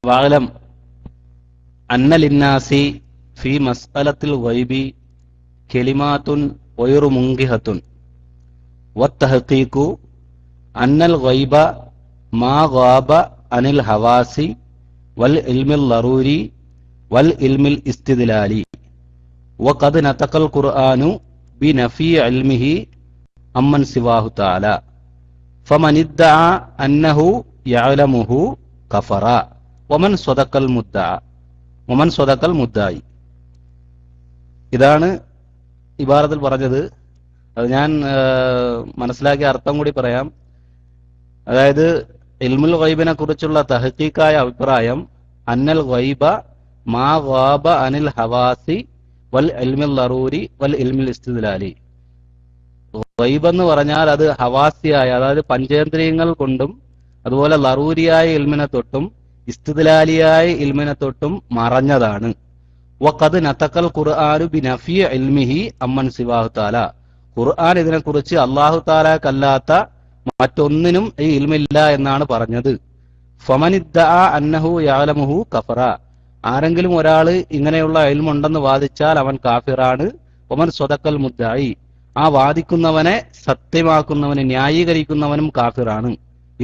വാലം അന്നലിന്നാസി ഫി മസ്അലത്തിൽ ഗൈബി കലിമാത്തുൻ വൈറു മുൻകിഹത്തുൻ വത്തഹഖീഖു അന്നൽ ഗൈബ മാ ഗാബ അനിൽ ഹവാസി വൽ ഇൽമിൽ ലറൂരി വൽ ഇൽമിൽ ഇസ്തിദ്ലാലി വഖദ് നതഖൽ ഖുർആനു ബിനഫി ഇൽമിഹി അമ്മൻ സിവാഹു തആല ഫമൻ ഇദ്ദഅ അന്നഹു യഅലമുഹു കഫറ വമൻ സ്വദഖൽ മുദ്ദായി. ഇതാണ് ഇബാറത്തിൽ പറഞ്ഞത്. അത് ഞാൻ മനസ്സിലാക്കിയ അർത്ഥം കൂടി പറയാം. അതായത് ഇൽമുൽ ഗൈബിനെ കുറിച്ചുള്ള തഹ്ഖീഖായ അഭിപ്രായം അന്നൽ ഗൈബ മാ ഗാബ അനിൽ ഹവാസി വൽ ഇൽമിൽ ലറൂരി വൽ ഇൽമിൽ ഇസ്തിദ്ലാലി. ഗൈബ് എന്ന് പറഞ്ഞാൽ അത് ഹവാസിയായ, അതായത് പഞ്ചേന്ദ്രിയങ്ങൾ കൊണ്ടും അതുപോലെ ലറൂരിയായ ഇൽമിനെ തൊട്ടും ഇസ്തിദ്ലാലിയായ ഇൽമിനെ തൊട്ടും മറഞ്ഞതാണ്. വഖദ് നതഖൽ ഖുർആനു ബിനഫി ഇൽമിഹി അമ്മൻ സിവാഹു തആല. ഖുർആൻ ഇതിനെക്കുറിച്ച് അല്ലാഹു തആലക്കല്ലാത്ത മറ്റൊന്നിനും ഈ ഇൽമില്ല എന്നാണ് പറഞ്ഞത്. ഫമൻ ഇദ്ദഅ അന്നഹു യഅലമുഹു കഫറ. ആരെങ്കിലും ഒരാൾ ഇങ്ങനെയുള്ള ഇൽമുണ്ടെന്ന് വാദിച്ചാൽ അവൻ കാഫിറാണ്. വമൻ സ്വദഖൽ മുദ്ദായി. ആ വാദിക്കുന്നവനെ സത്യമാക്കുന്നവനെ ന്യായീകരിക്കുന്നവനും കാഫിറാണ്.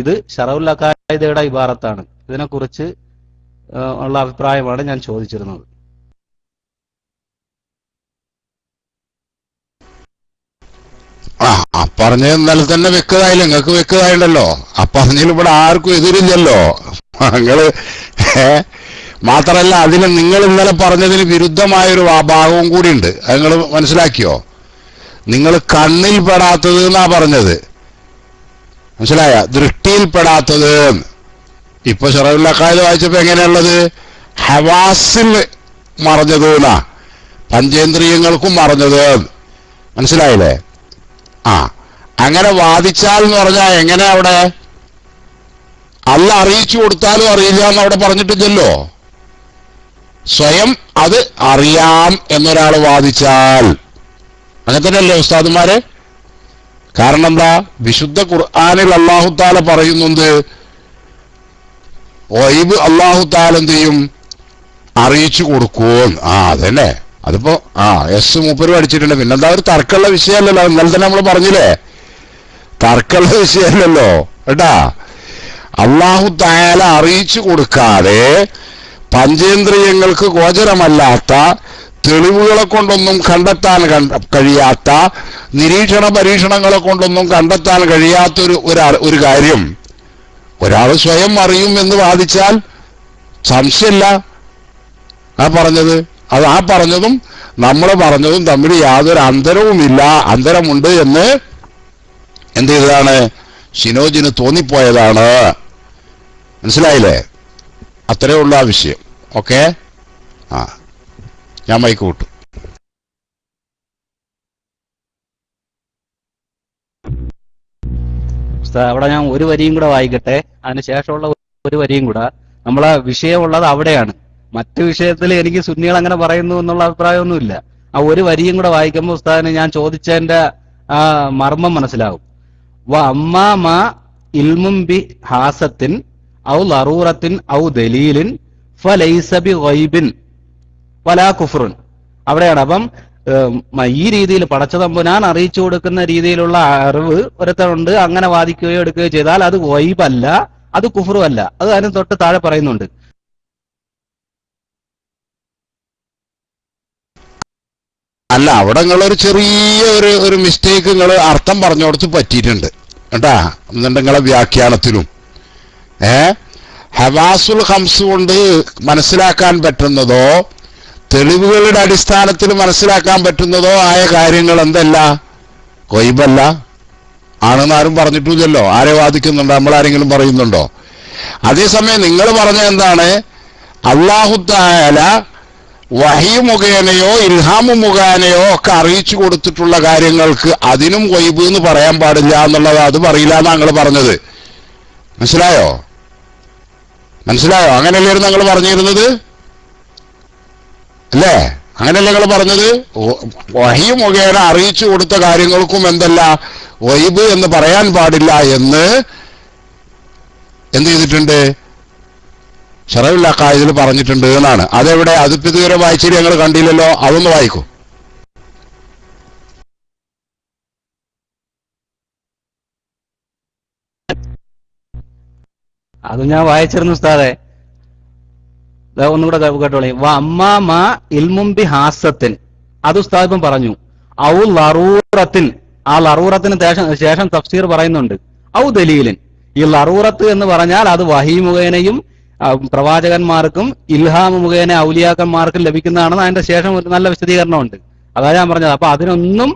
ഇത് ശറഉൽ അഖായിദയുടെ ഇബാറത്താണ്. ഇതിനെക്കുറിച്ച് ഉള്ള അഭിപ്രായമാണ് ഞാൻ ചോദിച്ചിരുന്നത്. പറഞ്ഞത് ഇന്നലെ തന്നെ വെക്കതായില്ല, നിങ്ങൾക്ക് വെക്കതായിണ്ടല്ലോ. പറഞ്ഞതിൽ ഇവിടെ ആർക്കും എതിരില്ലല്ലോ. നിങ്ങള് മാത്രല്ല, അതിന് നിങ്ങൾ ഇന്നലെ പറഞ്ഞതിന് വിരുദ്ധമായൊരു ഭാഗവും കൂടി ഉണ്ട്. അത് നിങ്ങൾ മനസ്സിലാക്കിയോ? നിങ്ങൾ കണ്ണിൽ പെടാത്തത് എന്നാ പറഞ്ഞത്, മനസ്സിലായ? ദൃഷ്ടിയിൽ ഇപ്പൊ ശറഉൽ അഖായിദ വായിച്ചപ്പോ എങ്ങനെയുള്ളത്? ഹവാസിൽ മറഞ്ഞത് എന്നാ, പഞ്ചേന്ദ്രിയങ്ങൾക്കും മറഞ്ഞത്. മനസ്സിലായില്ലേ? അങ്ങനെ വാദിച്ചാൽ എന്ന് പറഞ്ഞാൽ എങ്ങനെ? അവിടെ അല്ല അറിയിച്ചു കൊടുത്താലും അറിയില്ല എന്ന് അവിടെ പറഞ്ഞിട്ടില്ലല്ലോ. സ്വയം അത് അറിയാം എന്നൊരാൾ വാദിച്ചാൽ അങ്ങനെ തന്നെയല്ലേ ഉസ്താദുമാരെ? കാരണം എന്താ? വിശുദ്ധ ഖുർആനിൽ അല്ലാഹു തആല പറയുന്നുണ്ട്, ഗൈബ് അല്ലാഹു തആല എന്ത് ചെയ്യും? അറിയിച്ചു കൊടുക്കും. അതന്നെ. അതിപ്പോ എസ് മൂപ്പര് പഠിച്ചിട്ടുണ്ട്. പിന്നെന്താ, ഒരു തർക്കമുള്ള വിഷയമല്ലല്ലോ. ഇന്നലെ തന്നെ നമ്മൾ പറഞ്ഞില്ലേ, തർക്കമുള്ള വിഷയമല്ലല്ലോ കേട്ടാ. അല്ലാഹു തആല അറിയിച്ചു കൊടുക്കാതെ പഞ്ചേന്ദ്രിയങ്ങൾക്ക് ഗോചരമല്ലാത്ത, തെളിവുകളെ കൊണ്ടൊന്നും കണ്ടെത്താൻ കഴിയാത്ത, നിരീക്ഷണ പരീക്ഷണങ്ങളെ കൊണ്ടൊന്നും കണ്ടെത്താൻ കഴിയാത്തൊരു ഒരു കാര്യം ഒരാൾ സ്വയം അറിയും എന്ന് വാദിച്ചാൽ സംശയമില്ല. ആ പറഞ്ഞതും നമ്മൾ പറഞ്ഞതും തമ്മിൽ യാതൊരു അന്തരവുമില്ല. അന്തരമുണ്ട് എന്ന് എന്ത് ചെയ്തതാണ്? ഷിനോജിന് തോന്നിപ്പോയതാണ്. മനസ്സിലായില്ലേ? അത്രേ ഉള്ള ആ വിഷയം. ഓക്കെ, ഞാൻ മൈക്ക് വിട്ടു. അവിടെ ഞാൻ ഒരു വരിയും കൂടെ വായിക്കട്ടെ. അതിനുശേഷമുള്ള ഒരു വരിയും കൂടെ. നമ്മളെ വിഷയമുള്ളത് അവിടെയാണ്. മറ്റു വിഷയത്തിൽ എനിക്ക് സുന്നികൾ അങ്ങനെ പറയുന്നു എന്നുള്ള അഭിപ്രായമൊന്നുമില്ല. ആ ഒരു വരിയും കൂടെ വായിക്കുമ്പോൾ ഉസ്താദിന് ഞാൻ ചോദിച്ചതിന്റെ ആ മർമ്മം മനസ്സിലാവും. വ അമ്മാമ ഇൽമും ബി ഹാസത്തിൻ ഔ ലറൂറത്തിൻ ഔ ദലീലിൻ ഫലൈസ ബി ഗൈബിൻ വലാ കുഫ്റുൻ. അവിടെയാണ്. അപ്പം ഈ രീതിയിൽ പടച്ചതമ്പുരാൻ അറിയിച്ചു കൊടുക്കുന്ന രീതിയിലുള്ള അറിവ് ഒരുത്തരുണ്ട്, അങ്ങനെ വാദിക്കുകയോ എടുക്കുകയോ ചെയ്താൽ അത് ഗൈബല്ല, അത് കുഫ്റുമല്ല. അത് അതിന് തൊട്ട് താഴെ പറയുന്നുണ്ട്. അല്ല, അവിടെ നിങ്ങളൊരു ചെറിയ ഒരു മിസ്റ്റേക്ക് നിങ്ങൾ അർത്ഥം പറഞ്ഞു കൊടുത്ത് പറ്റിയിട്ടുണ്ട് കേട്ടാ. എന്നിട്ട് നിങ്ങളെ വ്യാഖ്യാനത്തിലും ഹവാസുൽ ഹംസ് കൊണ്ട് മനസ്സിലാക്കാൻ പറ്റുന്നതോ തെളിവുകളുടെ അടിസ്ഥാനത്തിൽ മനസ്സിലാക്കാൻ പറ്റുന്നതോ ആയ കാര്യങ്ങൾ എന്തല്ല? ഗൈബല്ല ആണെന്ന് ആരും പറഞ്ഞിട്ടില്ലല്ലോ. ആരെ വാദിക്കുന്നുണ്ടോ? നമ്മളാരെങ്കിലും പറയുന്നുണ്ടോ? അതേസമയം നിങ്ങൾ പറഞ്ഞ എന്താണ്? അല്ലാഹു തആല വഹി മുഖേനയോ ഇൽഹാമു മുഖേനയോ ഒക്കെ അറിയിച്ചു കൊടുത്തിട്ടുള്ള കാര്യങ്ങൾക്ക് അതിനും ഗൈബ് എന്ന് പറയാൻ പാടില്ല എന്നുള്ളത്, അത് പറയില്ല എന്നാണ് നിങ്ങൾ പറഞ്ഞത്. മനസ്സിലായോ? അങ്ങനെയല്ലായിരുന്നു നിങ്ങൾ പറഞ്ഞിരുന്നത് അല്ലേ? അങ്ങനെയല്ലേ നിങ്ങൾ പറഞ്ഞത്? വഹി മുഖേന അറിയിച്ചു കൊടുത്ത കാര്യങ്ങൾക്കും എന്തല്ല? ഗൈബ് എന്ന് പറയാൻ പാടില്ല എന്ന് എന്ത് ചെയ്തിട്ടുണ്ട്? ശറഉൽ അഖായിദിൽ പറഞ്ഞിട്ടുണ്ട് എന്നാണ്. അതെവിടെ? അതിപ്പോ ഇതുവരെ വായിച്ചിട്ട് ഞങ്ങൾ കണ്ടില്ലല്ലോ. അതൊന്ന് വായിക്കൂ. അത് ഞാൻ വായിച്ചിരുന്നു ഉസ്താദെ. ഒന്നുകൂടെ കേട്ടോളി. അമ്മാമ ഇൽമുംബി ഹാസത്തിൻ, അത് ഉസ്താദ് ഇപ്പം പറഞ്ഞു. ഔ ലറൂറത്തിൻ, ആ ലറൂറത്തിന് ശേഷം തഫ്സീർ പറയുന്നുണ്ട്. ഔ ദലീലിൻ, ഈ ലറൂറത്ത് എന്ന് പറഞ്ഞാൽ അത് വഹീ മുഖേനയും പ്രവാചകന്മാർക്കും ഇൽഹാം മുഖേന ഔലിയാക്കന്മാർക്കും ലഭിക്കുന്നതാണെന്ന് അതിന്റെ ശേഷം ഒരു നല്ല വിശദീകരണമുണ്ട്. അതാ ഞാൻ പറഞ്ഞത്. അപ്പൊ അതിനൊന്നും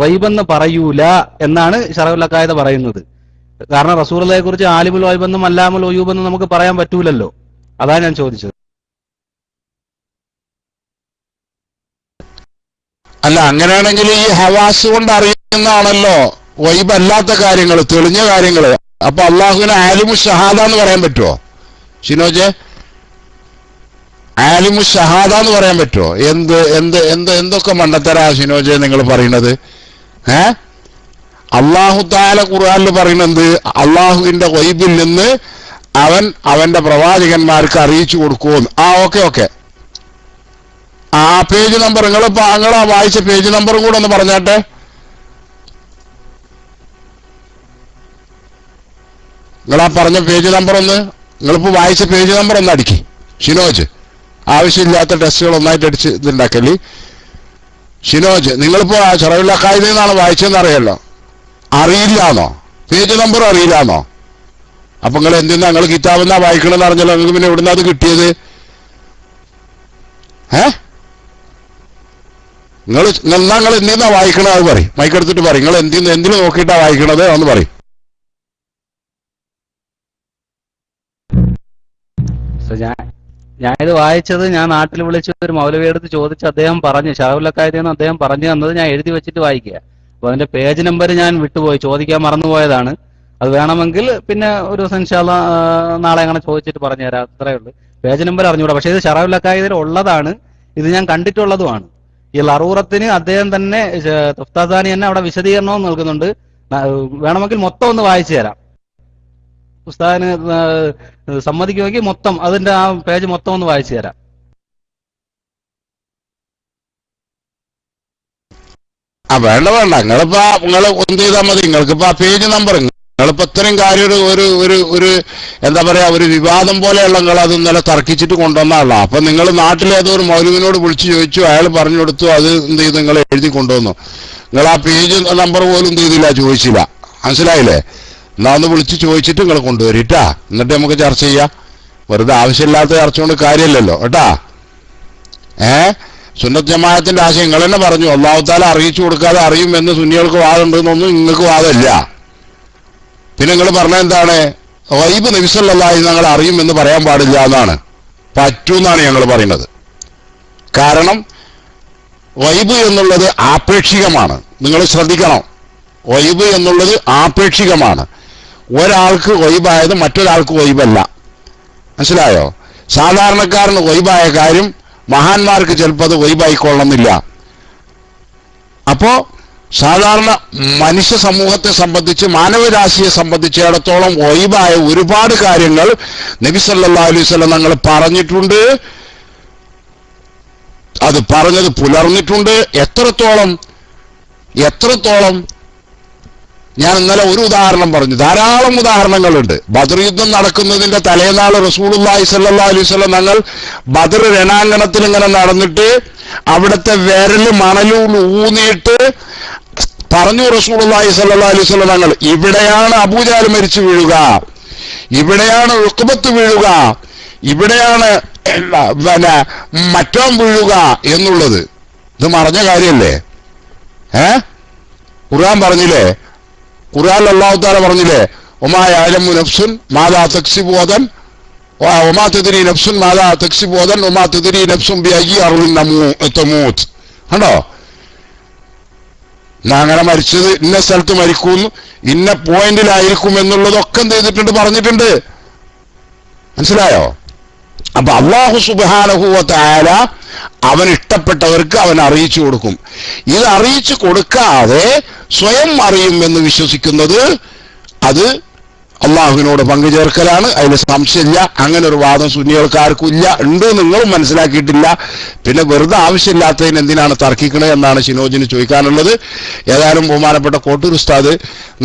ഗൈബെന്ന് പറയൂല എന്നാണ് ശറഉൽ അഖായിദ പറയുന്നത്. കാരണം റസൂലുള്ളാഹിയെ കുറിച്ച് ആലിമുൽ ഗൈബെന്നും അല്ലാമുൽ ഗുയൂബെന്നും നമുക്ക് പറയാൻ പറ്റൂലല്ലോ. അതാ ഞാൻ ചോദിച്ചത്. അല്ല, അങ്ങനെയാണെങ്കിൽ ഈ ഹവാസ് കൊണ്ട് അറിയുന്നതാണല്ലോ ഗൈബ് അല്ലാത്ത കാര്യങ്ങൾ, തെളിഞ്ഞ കാര്യങ്ങൾ. അപ്പൊ അള്ളാഹുവിനെ ആലിമു ഷഹാദ എന്ന് പറയാൻ പറ്റുമോ ഷിനോജെ? ആലിമു ഷഹാദ എന്ന് പറയാൻ പറ്റുമോ? എന്തൊക്കെ മണ്ടത്തരാ ഷിനോജെ നിങ്ങൾ പറയുന്നത്? അള്ളാഹു തആല ഖുർആനിൽ പറയുന്നത് അള്ളാഹുവിന്റെ ഗൈബിൽ നിന്ന് അവൻ അവന്റെ പ്രവാചകന്മാർക്ക് അറിയിച്ചു കൊടുക്കുമെന്ന്. ഓക്കെ. ആ പേജ് നമ്പർ നിങ്ങളാ വായിച്ച പേജ് നമ്പറും കൂടെ ഒന്ന് പറഞ്ഞാട്ടെ. നിങ്ങളാ പറഞ്ഞ പേജ് നമ്പർ നിങ്ങളിപ്പോ വായിച്ച പേജ് നമ്പർ ഒന്ന് അടിക്കി ഷിനോജ്. ആവശ്യമില്ലാത്ത ടെസ്റ്റുകൾ ഒന്നായിട്ട് അടിച്ച് ഇതുണ്ടാക്കല്. ഷിനോജ്, നിങ്ങളിപ്പോ ശറഉൽ അഖായിദിൽ നിന്നാണ് വായിച്ചതെന്ന് അറിയാലോ. അറിയില്ലാന്നോ? പേജ് നമ്പർ അറിയില്ലാന്നോ? അപ്പൊ നിങ്ങൾ എന്തിനാ നിങ്ങൾ കിതാബെന്നാ വായിക്കണമെന്ന് അറിഞ്ഞല്ലോ. നിങ്ങൾക്ക് പിന്നെ എവിടുന്നാ അത് കിട്ടിയത്? നിങ്ങൾ എന്തിനാ വായിക്കണത് അത് പറയും. മൈക്കെടുത്തിട്ട് പറയും. നിങ്ങൾ എന്തിനു നോക്കിയിട്ടാ വായിക്കണത് എന്ന് പറയും. ഞാനിത് വായിച്ചത് ഞാൻ നാട്ടിൽ വിളിച്ച് ഒരു മൗലവിയെടുത്ത് ചോദിച്ച് അദ്ദേഹം പറഞ്ഞു, ശറഉൽ അഖായിദിന്ന് അദ്ദേഹം പറഞ്ഞു തന്നത് ഞാൻ എഴുതി വെച്ചിട്ട് വായിക്കുക. അപ്പൊ അതിന്റെ പേജ് നമ്പർ ഞാൻ വിട്ടുപോയി, ചോദിക്കാൻ മറന്നുപോയതാണ്. അത് വേണമെങ്കിൽ പിന്നെ ഒരു ദിവസം ഇൻഷാ അല്ലാഹ് നാളെ അങ്ങനെ ചോദിച്ചിട്ട് പറഞ്ഞു തരാം. അത്രയേ ഉള്ളൂ. പേജ് നമ്പർ അറിഞ്ഞൂടാ. പക്ഷേ ഇത് ശറഉൽ അഖായിദിൽ ഉള്ളതാണ്. ഇത് ഞാൻ കണ്ടിട്ടുള്ളതുമാണ്. ഈ ലറൂറത്തിന് അദ്ദേഹം തന്നെ തുഫ്താസാനി തന്നെ അവിടെ വിശദീകരണവും നൽകുന്നുണ്ട്. വേണമെങ്കിൽ മൊത്തം ഒന്ന് വായിച്ചു തരാം. ഉസ്താദിന് സമ്മതിക്കുമെങ്കിൽ മൊത്തം അതിന്റെ ആ പേജ് മൊത്തം ഒന്ന് വായിച്ചു തരാം. വേണ്ട നിങ്ങൾ എന്ത് ചെയ്താൽ മതി. നിങ്ങൾക്കിപ്പോ ആ പേജ് നമ്പർ നിങ്ങളിപ്പോ ഇത്രയും കാര്യം ഒരു എന്താ പറയാ ഒരു വിവാദം പോലെയുള്ള നിങ്ങൾ അത് ഇന്നലെ തർക്കിച്ചിട്ട് കൊണ്ടുവന്നാണല്ലോ. അപ്പൊ നിങ്ങൾ നാട്ടിലേതോ ഒരു മൗലവിനോട് വിളിച്ചു ചോദിച്ചു, അയാൾ പറഞ്ഞു കൊടുത്തു, അത് എന്ത് ചെയ്തു നിങ്ങൾ എഴുതി കൊണ്ടുവന്നു. നിങ്ങൾ ആ പേജ് നമ്പർ പോലും എന്ത് ചെയ്തില്ല, ചോദിച്ചില്ല. മനസ്സിലായില്ലേ? എന്നാ ഒന്ന് വിളിച്ച് ചോദിച്ചിട്ട് നിങ്ങൾ കൊണ്ടുവരിട്ടാ. എന്നിട്ട് നമുക്ക് ചർച്ച ചെയ്യാം. വെറുതെ ആവശ്യമില്ലാത്ത ചർച്ച കൊണ്ട് കാര്യമില്ലല്ലോ കേട്ടാ. സുന്നത്ത് ജമാഅത്തിന്റെ ആശയം നിങ്ങൾ തന്നെ പറഞ്ഞു. അല്ലാഹു തആല അറിയിച്ചു കൊടുക്കാതെ അറിയുമെന്ന് സുന്നികൾക്ക് വാദമുണ്ടെന്നൊന്നും നിങ്ങൾക്ക് വാദമില്ല. പിന്നെ നിങ്ങൾ പറഞ്ഞ എന്താണ്? ഗൈബ് നബി സല്ലല്ലാഹു അലൈഹി വസല്ലം ഞങ്ങൾ അറിയുമെന്ന് പറയാൻ പാടില്ല എന്നാണ്. പറ്റൂന്നാണ് ഞങ്ങൾ പറയുന്നത്. കാരണം ഗൈബ് എന്നുള്ളത് ആപേക്ഷികമാണ്. നിങ്ങൾ ശ്രദ്ധിക്കണം. ഗൈബ് എന്നുള്ളത് ആപേക്ഷികമാണ്. ഒരാൾക്ക് ഗൈബായത് മറ്റൊരാൾക്ക് ഗൈബല്ല. മനസ്സിലായോ? സാധാരണക്കാരന് ഗൈബായ കാര്യം മഹാന്മാർക്ക് ചിലപ്പോൾ അത് ഗൈബായിക്കൊള്ളുന്നില്ല. അപ്പോ സാധാരണ മനുഷ്യ സമൂഹത്തെ സംബന്ധിച്ച്, മാനവരാശിയെ സംബന്ധിച്ചിടത്തോളം ഗൈബായ ഒരുപാട് കാര്യങ്ങൾ നബി സല്ലല്ലാഹു അലൈഹി വസല്ലം തങ്ങൾ പറഞ്ഞിട്ടുണ്ട്. അത് പറഞ്ഞത് പുലർന്നിട്ടുണ്ട്. എത്രത്തോളം ഞാൻ ഇന്നലെ ഒരു ഉദാഹരണം പറഞ്ഞു. ധാരാളം ഉദാഹരണങ്ങളുണ്ട്. ബദർ യുദ്ധം നടക്കുന്നതിന്റെ തലേനാൾ റസൂലുള്ളാഹി സ്വല്ലല്ലാഹു അലൈഹി വസല്ലം തങ്ങൾ ബദർ രണാങ്കണത്തിൽ ഇങ്ങനെ നടന്നിട്ട് അവിടുത്തെ വിരല് മണലൂൽ ഊന്നിയിട്ട് പറഞ്ഞു റസൂലുള്ളാഹി സ്വല്ലല്ലാഹു അലൈഹി വസല്ലം തങ്ങൾ, ഇവിടെയാണ് അബൂജഹൽ മരിച്ചു വീഴുക, ഇവിടെയാണ് ഉഖബത്ത് വീഴുക, ഇവിടെയാണ് പിന്നെ മറ്റോൻ വീഴുക എന്നുള്ളത്. ഇത് മറഞ്ഞ കാര്യല്ലേ? ഖുർആൻ പറഞ്ഞില്ലേ? ഖുർആൻ അല്ലാഹു തആല പറഞ്ഞില്ലേ, വമാ യഅലമു നഫ്സുൻ മാദാ തക്സിബു ഗദൻ വമാ തദ്രി നഫ്സുൻ മാദാ തക്സിബു ഗദൻ വമാ തദ്രി നഫ്സുൻ ബിഅയ്യി അർളിൻ തമൂത്ത്. കണ്ടോ? അങ്ങനെ മരിച്ചത് ഇന്ന സ്ഥലത്ത് മരിക്കും, ഇന്ന പോയിന്റിലായിരിക്കും എന്നുള്ളതൊക്കെ എന്ത് ചെയ്തിട്ടുണ്ട്, പറഞ്ഞിട്ടുണ്ട്. മനസ്സിലായോ? അപ്പൊ അല്ലാഹു സുബ്ഹാനഹു വ തആല അവൻ ഇഷ്ടപ്പെട്ടവർക്ക് അവൻ അറിയിച്ചു കൊടുക്കും. ഇത് അറിയിച്ചു കൊടുക്കാതെ സ്വയം അറിയും എന്ന് വിശ്വസിക്കുന്നത് അത് അള്ളാഹുവിനോട് പങ്കുചേർക്കലാണ്, അതിൽ സംശയമില്ല. അങ്ങനെ ഒരു വാദം സുന്നികൾക്ക് ആർക്കും ഇല്ല. ഉണ്ട് നിങ്ങളും മനസ്സിലാക്കിയിട്ടില്ല. പിന്നെ വെറുതെ ആവശ്യമില്ലാത്തതിന് എന്തിനാണ് തർക്കിക്കണത് എന്നാണ് ഷിനോജിന് ചോദിക്കാനുള്ളത്. ഏതായാലും ബഹുമാനപ്പെട്ട കോട്ടൂർ ഉസ്താദ്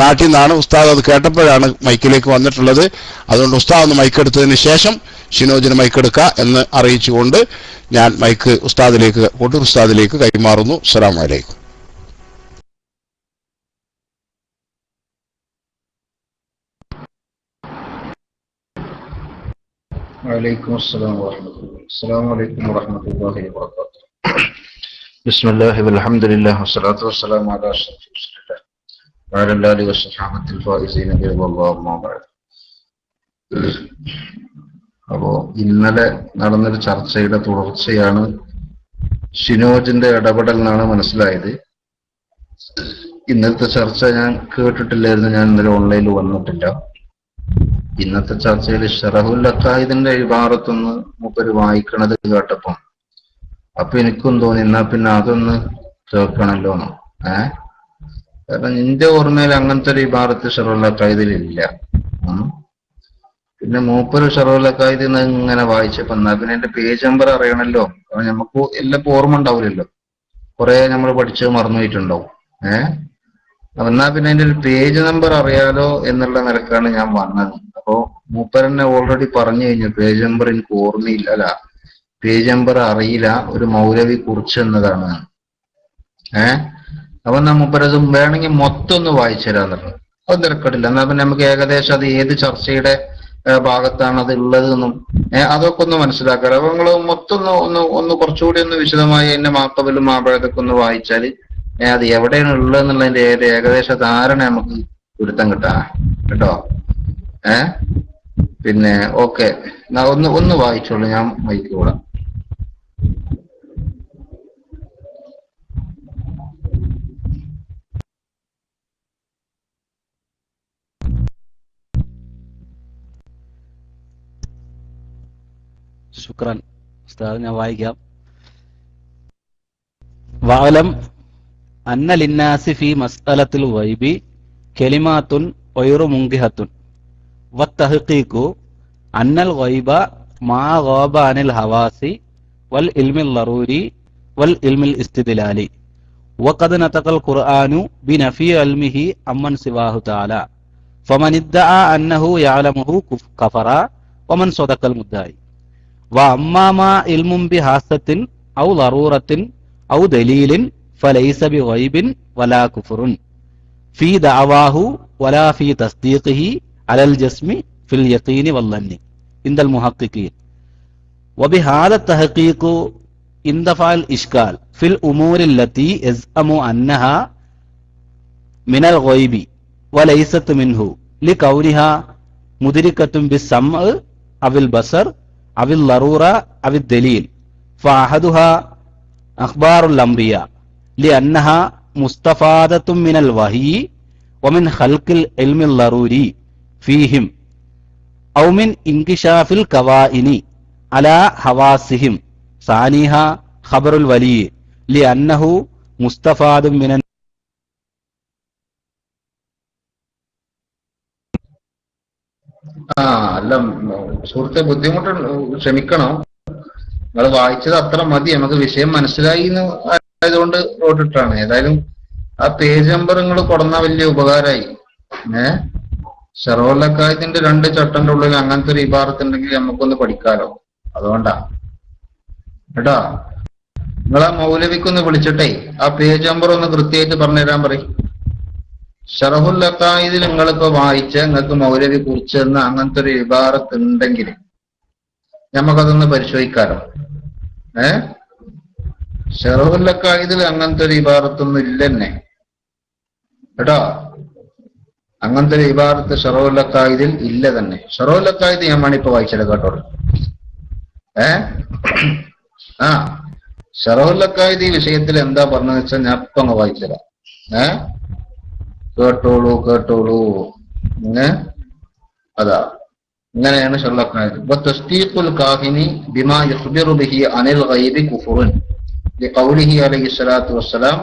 നാട്ടിൽ നിന്നാണ്. ഉസ്താദ് അത് കേട്ടപ്പോഴാണ് മൈക്കിലേക്ക് വന്നിട്ടുള്ളത്. അതുകൊണ്ട് ഉസ്താദ് ഒന്ന് മൈക്കെടുത്തതിന് ശേഷം ഷിനോജിന് മൈക്കെടുക്കുക എന്ന് അറിയിച്ചുകൊണ്ട് ഞാൻ മൈക്ക് ഉസ്താദിലേക്ക്, കോട്ടൂർ ഉസ്താദിലേക്ക് കൈമാറുന്നു. അസ്സലാമു അലൈക്കും. وعليكم السلام ورحمة الله. السلام عليكم ورحمة الله وبركاته. بسم الله والحمد لله والصلاة والسلام على أشرف رسول الله وعلى آله والصحابة الفائزين برضا الله أما بعد. അപ്പോൾ ഇന്നലെ നടന്നൊരു ചർച്ചയുടെ തുടർച്ചയാണ് ഷിനോജിന്റെ ഇടപെടൽ എന്നാണ് മനസ്സിലായത്. ഇന്നത്തെ ചർച്ച ഞാൻ കേട്ടിട്ടില്ലായിരുന്നു, ഞാൻ ഇന്നലെ ഓൺലൈനിൽ വന്നിട്ടില്ല. ഇന്നത്തെ ചർച്ചയിൽ ഷറഹുൽ അഖായിദിന്റെ ഇബാറത്തൊന്ന് മൂപ്പര് വായിക്കണത് കേട്ടപ്പം അപ്പൊ എനിക്കും തോന്നി എന്നാ പിന്നെ അതൊന്ന് കേൾക്കണല്ലോ എന്ന്. കാരണം നിന്റെ ഓർമ്മയിൽ അങ്ങനത്തെ ഒരു ഇബാറത്ത് ഷറഹുൽ അഖായിദിലില്ല. പിന്നെ മൂപ്പര് ഷറഹുൽ അഖായിദ് ഇങ്ങനെ വായിച്ചപ്പോ എന്നാ പിന്നെ എന്റെ പേജ് നമ്പർ അറിയണല്ലോ. കാരണം നമുക്ക് എല്ലാം ഓർമ്മ ഉണ്ടാവില്ലല്ലോ, കുറെ നമ്മൾ പഠിച്ചത് മറന്നുപോയിട്ടുണ്ടാവും. എന്നാ പിന്നെ അതിന്റെ ഒരു പേജ് നമ്പർ അറിയാലോ എന്നുള്ള നിലക്കാണ് ഞാൻ വന്നത്. അപ്പോ മൂപ്പരന്നെ ഓൾറെഡി പറഞ്ഞു കഴിഞ്ഞു പേജ് നമ്പർ എനിക്ക് ഓർമ്മയില്ല, അല്ല പേജ് നമ്പർ അറിയില്ല, ഒരു മൗലവി കുറിച്ച് എന്നതാണ്. അപ്പൊ എന്നാ മൂപ്പരത് വേണമെങ്കിൽ മൊത്തം ഒന്ന് വായിച്ചു തരാന്നുള്ളത്. അത് തിരക്കടില്ല. എന്നാ പിന്നെ നമുക്ക് ഏകദേശം അത് ഏത് ചർച്ചയുടെ ഭാഗത്താണ് അത് ഉള്ളതെന്നും അതൊക്കെ ഒന്ന് മനസ്സിലാക്കാം. അപ്പൊ നിങ്ങൾ മൊത്തം ഒന്ന് കുറച്ചുകൂടി ഒന്ന് വിശദമായി എന്നെ മാക്കബലും മാബഴതൊക്കെ ഒന്ന് വായിച്ചാൽ അത് എവിടെയാണ് ഉള്ളതെന്നുള്ളതിന്റെ ഏകദേശ ധാരണ നമുക്ക് പിടുത്തം കിട്ടാ കേട്ടോ. പിന്നെ ഓക്കെ, ഒന്ന് വായിച്ചോളൂ, ഞാൻ മൈക്ക് കൂടാം. ശുക്രാൻ ഉസ്താദ്, ഞാൻ വായിക്കാം. വഅലം അന്ന ലിന്നാസി ഫി മസ്അലത്തിൽ ഗൈബി കലിമാത്തുൻ ഗൈറു മുൻകിഹത്തുൻ വത്തഹ്ഖീഖു അന്നൽ ഗൈബ മാ ഗാബ അനിൽ ഹവാസി വൽ ഇൽമിൽ ലറൂരി വൽ ഇൽമിൽ ഇസ്തിദ്ലാലി വഖദ് നതഖൽ ഖുർആനു ബിനഫി ഇൽമിഹി അമ്മൻ സിവാഹു തആല ഫമൻ ഇദ്ദഅ അന്നഹു യഅലമുഹു കഫറ വമൻ സദഖൽ മുദ്ദായി വഅമ്മാ മാ ഇൽമുൻ ബിഹാസത്തിൻ ഔ ലറൂറത്തിൻ ഔ ദലീലിൻ ഫലൈസ ബിഗൈബിൻ വലാ കുഫറുൻ ഫീ ദഅവാഹു വലാ ഫീ തസ്ദീഖിഹി അലൽ ജസ്മി ഫിൽ യഖീനി വല്ലന്നി ഇൻദൽ മുഹഖ്ഖിഖീൻ വബിഹാദ തഹ്ഖീഖു ഇൻദഫഅൽ ഇഷ്കാൽ ഫിൽ ഉമൂരി അല്ലതി യസ്അമു അന്നഹാ മിനൽ ഗൈബി വലൈസത് മിൻഹു ലികൗനിഹാ മുദ്രികത്തുൻ ബിസ്സംഅ അവിൽ ബസർ അവിൽ ലറൂറ അവിൽ ദലീൽ ഫഅഹദുഹാ അഖ്ബാറുൽ അംബിയാ ലിഅന്നഹാ മുസ്തഫാദത്തുൻ മിനൽ വഹയി വമിൻ ഖൽഖിൽ ഇൽമിൽ ലറൂരി ഫീഹിം ഔ മിൻ ഇൻകിശാഫിൽ കവാഇനി അലാ ഹവാസിഹിം സാനിഹ ഖബറുൽ വലി ലിഅന്നഹു മുസ്തഫാദുൻ മിനൻ. അല്ല സുഹൃത്തെ, ബുദ്ധിമുട്ട് ക്ഷമിക്കണം. നിങ്ങൾ വായിച്ചത് അത്ര മതി, നമുക്ക് വിഷയം മനസ്സിലായി എന്ന് ആയതുകൊണ്ട് നോട്ടിട്ടാണ്. ഏതായാലും ആ പേജ് നമ്പർ നിങ്ങൾ കൊടുന്ന വലിയ ഉപകാരമായി. ഷറഹുൽ അഖായിദിന്റെ 2 ചട്ടന്റെ ഉള്ളിൽ അങ്ങനത്തെ ഒരു ഇബാറത്തുണ്ടെങ്കിൽ നമുക്കൊന്ന് പഠിക്കാലോ, അതുകൊണ്ടാ കേട്ടോ. നിങ്ങൾ ആ മൗലവിക്കൊന്ന് വിളിച്ചിട്ടേ ആ പേജ് നമ്പർ ഒന്ന് കൃത്യമായിട്ട് പറഞ്ഞുതരാൻ പറയും. ഷറഹുൽ അഖായിദിൽ നിങ്ങളിപ്പോ വായിച്ച നിങ്ങൾക്ക് മൗലവി കുറിച്ചെന്ന് അങ്ങനത്തെ ഒരു ഇബാറത്ത് ഉണ്ടെങ്കിൽ നമുക്കതൊന്ന് പരിശോധിക്കാലോ. ഷറഹുൽ അഖായിദിൽ അങ്ങനത്തെ ഒരു ഇബാറത്തൊന്നും ഇല്ലെന്നെ കേട്ടോ. അങ്ങനത്തെ ഒരു ഇബാറത്ത് ഷറഹുൽ അഖായിദിൽ ഇല്ല തന്നെ. ഷറഹുൽ അഖായിദ് ഞാൻ വേണിപ്പോ വായിച്ചത് കേട്ടോ. ഷറഹുൽ അഖായിദ് ഈ വിഷയത്തിൽ എന്താ പറഞ്ഞതെന്ന് വെച്ചാൽ ഞാൻ ഇപ്പൊ അങ്ങ് വായിച്ചതാ. കേട്ടോളൂ. അതാ ഇങ്ങനെയാണ് ഷറഹുൽ അഖായിദ്. വതസ്ദീഖുൽ കാഹിനി ബിമാ യുഖ്ബിറു ബിഹി അനിൽ ഗൈബി കുഫ്റുൻ ലിഖൗലിഹി അലൈഹി സ്വലാത്തു വസ്സലാം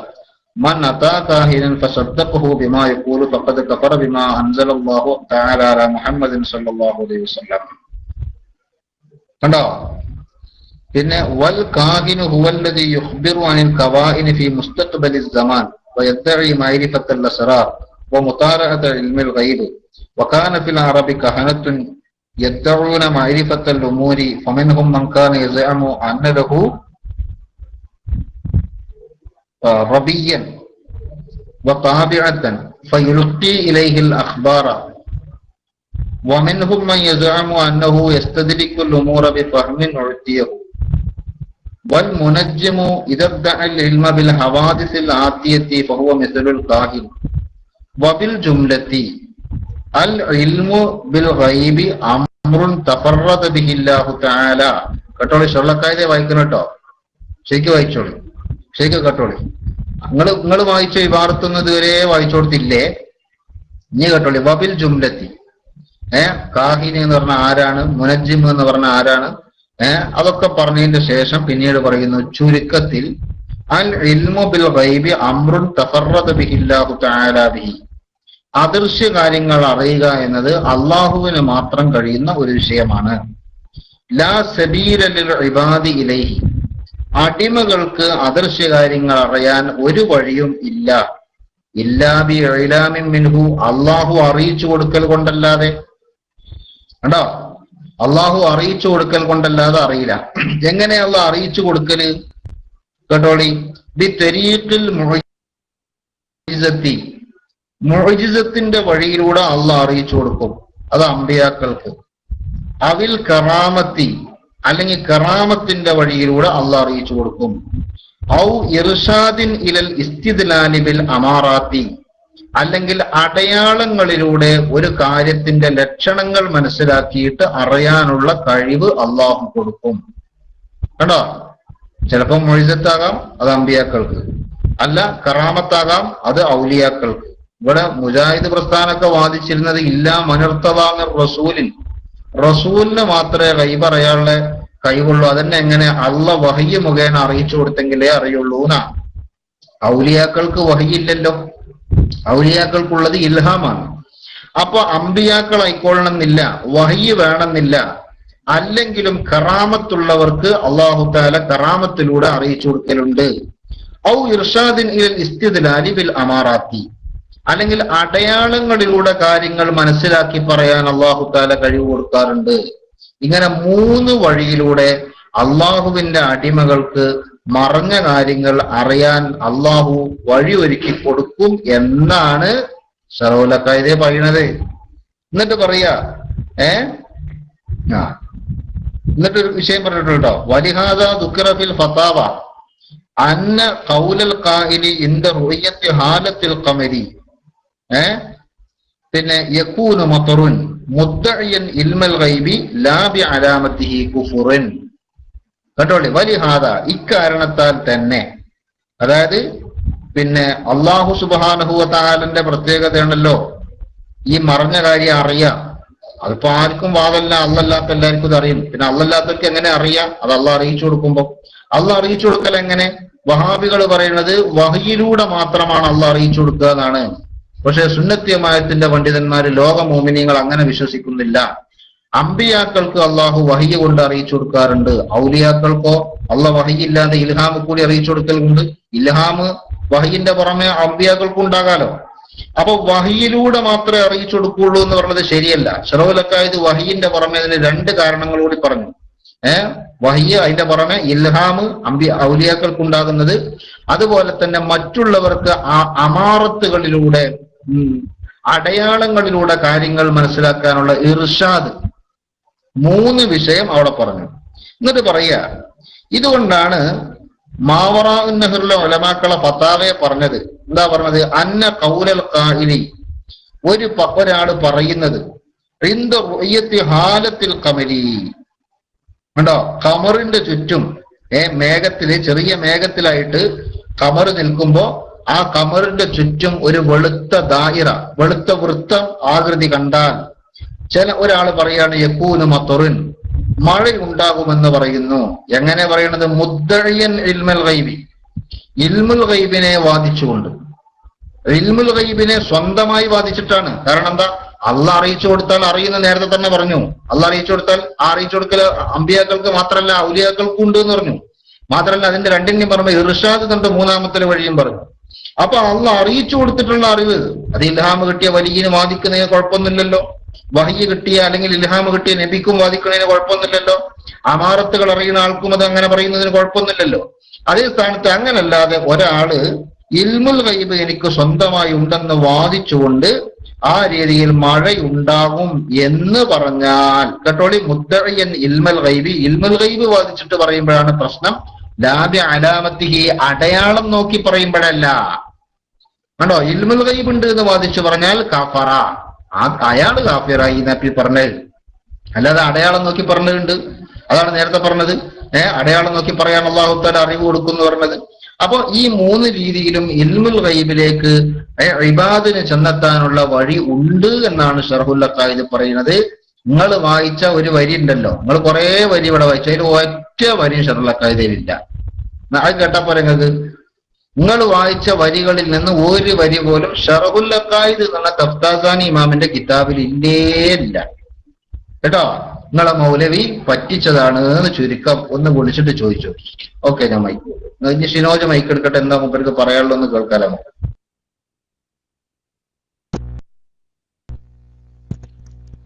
മൻ അതാ കാഹിനൻ ഫസദ്ദഖഹു ബിമാ യഖൂലു ഫഖദ് കഫറ ബിമാ അൻസലല്ലാഹു തആല അലാ മുഹമ്മദിൻ സ്വല്ലല്ലാഹു അലൈഹി വസല്ലം. കണ്ടോ? പിന്നെ വൽ കാഹിനു ഹുവല്ലദീ യുഖ്ബിറു അനിൽ ഖവാഇനി ഫീ മുസ്തഖ്ബലിസ് സമാൻ വയദ്ദഇ മഅരിഫത്തൽ അസ്റാർ വമുതാറഅത ഇൽമിൽ ഗൈബ് വകാന ഫിൽ അറബി കഹനത്തുൻ യദ്ദഊന മഅരിഫത്തൽ ഉമൂരി ഫമിൻഹും മൻ കാന യസ്അമു അന്ന ലഹു റബിയ്യൻ വതാബിഅത്തൻ ഫയുൽഖി ഇലൈഹിൽ അഖ്ബാറ ومنهم من يزعم أنه يستدرك الأمور بفهم أعطيه والمنجم إذا ادعى العلم بالحوادث الآتية فهو مثل الكاهن وبالجملة العلم بالغيب أمر تفرد به الله تعالى. കേട്ടോളി, ഷൊള്ളക്കായതെ വായിക്കണം കേട്ടോ, ശരിക്കും വായിച്ചോളി, ശരിക്കും കേട്ടോളി. നിങ്ങൾ വായിച്ച ഇബാറത്തുന്നത് വരെ വായിച്ചു കൊടുത്തില്ലേ? ഇനി കേട്ടോളി. വബിൽ ജുംലത്തി, കാഹിനി എന്ന് പറഞ്ഞ ആരാണ്, മുനജ്ജിം എന്ന് പറഞ്ഞ ആരാണ്, അതൊക്കെ പറഞ്ഞതിന്റെ ശേഷം പിന്നീട് പറയുന്നു ചുരുക്കത്തിൽ അൽ ഇൽമു ബിൽ ഗൈബി അംറുൻ തഫറദ ബിഹില്ലാഹു തആല ബിഹി, അദൃശ്യ കാര്യങ്ങൾ അറിയുക എന്നത് അള്ളാഹുവിന് മാത്രം കഴിയുന്ന ഒരു വിഷയമാണ്. ലാ സബീല ലിൽ ഇബാദി ഇലൈഹി, അടിമകൾക്ക് അദൃശ്യ കാര്യങ്ങൾ അറിയാൻ ഒരു വഴിയും ഇല്ല. ഇല്ലാ ബി ഇലാമിൻ മിൻഹു, അള്ളാഹു അറിയിച്ചു കൊടുക്കൽ കൊണ്ടല്ലാതെ. കണ്ടോ? അള്ളാഹു അറിയിച്ചു കൊടുക്കൽ കൊണ്ടല്ലാതെ അറിയില്ല. എങ്ങനെ അള്ളാഹ് അറിയിച്ചു കൊടുക്കല്? കേട്ടോളി. ബി തരീഖിൽ മുഅ്ജിസത്തി, മുഅ്ജിസത്തിന്റെ വഴിയിലൂടെ അള്ളാഹ് അറിയിച്ചു കൊടുക്കും, അത് അമ്പിയാക്കൾക്ക്. അവിൽ കറാമത്തി, അല്ലെങ്കിൽ കറാമത്തിന്റെ വഴിയിലൂടെ അള്ളാഹ് അറിയിച്ചു കൊടുക്കും. ഔ ഇർഷാദിൻ ഇലൽ ഇസ്തിദ്ലാലി ബിൽ അമാറാത്തി, അല്ലെങ്കിൽ അടയാളങ്ങളിലൂടെ ഒരു കാര്യത്തിന്റെ ലക്ഷണങ്ങൾ മനസ്സിലാക്കിയിട്ട് അറിയാനുള്ള കഴിവ് അള്ളാഹു കൊടുക്കും. കണ്ടോ? ചിലപ്പോൾ മുഅ്ജിസത്താകാം, അത് അമ്പിയാക്കൾക്ക്. അല്ല, കറാമത്താകാം, അത് ഔലിയാക്കൾക്ക്. ഇവിടെ മുജാഹിദ് പ്രസ്ഥാനമൊക്കെ വാദിച്ചിരുന്നത് ഇല്ലാ മനുർത്തവാങ്ങർ റസൂലിൻ, റസൂലിന് മാത്രമേ ഗൈബ് അറിയാനുള്ള കഴിവുള്ളൂ. അതന്നെ എങ്ങനെ? അള്ളാഹ് വഹയ്യ് മുഖേന അറിയിച്ചു കൊടുത്തെങ്കിലേ അറിയുള്ളൂ എന്നാ. ഔലിയാക്കൾക്ക് വഹയ്യില്ലല്ലോ, ഔലിയാക്കൾക്കുള്ളത് ഇൽഹാമാണ്. അപ്പൊ അമ്പിയാക്കൾ ആയിക്കൊള്ളണമെന്നില്ല, വഹയ്യ് വേണമെന്നില്ല. അല്ലെങ്കിലും കറാമത്തുള്ളവർക്ക് അല്ലാഹു തആല കറാമത്തിലൂടെ അറിയിച്ചു കൊടുക്കലുണ്ട്. ഔ ഇർഷാദിൻ ഇലൽ ഇസ്തിദ്ലാലി ബിൽ അമാറാത്തി, അല്ലെങ്കിൽ അടയാളങ്ങളിലൂടെ കാര്യങ്ങൾ മനസ്സിലാക്കി പറയാൻ അല്ലാഹു തആല കഴിവ് കൊടുക്കാറുണ്ട്. ഇങ്ങനെ 3 വഴിയിലൂടെ അള്ളാഹുവിന്റെ അടിമകൾക്ക് മറഞ്ഞ കാര്യങ്ങൾ അറിയാൻ അള്ളാഹു വഴിയൊരുക്കി കൊടുക്കും എന്നാണ് ശറൗലക്കായതെ പറയുന്നത്. എന്നിട്ട് പറയാ എന്നിട്ടൊരു വിഷയം പറഞ്ഞിട്ടുണ്ടോ? വലിഹാദ ദുക്റ ഫിൽ ഫതാവ അന്ന ഖൗലൽ ഖായിലി ഇൻദ റുയത്തി ഹാലത്തിൽ ഖമരി പിന്നെ യകൂനു മതറുൻ മുദ്ദഇയൻ ഇൽമൽ ഗൈബി ലാ ബി അലാമത്തിഹി കുഫുറൻ. കേട്ടോളി. വലിഹാദ, ഇക്കാരണത്താൽ തന്നെ, അതായത് പിന്നെ അല്ലാഹു സുബ്ഹാനഹു വ തആലന്റെ പ്രത്യേകതയാണല്ലോ ഈ മറഞ്ഞ കാര്യം അറിയാം. അതിപ്പോ ആർക്കും വാദല്ല, അല്ലല്ലാത്ത എല്ലാവർക്കും ഇത് അറിയും. പിന്നെ അല്ലല്ലാത്തവർക്ക് എങ്ങനെ അറിയാം? അത് അള്ളാഹ് അറിയിച്ചു കൊടുക്കുമ്പോ. അള്ളാഹ് അറിയിച്ചു കൊടുക്കൽ എങ്ങനെ? വഹാബികൾ പറയുന്നത് വഹയിലൂടെ മാത്രമാണ് അള്ളാഹ് അറിയിച്ചു കൊടുക്കുക എന്നാണ്. പക്ഷെ സുന്നത്ത് ജമാഅത്തിന്റെ പണ്ഡിതന്മാര്, ലോക മോമിനീങ്ങൾ അങ്ങനെ വിശ്വസിക്കുന്നില്ല. അമ്പിയാക്കൾക്ക് അള്ളാഹു വഹയ്യ കൊണ്ട് അറിയിച്ചു കൊടുക്കാറുണ്ട്. ഔലിയാക്കൾക്കോ അള്ളാഹ് വഹയില്ലാതെ ഇൽഹാമ് കൂടി അറിയിച്ചു കൊടുക്കലുണ്ട്. ഇൽഹാമ് വഹയിന്റെ പുറമെ അമ്പിയാക്കൾക്കും ഉണ്ടാകാലോ. അപ്പൊ വഹയിലൂടെ മാത്രമേ അറിയിച്ചു കൊടുക്കുള്ളൂ എന്ന് പറഞ്ഞത് ശരിയല്ല. ശറൗലക്കായത് വഹയിന്റെ പുറമെ അതിന് 2 കാരണങ്ങൾ കൂടി പറഞ്ഞു. വഹയ്യ, അതിന്റെ പുറമെ ഇൽഹാമ് ഔലിയാക്കൾക്ക് ഉണ്ടാകുന്നത്, അതുപോലെ തന്നെ മറ്റുള്ളവർക്ക് അമാറത്തുകളിലൂടെ അടയാളങ്ങളിലൂടെ കാര്യങ്ങൾ മനസ്സിലാക്കാനുള്ള ഇർഷാദ്, 3 വിഷയം അവിടെ പറഞ്ഞു. എന്നിട്ട് പറയാ, ഇതുകൊണ്ടാണ് മാവറാ നഹറിലെ ഉലമാക്കളെ ഫതാവയെ പറഞ്ഞത്. എന്താ പറഞ്ഞത്? അന്ന ഖൗലൽ ഖായിലി, ഒരാള് പറയുന്നത് ഇൻദ റുയത്തി ഹാലത്തിൽ ഖമരി, കണ്ടോ? ഖമറിന്റെ ചുറ്റും മേഘത്തില്, ചെറിയ മേഘത്തിലായിട്ട് ഖമർ നിൽക്കുമ്പോ ആ ഖമറിന്റെ ചുറ്റും ഒരു വെളുത്ത ദായിറ, വെളുത്ത വൃത്തം ആകൃതി കണ്ടാൽ ഒരാള് പറയാണ് യകൂനു മതറുൻ, മഴ ഉണ്ടാകുമെന്ന് പറയുന്നു. എങ്ങനെ പറയണത്? മുദ്ദഇയൻ ഇൽമൽ ഗൈബി, ഇൽമുൽ ഗൈബിനെ വാദിച്ചുകൊണ്ട്, ഇൽമുൽ ഗൈബിനെ സ്വന്തമായി വാദിച്ചിട്ടാണ്. കാരണം എന്താ? അള്ളാഹ് അറിയിച്ചു കൊടുത്താൽ അറിയുന്ന നേരത്തെ തന്നെ പറഞ്ഞു. അള്ളാഹ് അറിയിച്ചു കൊടുത്താൽ ആ അറിയിച്ചു കൊടുക്കൽ അമ്പിയാക്കൾക്ക് മാത്രമല്ല ഔലിയാക്കൾക്കും ഉണ്ട് എന്ന് പറഞ്ഞു. മാത്രമല്ല അതിന്റെ രണ്ടിന്റെയും പുറമെ ഇർഷാദ് കണ്ട് മൂന്നാമത്തെ വഴിയും പറഞ്ഞു. അപ്പൊ അള്ളാഹ് അറിയിച്ചു കൊടുത്തിട്ടുള്ള അറിവ് അത് ഇൽഹാമ് കിട്ടിയ വലിയന് വാദിക്കുന്നതിന് കുഴപ്പമൊന്നുമില്ലല്ലോ. വഹയ്യ് കിട്ടിയ അല്ലെങ്കിൽ ഇൽഹാമ് കിട്ടിയ നബിക്കും വാദിക്കുന്നതിന് കുഴപ്പമൊന്നുമില്ലല്ലോ. അമാറത്തുകൾ അറിയുന്ന ആൾക്കും അത് അങ്ങനെ പറയുന്നതിന് കുഴപ്പമൊന്നുമില്ലല്ലോ. അതേ സ്ഥാനത്ത് അങ്ങനല്ലാതെ ഒരാള് ഇൽമുൽ ഗൈബ് എനിക്ക് സ്വന്തമായി ഉണ്ടെന്ന് വാദിച്ചുകൊണ്ട് ആ രീതിയിൽ മഴയുണ്ടാകും എന്ന് പറഞ്ഞാൽ, കേട്ടോളി, മുദ്ദഇയൻ ഇൽമുൽ ഗൈബി, ഇൽമുൽ ഗൈബ് വാദിച്ചിട്ട് പറയുമ്പോഴാണ് പ്രശ്നം. ലാബി അലാമത്തിഹി, അടയാളം നോക്കി പറയുമ്പോഴല്ല. കണ്ടോ, ഇൽമുൽ ഗൈബ് ഉണ്ട് എന്ന് വാദിച്ചു പറഞ്ഞാൽ കാഫറ, അയാള് കാഫിറായി നബി പറഞ്ഞത്. അല്ലാതെ അടയാളം നോക്കി പറഞ്ഞതുണ്ട്. അതാണ് നേരത്തെ പറഞ്ഞത്. അടയാളം നോക്കി പറയാൻ അല്ലാഹു തആല അറിവ് കൊടുക്കുന്നു പറഞ്ഞത്. അപ്പൊ ഈ മൂന്ന് രീതിയിലും ഇൽമുൽ ഗൈബിലേക്ക് ഇബാദിന് ചെന്നെത്താനുള്ള വഴി ഉണ്ട് എന്നാണ് ശർഹുൽ അഖായിദ് പറയുന്നത്. നിങ്ങൾ വായിച്ച ഒരു വരി ഉണ്ടല്ലോ, നിങ്ങൾ കുറെ വരി ഇവിടെ വായിച്ചു, അതിൽ ഒറ്റ വരി ശർഹുൽ അഖായിദിലില്ല. അത് കേട്ടപ്പോ നിങ്ങൾക്ക് നിങ്ങൾ വായിച്ച വരികളിൽ നിന്ന് ഒരു വരി പോലും ശർഹുൽ അഖായിദ് എന്ന തഫ്താസാനി ഇമാമിന്റെ കിതാബിൽ ഇല്ലേ ഇല്ല. കേട്ടോ, നിങ്ങളെ മൗലവി പറ്റിച്ചതാണ് എന്ന് ചുരുക്കം ഒന്ന് വിളിച്ചിട്ട് ചോദിച്ചു. ഓക്കെ, ഞാൻ മൈക്ക് ഇനി ഷിനോജ് മൈക്ക് എടുക്കട്ടെ, എന്താ മുമ്പർക്ക് പറയാനുള്ളൂ എന്ന് കേൾക്കാലോ.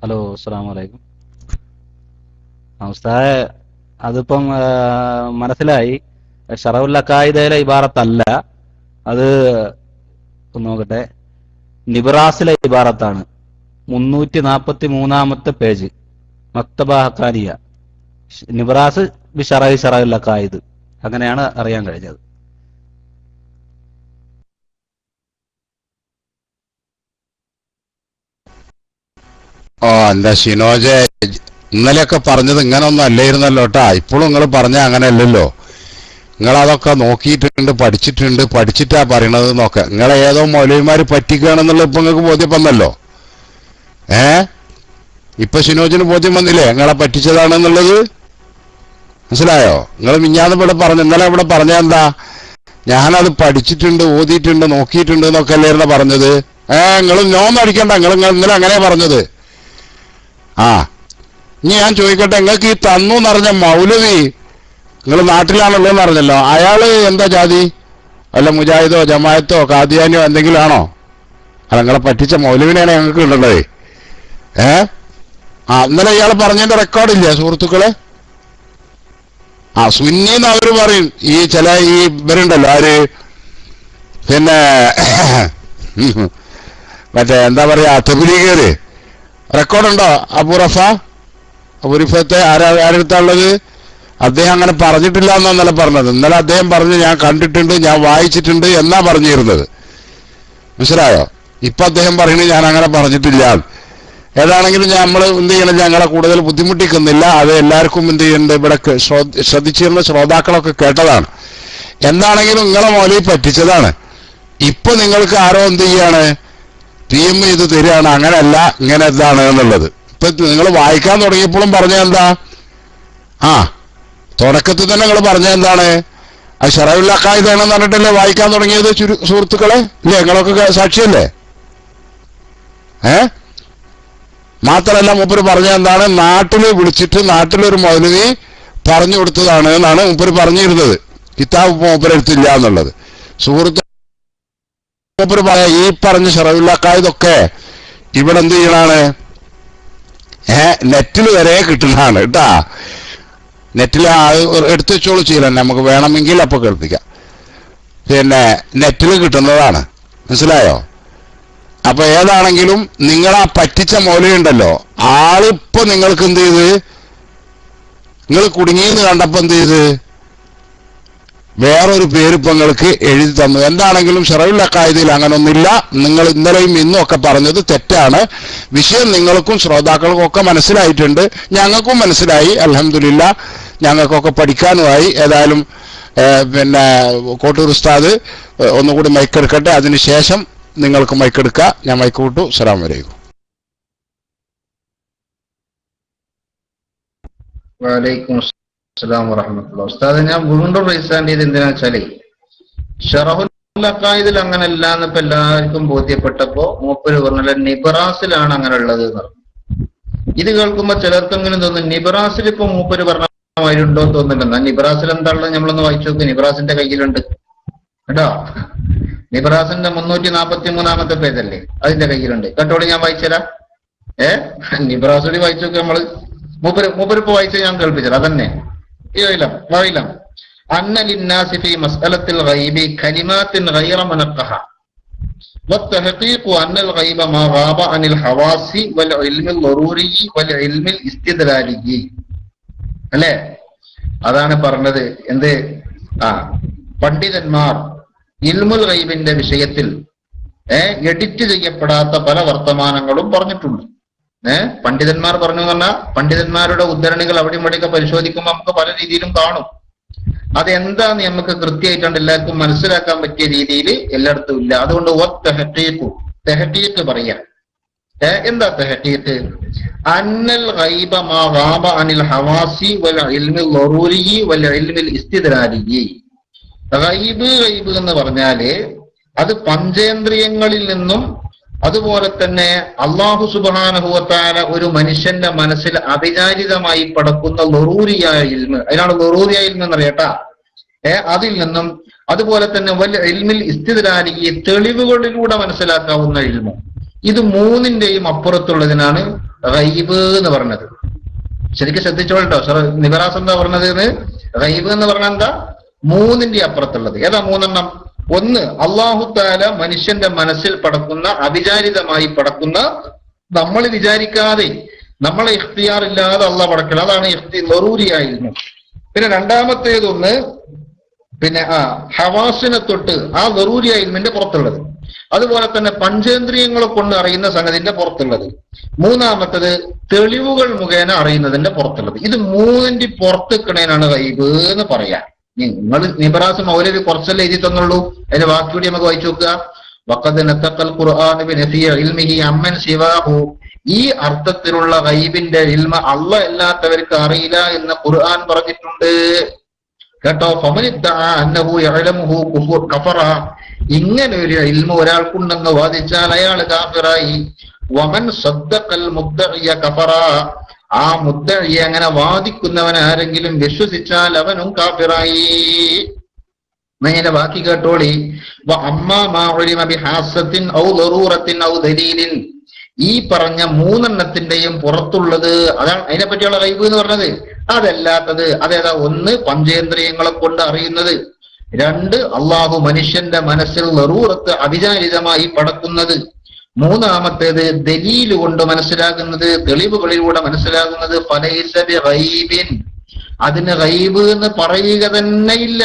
ഹലോ, അസ്സലാമു അലൈക്കും. ഉസ്താദേ, അതിപ്പം മനസ്സിലായി. ശറഉൽ അഖായിദയിലെ ഇബാറത്തല്ല അത്. നോക്കട്ടെ, നിബ്രാസിലെ ഇബാറത്താണ്. 343 പേജ്, മക്തബ ഹഖാനിയ, നിബ്രാസ് ബി ശറഉൽ അഖായിദ്. അങ്ങനെയാണ് അറിയാൻ കഴിഞ്ഞത്. എന്താ ഷിനോജെ, ഇന്നലെയൊക്കെ പറഞ്ഞത് ഇങ്ങനൊന്നും അല്ലായിരുന്നല്ലോ കേട്ടാ. ഇപ്പോഴും നിങ്ങൾ പറഞ്ഞ അങ്ങനെ അല്ലല്ലോ. നിങ്ങൾ അതൊക്കെ നോക്കിയിട്ടുണ്ട്, പഠിച്ചിട്ടാ പറയണത് നോക്ക. നിങ്ങളെ ഏതോ മൗലവിമാര് പറ്റിക്കുകയാണെന്നുള്ളത് ഇപ്പൊ നിങ്ങൾക്ക് ബോധ്യം വന്നല്ലോ. ഇപ്പൊ ഷിനോജിന് ബോധ്യം വന്നില്ലേ നിങ്ങളെ പറ്റിച്ചതാണെന്നുള്ളത്? മനസ്സിലായോ? നിങ്ങൾ മിഞ്ഞാന്ന് ഇവിടെ പറഞ്ഞു, ഇന്നലെ ഇവിടെ പറഞ്ഞ എന്താ? ഞാനത് പഠിച്ചിട്ടുണ്ട്, ഓതിയിട്ടുണ്ട്, നോക്കിയിട്ടുണ്ട് എന്നൊക്കെ അല്ലായിരുന്നു പറഞ്ഞത്. നിങ്ങൾ നോന്ന് അടിക്കണ്ട, നിങ്ങൾ ഇന്നലെ അങ്ങനെ പറഞ്ഞത്. ഇനി ഞാൻ ചോദിക്കട്ടെ, നിങ്ങൾക്ക് ഈ തന്നു എന്നറിഞ്ഞ മൗലവി നിങ്ങൾ നാട്ടിലാണുള്ളതെന്ന് അറിഞ്ഞല്ലോ, അയാള് എന്താ ജാതി? വല്ല മുജാഹിദോ ജമായത്തോ കാദിയാനിയോ എന്തെങ്കിലും ആണോ? അല്ല, നിങ്ങളെ പറ്റിച്ച മൗലവിനെയാണ് ഞങ്ങൾക്ക് ഉള്ളത്. ഇന്നലെ ഇയാൾ പറഞ്ഞതിന്റെ റെക്കോർഡില്ലേ സുഹൃത്തുക്കളെ? സുന്നിന്ന് അവര് പറയും. ഈ ചില ഈ ഇവരുണ്ടല്ലോ, ആര് പിന്നെ മറ്റേ എന്താ പറയാ തബ്ലീഗില് റെക്കോർഡുണ്ടോ? അബൂറിഫത്തെ ആരെടുത്താണുള്ളത്? അദ്ദേഹം അങ്ങനെ പറഞ്ഞിട്ടില്ല എന്നാ ഇന്നലെ പറഞ്ഞത്. ഇന്നലെ അദ്ദേഹം പറഞ്ഞു ഞാൻ കണ്ടിട്ടുണ്ട്, ഞാൻ വായിച്ചിട്ടുണ്ട് എന്നാ പറഞ്ഞിരുന്നത്. മനസ്സിലായോ? ഇപ്പൊ അദ്ദേഹം പറയുന്നത് ഞാൻ അങ്ങനെ പറഞ്ഞിട്ടില്ല. ഏതാണെങ്കിലും നമ്മൾ എന്ത് ചെയ്യണം, ഞങ്ങളെ കൂടുതൽ ബുദ്ധിമുട്ടിക്കുന്നില്ല. അത് എല്ലാവർക്കും എന്ത് ചെയ്യുന്നുണ്ട്, ഇവിടെ ശ്രദ്ധിച്ചിരുന്ന ശ്രോതാക്കളൊക്കെ കേട്ടതാണ്. എന്താണെങ്കിലും നിങ്ങളെ മൗലവി പറ്റിച്ചതാണ്. ഇപ്പൊ നിങ്ങൾക്ക് ആരോ എന്ത് ചെയ്യാണ്, PM ചെയ്ത് തരികയാണ്, അങ്ങനെയല്ല ഇങ്ങനെ എന്താണ് എന്നുള്ളത്. ഇപ്പൊ നിങ്ങൾ വായിക്കാൻ തുടങ്ങിയപ്പോഴും പറഞ്ഞ എന്താ? തുടക്കത്തിൽ തന്നെ നിങ്ങൾ പറഞ്ഞ എന്താണ്? അത് ശറഉൽ അഖായിദാണെന്ന് പറഞ്ഞിട്ടല്ലേ വായിക്കാൻ തുടങ്ങിയത് സുഹൃത്തുക്കളെ? ഇല്ലേ? നിങ്ങളൊക്കെ സാക്ഷിയല്ലേ? മാത്രമല്ല മൂപ്പര് പറഞ്ഞ എന്താണ്? നാട്ടില് വിളിച്ചിട്ട് നാട്ടിലൊരു മൗലവി പറഞ്ഞു കൊടുത്തതാണ് എന്നാണ് മൂപ്പര് പറഞ്ഞിരുന്നത്. കിതാബ് മൂപ്പരെടുത്തില്ല എന്നുള്ളത്. സുഹൃത്ത് മൂപ്പര് പറയാ ഈ പറഞ്ഞ ശറഉൽ അഖായിദൊക്കെ ഇവിടെ എന്ത് ചെയ്യണാണ്? നെറ്റിൽ വരെ കിട്ടുന്നതാണ് കേട്ടാ. നെറ്റിൽ എടുത്തു വെച്ചോളൂ ചെയ്യല, നമുക്ക് വേണമെങ്കിൽ അപ്പൊ കേൾപ്പിക്കാം. പിന്നെ നെറ്റിൽ കിട്ടുന്നതാണ്. മനസ്സിലായോ? അപ്പൊ ഏതാണെങ്കിലും നിങ്ങളാ പറ്റിച്ച മൗലവിയുണ്ടല്ലോ, ആളിപ്പോ നിങ്ങൾക്ക് എന്ത് ചെയ്ത്, നിങ്ങൾ കുടുങ്ങിയെന്ന് കണ്ടപ്പോ എന്ത് ചെയ്ത്, വേറൊരു പേര് ഇപ്പൊ നിങ്ങൾക്ക് എഴുതി തന്നു. എന്താണെങ്കിലും ശറഉൽ അഖായിദിൽ അങ്ങനൊന്നില്ല. നിങ്ങൾ ഇന്നലെയും ഇന്നും ഒക്കെ പറഞ്ഞത് തെറ്റാണ്. വിഷയം നിങ്ങൾക്കും ശ്രോതാക്കൾക്കും ഒക്കെ മനസ്സിലായിട്ടുണ്ട്, ഞങ്ങൾക്കും മനസ്സിലായി. അൽഹംദുലില്ലാ, ഞങ്ങൾക്കൊക്കെ പഠിക്കാനുമായി. ഏതായാലും പിന്നെ കോട്ടൂർ ഉസ്താദ് ഒന്നുകൂടി മൈക്കെടുക്കട്ടെ, അതിനുശേഷം നിങ്ങൾക്ക് മൈക്കെടുക്കുക. ഞാൻ മൈക്ക് വിട്ടു. അസ്സലാമു അലൈക്കും. വലൈക്കും അസ്സലാം വറഹ്മത്തുള്ളാഹി. ഉസ്താദ്, ഞാൻ വീണ്ടും റൈസ് ചെയ്ത് എന്തിനാ വെച്ചാലേ, ഷറഹുൽ അഖായിദിൽ അങ്ങനല്ല എന്നിപ്പോ എല്ലാവർക്കും ബോധ്യപ്പെട്ടപ്പോ മൂപ്പര് പറഞ്ഞല്ല നിബ്രാസിലാണ് അങ്ങനെ ഉള്ളത് എന്ന് പറഞ്ഞു. ഇത് കേൾക്കുമ്പോ ചിലർക്കെങ്കിലും തോന്നും നിബ്രാസിൽ ഇപ്പൊ മൂപ്പര് പറഞ്ഞ മാതിരി ഉണ്ടോ എന്ന് തോന്നുന്നില്ല. നിബ്രാസിൽ എന്താണുള്ളത് നമ്മളൊന്ന് വായിച്ചു നോക്ക്. നിബ്രാസിന്റെ കയ്യിലുണ്ട് കേട്ടോ. നിബ്രാസിന്റെ 343 പേജല്ലേ അതിന്റെ കയ്യിലുണ്ട് കേട്ടോളി. ഞാൻ വായിച്ചുതരാം. നിബ്രാസുടി വായിച്ചു നോക്ക്. നമ്മള് മൂപ്പരിപ്പോ വായിച്ച ഞാൻ കേൾപ്പിച്ചത് അതന്നെ. വായിലാം أن للناس في مسألة الغيب كلمات غير منقحة والتحقيق أن الغيب ما غاب عن الحواس والعلم الضروري والعلم الاستدلالي. അല്ലേ? അതാണ് പറഞ്ഞത്. എന്ത് പണ്ഡിതന്മാർ ഇൽമുൽ ഗൈബിന്റെ വിഷയത്തിൽ എഡിറ്റ് ചെയ്യപ്പെടാത്ത പല വർത്തമാനങ്ങളും പറഞ്ഞിട്ടുണ്ട്. പണ്ഡിതന്മാർ പറഞ്ഞു എന്ന് പറഞ്ഞാൽ പണ്ഡിതന്മാരുടെ ഉദ്ധരണികൾ അവിടെയും ഇവിടെയൊക്കെ പരിശോധിക്കുമ്പോൾ നമുക്ക് പല രീതിയിലും കാണും. അതെന്താന്ന് നമുക്ക് കൃത്യമായിട്ടുണ്ട് എല്ലാവർക്കും മനസ്സിലാക്കാൻ പറ്റിയ രീതിയിൽ എല്ലായിടത്തും ഇല്ല. അതുകൊണ്ട് തെഹ്ഖീഖ് പറയാം. എന്താ തെഹ്ഖീഖ്? അന്നൽ ഗൈബ മാ ഗാബ അനിൽ ഹവാസി വൽ ഇൽമിൽ ളറൂരി വൽ ഇൽമിൽ ഇസ്തിദ്ലാലി. ഗൈബ് എന്ന് പറഞ്ഞാല് അത് പഞ്ചേന്ദ്രിയങ്ങളിൽ നിന്നും അതുപോലെ തന്നെ അല്ലാഹു സുബ്ഹാനഹു വ തആല ഒരു മനുഷ്യന്റെ മനസ്സിൽ അവിചാരിതമായി പടക്കുന്ന ളറൂരിയായ ഇൽമ്, അതിനാണ് ളറൂരിയായ ഇൽമ് എന്നറിയട്ടാ. അതിൽ നിന്നും അതുപോലെ തന്നെ വൽ ഇൽമിൽ ഇസ്തിദ്ലാലി തെളിവുകളിലൂടെ മനസ്സിലാക്കാവുന്ന ഇൽമു. ഇത് മൂന്നിന്റെയും അപ്പുറത്തുള്ളതിനാണ് ഗൈബ് എന്ന് പറഞ്ഞത്. ശരിക്കും ശ്രദ്ധിച്ചോളട്ടോ. നിബറാസ് എന്താ പറഞ്ഞത്? ഗൈബ് എന്ന് പറഞ്ഞാൽ എന്താ? മൂന്നിന്റെ അപ്പുറത്തുള്ളത്. ഏതാ മൂന്നെണ്ണം? ഒന്ന്, അല്ലാഹു തആല മനുഷ്യന്റെ മനസ്സിൽ പടക്കുന്ന അവിചാരിതമായി പടക്കുന്ന, നമ്മൾ വിചാരിക്കാതെ നമ്മളെ ഇഖ്തിയാർ ഇല്ലാതെ അള്ളാഹ് പടക്കൽ, അതാണ് ളറൂരിയായിരുന്നു. പിന്നെ രണ്ടാമത്തേതൊന്ന് പിന്നെ ഹവാസിനെ തൊട്ട് ആ ളറൂരിയായ ഇൽമിന്റെ പുറത്തുള്ളത്. അതുപോലെ തന്നെ പഞ്ചേന്ദ്രിയങ്ങളെ കൊണ്ട് അറിയുന്ന സംഗതിന്റെ പുറത്തുള്ളത്. മൂന്നാമത്തത് തെളിവുകൾ മുഖേന അറിയുന്നതിന്റെ പുറത്തുള്ളത്. ഇത് മൂന്നിന്റെ പുറത്തുക്കണേനാണ് ഗൈബ് എന്ന് പറയാം. നിങ്ങൾ നിബറാസ് മൗലവി കുറച്ചല്ലേ എഴുതി തന്നുള്ളൂ. അതിന്റെ ബാക്കി കൂടി നമുക്ക് വായിച്ചു നോക്കുക. വഖദ് നതഖൽ ഖുർആൻ ബിനഫി ഇൽമിഹി അമ്മൻ സിവാഹു. ഈ അർത്ഥത്തിലുള്ള ഗൈബിന്റെ ഇൽമ അല്ലാഹ് അല്ലാത്തവർക്ക് അറിയില്ല എന്ന് ഖുർആൻ പറഞ്ഞിട്ടുണ്ട് കേട്ടോ. ഫമനിദ്ദഅ അന്നഹു യഅലമുഹു കഫറ. ഇങ്ങനെ ഒരു ഇൽമ ഒരാൾക്കുണ്ടെന്ന് വാദിച്ചാൽ അയാൾ കാഫിറായി. വമൻ സദ്ദഖൽ മുദ്ദഇയ കഫറ. ആ മുദ്ദഇയെ അങ്ങനെ വാദിക്കുന്നവൻ ആരെങ്കിലും വിശ്വസിച്ചാൽ അവനും കാഫിറായി. നേരെ ബാക്കി കേട്ടോളി. വഅമ്മാ മാ ഉലിമ ബിഹാസത്തിൻ ഔ ളറൂറത്തിൻ ഔ ദലീലിൻ. ഈ പറഞ്ഞ മൂന്നെണ്ണത്തിന്റെയും പുറത്തുള്ളത്, അതാണ് അതിനെ പറ്റിയുള്ള ഗൈബ് എന്ന് പറഞ്ഞത്. അതല്ലാത്തത് അതേതാ? ഒന്ന്, പഞ്ചേന്ദ്രിയങ്ങളെ കൊണ്ട് അറിയുന്നത്. രണ്ട്, അള്ളാഹു മനുഷ്യന്റെ മനസ്സിൽ ളറൂറത്ത് അവിചാരിതമായി പടക്കുന്നത്. മൂന്നാമത്തേത് ദലീല് കൊണ്ട് മനസ്സിലാകുന്നത്, തെളിവുകളിലൂടെ മനസ്സിലാകുന്നത്. ഫലൈസ ബിഗൈബിൻ. അതിന് ഗൈബ് എന്ന് പറയുക തന്നെ ഇല്ല.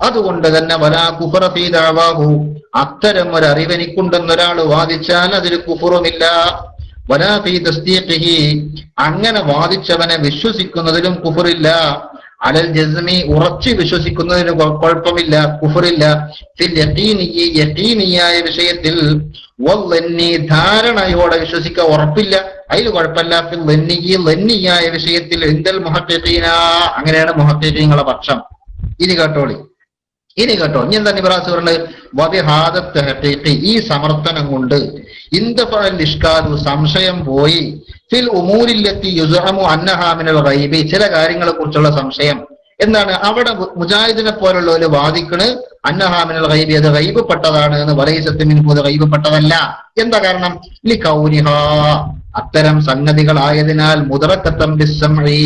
അതുകൊണ്ട് തന്നെ വലാ കുഫറ ഫീ ദഅവാഹു. അത്തരം ഒരു അറിവെനിക്കുണ്ടെന്നൊരാൾ വാദിച്ചാൽ അതിൽ കുഫറുമില്ല. വലാ ഫീ തസ്ദീഖിഹി. അങ്ങനെ വാദിച്ചവനെ വിശ്വസിക്കുന്നതിലും കുഫറില്ല. അലൽ ജസ്മി. ഉറച്ചു വിശ്വസിക്കുന്നതിന് കുഴപ്പമില്ല, കുഫറില്ല. ഫിൽ യഖീനി. യഖീനിയായ വിഷയത്തിൽ. വല്ലന്നി. ധാരണയോടെ വിശ്വസിക്കുക, ഉറപ്പില്ല, അതിൽ കുഴപ്പമില്ല. ഫിൽ ലന്നി. ലന്നിയായ വിഷയത്തിൽ. ഇൻദൽ മുഹഖ്ഖീന. അങ്ങനെയാണ് മുഹഖ്ഖീങ്ങളെ പക്ഷം. ഇനി കേട്ടോളി. ഇനി എന്താ നിബ്രാസ് പറഞ്ഞത്? വബിഹാദ തഹഖീഖി. ഈ സമർത്ഥനം കൊണ്ട് ഇൻതഫഅൽ ഇഷ്കാലു. സംശയം പോയി. ഫിൽ ഉമൂരില്ലത്തി യുസ്അമു അന്നഹാ മിനൽ ഗൈബി. ചില കാര്യങ്ങളെ കുറിച്ചുള്ള സംശയം എന്താണ്? അവിടെ മുജാഹിദിനെ പോലുള്ള ഒരു വാദിക്കണ് അന്നഹാ മിനൽ ഗൈബി, അത് ഗൈബ് പെട്ടതാണ് എന്ന്. വലൈസത്ത് മിൻഹു. അത് ഗൈബ് പെട്ടതല്ല. എന്താ കാരണം? ലികൗനിഹാ. അത്തരം സംഗതികളായതിനാൽ. മുദറക്കത്തം ബിസ്സംഇ.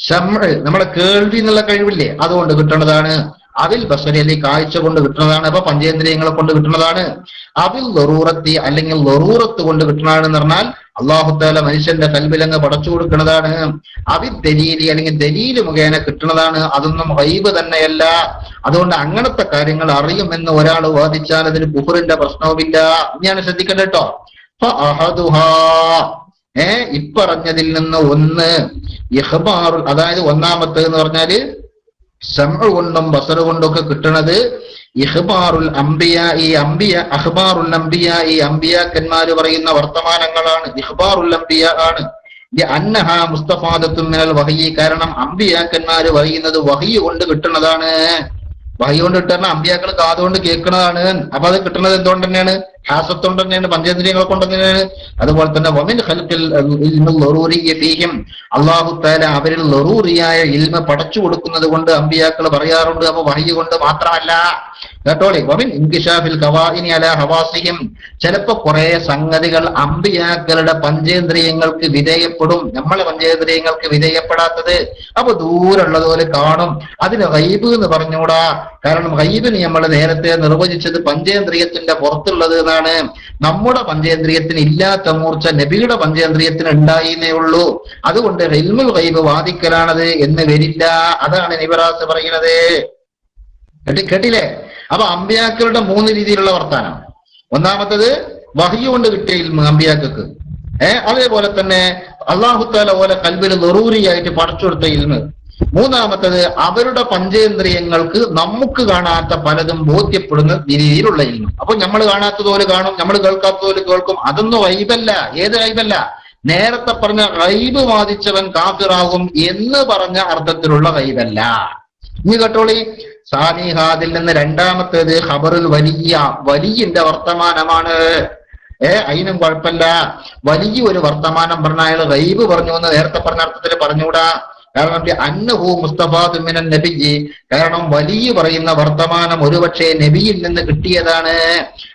ശംഅ് നമ്മുടെ കേൾവി എന്നുള്ള കഴിവില്ലേ, അതുകൊണ്ട് കിട്ടുന്നതാണ്. അതിൽ ബസരി കാഴ്ച കൊണ്ട് കിട്ടുന്നതാണ്. അപ്പൊ പഞ്ചേന്ദ്രിയങ്ങളെ കൊണ്ട് കിട്ടുന്നതാണ്. അതിൽ ളറൂറത്തി അല്ലെങ്കിൽ ളറൂറത്ത് കൊണ്ട് കിട്ടുന്നതാണെന്ന് പറഞ്ഞാൽ അല്ലാഹു തആല മനുഷ്യന്റെ കൽബിലങ്ങ് പടച്ചു കൊടുക്കുന്നതാണ്. അവിൽ ദലീലി അല്ലെങ്കിൽ ദലീല് മുഖേന കിട്ടുന്നതാണ്. അതൊന്നും ഗൈബ് തന്നെയല്ല. അതുകൊണ്ട് അങ്ങനത്തെ കാര്യങ്ങൾ അറിയുമെന്ന് ഒരാൾ വാദിച്ചാൽ അതിന് കുഫറിന്റെ പ്രശ്നവുമില്ല. ഞാൻ ശ്രദ്ധിക്കണ്ട കേട്ടോ. ഇപ്പറഞ്ഞതിൽ നിന്ന് ഒന്ന് ഇഖ്ബാർ, അതായത് ഒന്നാമത്തെ എന്ന് പറഞ്ഞാല് സമഅ് കൊണ്ടും ബസർ കൊണ്ടൊക്കെ കിട്ടുന്നത് ഇഖ്ബാറുൽ അംബിയാ. ഈ അഖ്ബാറുൽ അംബിയാ, ഈ അംബിയാക്കന്മാര് പറയുന്ന വർത്തമാനങ്ങളാണ്. ഇഖ്ബാറുൽ അംബിയാ ആണ്. അന്നഹാ മുസ്തഫാദത്തുൻ മിനൽ വഹയി. കാരണം അംബിയാക്കന്മാര് പറയുന്നത് വഹയി കൊണ്ട് കിട്ടുന്നതാണ്. വഹി കൊണ്ട് കിട്ടുന്ന അമ്പിയാക്കൾ കാതുകൊണ്ട് കേൾക്കുന്നതാണ്. അപ്പൊ അത് കിട്ടുന്നത് എന്തുകൊണ്ട് തന്നെയാണ്? ഹാസത്തോണ്ട് തന്നെയാണ്, പഞ്ചേന്ദ്രിയങ്ങളെ കൊണ്ട് തന്നെയാണ്. അതുപോലെ തന്നെ വമിൻ ഖൽഖിൽ ഇൽമുൽ ളറൂരിയ്യ ഫീഹിം, അല്ലാഹു തആല അവരിൽ ളറൂറിയായ ഇൽമ പടച്ചു കൊടുക്കുന്നത് കൊണ്ട് അമ്പിയാക്കൾ പറയാറുണ്ട്. അപ്പൊ വഹി കൊണ്ട് മാത്രമല്ല കേട്ടോളി. വമിൻ ഇൻകിശാഫിൽ ഖവാഇനി അലാ ഹവാസിഹിം, ചിലപ്പോ കുറെ സംഗതികൾ അമ്പിയാക്കളുടെ പഞ്ചേന്ദ്രിയങ്ങൾക്ക് വിധേയപ്പെടും, നമ്മളെ പഞ്ചേന്ദ്രിയങ്ങൾക്ക് വിധേയപ്പെടാത്തത്. അപ്പൊ ദൂരമുള്ളതുപോലെ കാണും. അതിന് ഗൈബ് എന്ന് പറഞ്ഞുകൂടാ. കാരണം ഗൈബിന് നമ്മൾ നേരത്തെ നിർവചിച്ചത് പഞ്ചേന്ദ്രിയത്തിന്റെ പുറത്തുള്ളത് എന്നാണ്. നമ്മുടെ പഞ്ചേന്ദ്രിയത്തിന് ഇല്ലാത്ത മൂർച്ച നബിയുടെ പഞ്ചേന്ദ്രിയത്തിന് ഉണ്ടായിന്നേ ഉള്ളൂ. അതുകൊണ്ട് ഇൽമുൽ ഗൈബ് വാദിക്കലാണത് എന്ന് വരില്ല. അതാണ് നിബറാസ് പറയുന്നത്. കേട്ടില്ലേ? അപ്പൊ അമ്പിയാക്കളുടെ 3 രീതിയിലുള്ള വർത്താനം. ഒന്നാമത്തത് വഹി കൊണ്ട് കിട്ടിയ ഇൽമ് അമ്പിയാക്കൾക്ക്. അതേപോലെ തന്നെ അല്ലാഹു തആല ഓലെ ഖൽബിൽ ളറൂറിയായിട്ട് പടച്ചു കൊടുത്ത ഇൽമ്. മൂന്നാമത്തത് അവരുടെ പഞ്ചേന്ദ്രിയങ്ങൾക്ക് നമുക്ക് കാണാത്ത പലതും ബോധ്യപ്പെടുന്ന രീതിയിലുള്ള ഇൽമ്. അപ്പൊ നമ്മൾ കാണാത്തതുപോലെ കാണും, നമ്മൾ കേൾക്കാത്തതുപോലെ കേൾക്കും. അതൊന്നും ഗൈബല്ല. ഏത് ഗൈബല്ല? നേരത്തെ പറഞ്ഞ ഗൈബ് വാദിച്ചവൻ കാഫിറാകും എന്ന് പറഞ്ഞ അർത്ഥത്തിലുള്ള ഗൈബല്ല. ഇനി കേട്ടോളി, സാനിഹാദിൽ നിന്ന് രണ്ടാമത്തേത് ഖബറുൽ വലിയ, വലിയന്റെ വർത്തമാനമാണ്. അതിനും കുഴപ്പമില്ല. വലിയ ഒരു വർത്തമാനം പറഞ്ഞ അയാൾ ഗൈബ് പറഞ്ഞു എന്ന് നേരത്തെ പറഞ്ഞ അർത്ഥത്തിൽ പറഞ്ഞുകൂടാ. കാരണം അന്നഹു മുസ്തഫാദു മിനൻ നബിയ്യി, കാരണം വലിയ പറയുന്ന വർത്തമാനം ഒരുപക്ഷെ നബിയിൽ നിന്ന് കിട്ടിയതാണ്.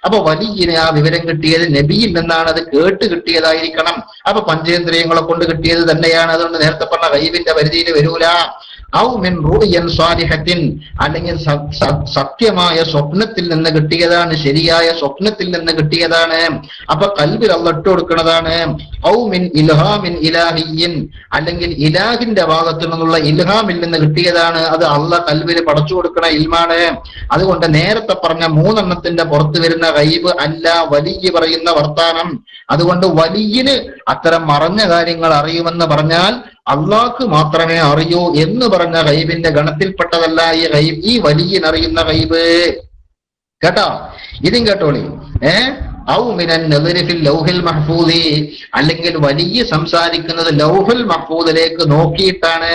അപ്പൊ വലിയന് ആ വിവരം കിട്ടിയത് നബിയിൽ നിന്നാണ്, അത് കേട്ട് കിട്ടിയതായിരിക്കണം. അപ്പൊ പഞ്ചേന്ദ്രിയങ്ങളെ കൊണ്ട് കിട്ടിയത് തന്നെയാണ്. അതുകൊണ്ട് നേരത്തെ പറഞ്ഞ ഗൈബിന്റെ പരിധിയിൽ വരൂല. ഔ മിൻ റുയൻ സ്വാലിഹത്തിൻ, അല്ലെങ്കിൽ സത്യമായ സ്വപ്നത്തിൽ നിന്ന് കിട്ടിയതാണ്, ശരിയായ സ്വപ്നത്തിൽ നിന്ന് കിട്ടിയതാണ്. അപ്പൊ ഖൽബിൽ അല്ലാഹ് ഇട്ട് കൊടുക്കുന്നതാണ്. ഔ മിൻ ഇൽഹാമിൻ ഇലാഹിയ്യിൻ, അല്ലെങ്കിൽ ഇലാഹിന്റെ ഭാഗത്തു നിന്നുള്ള ഇൽഹാമിൽ നിന്ന് കിട്ടിയതാണ്. അത് അല്ലാഹ് ഖൽബിൽ പടച്ചു കൊടുക്കുന്ന ഇൽമാണ്. അതുകൊണ്ട് നേരത്തെ പറഞ്ഞ 3 എണ്ണത്തിന്റെ പുറത്ത് വരുന്ന ഗൈബ് അല്ല വലിയ പറയുന്ന വർത്താനം. അതുകൊണ്ട് വലിയന് അത്തരം മറഞ്ഞ കാര്യങ്ങൾ അറിയുമെന്ന് പറഞ്ഞാൽ അള്ളാഹ്ക്ക് മാത്രമേ അറിയൂ എന്ന് പറഞ്ഞ ഗൈബിന്റെ ഗണത്തിൽപ്പെട്ടതല്ല ഈ ഗൈബ്, ഈ വലിയനറിയുന്ന ഗൈബ്. കേട്ടോ? ഇതും കേട്ടോളി. ഔ മിനൻ നദരി ഫിൽ ലൗഹിൽ മഹ്ഫൂദി, അല്ലെങ്കിൽ വലിയ സംസാരിക്കുന്നത് ലൗഹുൽ മഹ്ഫൂദിലേക്ക് നോക്കിയിട്ടാണ്.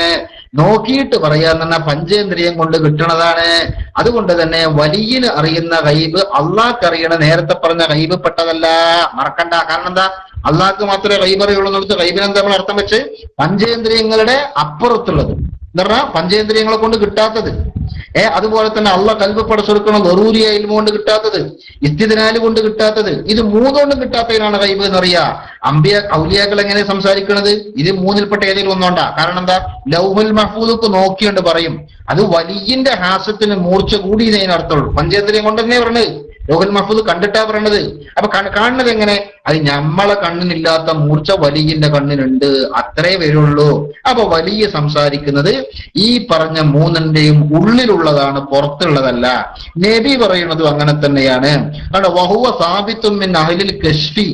നോക്കിയിട്ട് പറയാന്ന് പഞ്ചേന്ദ്രിയം കൊണ്ട് കിട്ടണതാണ്. അതുകൊണ്ട് തന്നെ വലിയന് അറിയുന്ന ഗൈബ് അള്ളാഹ്ക്ക് അറിയണ നേരത്തെ പറഞ്ഞ ഗൈബ് പെട്ടതല്ല. മറക്കണ്ട. കാരണം എന്താ? അള്ളാഹ്ക്ക് മാത്രമേ ഗൈബ് അറിയുള്ളൂ എന്നുള്ളത് ഗൈബിനെന്താ നമ്മൾ അർത്ഥം വെച്ച്? പഞ്ചേന്ദ്രിയങ്ങളുടെ അപ്പുറത്തുള്ളത് എന്ന് പറഞ്ഞാൽ പഞ്ചേന്ദ്രിയങ്ങളെ കൊണ്ട് കിട്ടാത്തത്. അതുപോലെ തന്നെ അള്ളാഹ് കൽബ് പടച്ചെടുക്കണം ളറൂരിയ ഇൽമ കൊണ്ട് കിട്ടാത്തത്, ഇസ്തിദ്നാല് കൊണ്ട് കിട്ടാത്തത്. ഇത് 3 കൊണ്ടും കിട്ടാത്തതിനാണ് ഗൈബ് എന്നറിയാ. ഔലിയാക്കൾ എങ്ങനെ സംസാരിക്കുന്നത്? ഇത് 3ൽപ്പെട്ട ഏതെങ്കിലും ഒന്നോണ്ടാ. കാരണം എന്താ? ലൗഹുൽ മഹ്ഫൂദ് നോക്കിയുണ്ട് പറയും. അത് വലിയന്റെ ഹാസത്തിന് മൂർച്ച കൂടിയതിന് അർത്ഥമുള്ളൂ. പഞ്ചേന്ദ്രിയം കൊണ്ട് തന്നെ പറഞ്ഞത്. ലൗഹുൽ മഹ്ഫൂദ് കണ്ടിട്ടാ പറയണത്. അപ്പൊ കാണുന്നത് എങ്ങനെ? അത് നമ്മളെ കണ്ണിനില്ലാത്ത മൂർച്ച വലിയന്റെ കണ്ണിനുണ്ട്, അത്രേ വരുള്ളൂ. അപ്പൊ വലിയ സംസാരിക്കുന്നത് ഈ പറഞ്ഞ 3ന്റെയും ഉള്ളിലുള്ളതാണ്, പുറത്തുള്ളതല്ല. നബി പറയുന്നതും അങ്ങനെ തന്നെയാണ്. കാരണം വഹുവ സാബിത്തുൻ മിൻ അഹ്ലിൽ കശ്ഫി,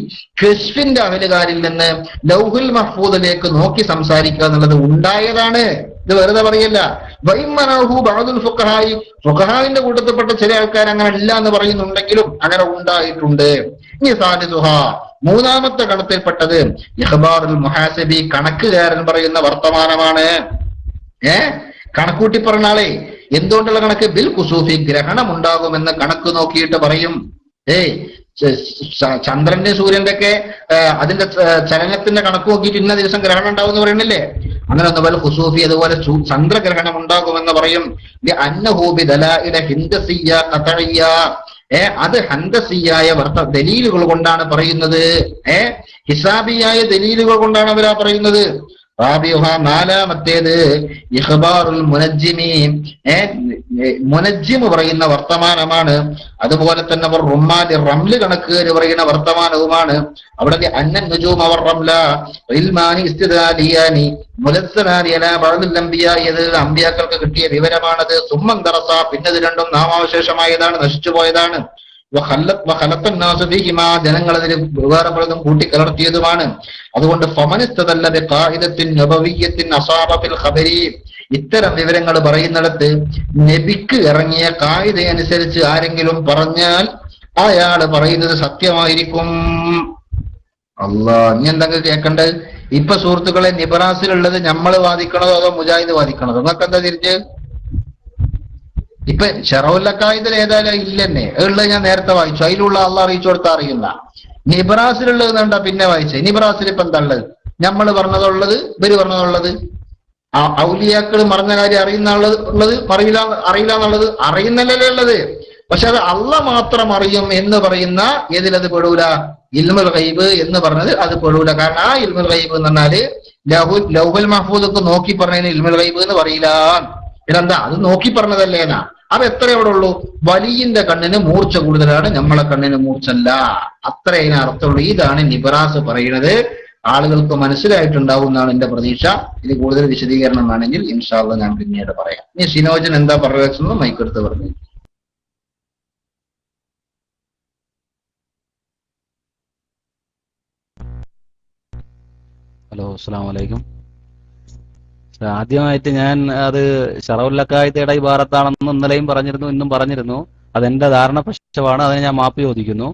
കശ്ഫിന്റെ അഹലുകാരിൽ നിന്ന് ലൗഹുൽ മഹ്ഫൂദിലേക്ക് നോക്കി സംസാരിക്കുക എന്നുള്ളത് ഉണ്ടായതാണ്. ഇത് വെറുതെ പറയല്ല. വൈമനഹു ബഅദുൽ ഫുഖഹായി, ഫുഖഹായിന്റെ കൂട്ടത്തിൽപ്പെട്ട ചില ആൾക്കാർ അങ്ങനെ ഇല്ല എന്ന് പറയുന്നുണ്ടെങ്കിലും അങ്ങനെ ഉണ്ടായിട്ടുണ്ട്. ഇനി സാലിസുഹ, 3ാമത്തെ ഗണത്തിൽപ്പെട്ടത് ഇഖ്ബാറുൽ മുഹാസിബി, കണക്കുകാരൻ പറയുന്ന വർത്തമാനമാണ്. കണക്കൂട്ടി പറഞ്ഞ ആളെ എന്തുകൊണ്ടുള്ള കണക്ക്? ബിൽ കുസൂഫി, ഗ്രഹണം ഉണ്ടാകുമെന്ന് കണക്ക് നോക്കിയിട്ട് പറയും. ചന്ദ്രന്റെ സൂര്യന്റെ ഒക്കെ അതിന്റെ ചലനത്തിന്റെ കണക്ക് നോക്കിയിട്ട് ഇന്ന ദിവസം ഗ്രഹണം ഉണ്ടാവും എന്ന് പറയുന്നില്ലേ? അങ്ങനെ ഒന്ന് പോലെ ഖുസൂഫി, അതുപോലെ ചന്ദ്രഗ്രഹണം ഉണ്ടാകുമെന്ന് പറയും. അന്നഹൂബി ദലാഇല ഹിന്ദസിയ്യ ഖതഇയ്യ, അത് ഹന്തസിയായ ദലീലുകൾ കൊണ്ടാണ് പറയുന്നത്. ഹിസാബിയായ ദലീലുകൾ കൊണ്ടാണ് അവരാ പറയുന്നത്. റാബിഹ, 4ാമത്തേത് ഇഖ്ബാറുൽ മുനജ്ജിമി, മുനജ്ജിമ് പറയുന്ന വർത്തമാനമാണ്. അതുപോലെ തന്നെ റുമ്മാലി, റംല് കണക്കുകാർ പറയുന്ന വർത്തമാനവുമാണ്. അവിടെ അന്നൻ നുജൂം അവർ റംല ഇൽമാനി ഇസ്തിദാലിയാനി മുലസ്സലാനി അലാ ബഅദിൽ അംബിയാ, ഇത് അമ്പിയാക്കൾക്ക് കിട്ടിയ വിവരമാണത്. സുമ്മൻ ദറസ, പിന്നത് രണ്ടും നാമാവശേഷമായതാണ്, നശിച്ചു പോയതാണ്. ജനങ്ങൾ അതിന് വേറെ പലതും കൂട്ടിക്കലർത്തിയതുമാണ്. അതുകൊണ്ട് ഇത്തരം വിവരങ്ങൾ പറയുന്നിടത്ത് നബിക്ക് ഇറങ്ങിയ കായിക അനുസരിച്ച് ആരെങ്കിലും പറഞ്ഞാൽ അയാൾ പറയുന്നത് സത്യമായിരിക്കും. ഇനി എന്തെങ്കിലും കേൾക്കണ്ടത്? ഇപ്പൊ സുഹൃത്തുക്കളെ, നിബറാസിലുള്ളത് നമ്മൾ വാദിക്കണതോ അതോ മുജാഹിദ് വാദിക്കണതോ? നിങ്ങൾക്ക് എന്താ തിരിച്ച്? ഇപ്പൊ ഷറൗലക്കായതിൽ ഏതായാലും ഇല്ലെന്നെ ഉള്ളത് ഞാൻ നേരത്തെ വായിച്ചു. അതിലുള്ള അള്ളാഹ് അറിയിച്ചു കൊടുത്താൽ അറിയുന്ന. നിബ്രാസിലുള്ളത് കണ്ടാ പിന്നെ വായിച്ചേ. നിബ്രാസിൽ ഇപ്പൊ എന്താ ഉള്ളത്? നമ്മൾ പറഞ്ഞതുള്ളത്, ഇവര് പറഞ്ഞതുള്ളത്. ഔലിയാക്കൾ മറഞ്ഞ കാര്യം അറിയുന്ന ഉള്ളത് അറിയില്ല എന്നുള്ളത് അറിയുന്നല്ലേ ഉള്ളത്. പക്ഷെ അത് അള്ളാഹ് മാത്രം അറിയും എന്ന് പറയുന്ന ഏതിലത് പെടൂല? ഇൽമുൽ ഗൈബ് എന്ന് പറഞ്ഞത് അത് പെടൂല. കാരണം ആ ഇൽമുൽ ഗൈബ് എന്ന് പറഞ്ഞാല് ലൗഹുൽ മഹ്ഫൂദൊക്കെ നോക്കി പറഞ്ഞതിന് ഇൽമുൽ ഗൈബ് എന്ന് പറയില്ല. ഇതെന്താ? അത് നോക്കി പറഞ്ഞതല്ലേനാ. അപ്പൊ എത്ര എവിടെ ഉള്ളൂ? വലിയന്റെ കണ്ണിന് മൂർച്ച കൂടുതലാണ്, നമ്മളെ കണ്ണിന് മൂർച്ചല്ല. അത്ര അതിന് അർത്ഥമുള്ളൂ. ഇതാണ് നിബ്രാസ് പറയുന്നത്. ആളുകൾക്ക് മനസ്സിലായിട്ടുണ്ടാവും എന്നാണ് എന്റെ പ്രതീക്ഷ. ഇത് കൂടുതൽ വിശദീകരണം വേണമെങ്കിൽ ഇൻഷാ അല്ലാഹ് ഞാൻ പിന്നീട് പറയാം. ഇനി ഷിനോജൻ എന്താ പറയുന്നത് മൈക്കെടുത്ത് പറഞ്ഞു. ഹലോ, അസ്സലാമു അലൈക്കും. ആദ്യമായിട്ട് ഞാൻ അത് ഷറൗലക്കായതയുടെ ഇബാറത്താണെന്ന് ഇന്നലെയും പറഞ്ഞിരുന്നു, ഇന്നും പറഞ്ഞിരുന്നു. അതെന്റെ ധാരണ പക്ഷമാണ്. അതിന് ഞാൻ മാപ്പ് ചോദിക്കുന്നു.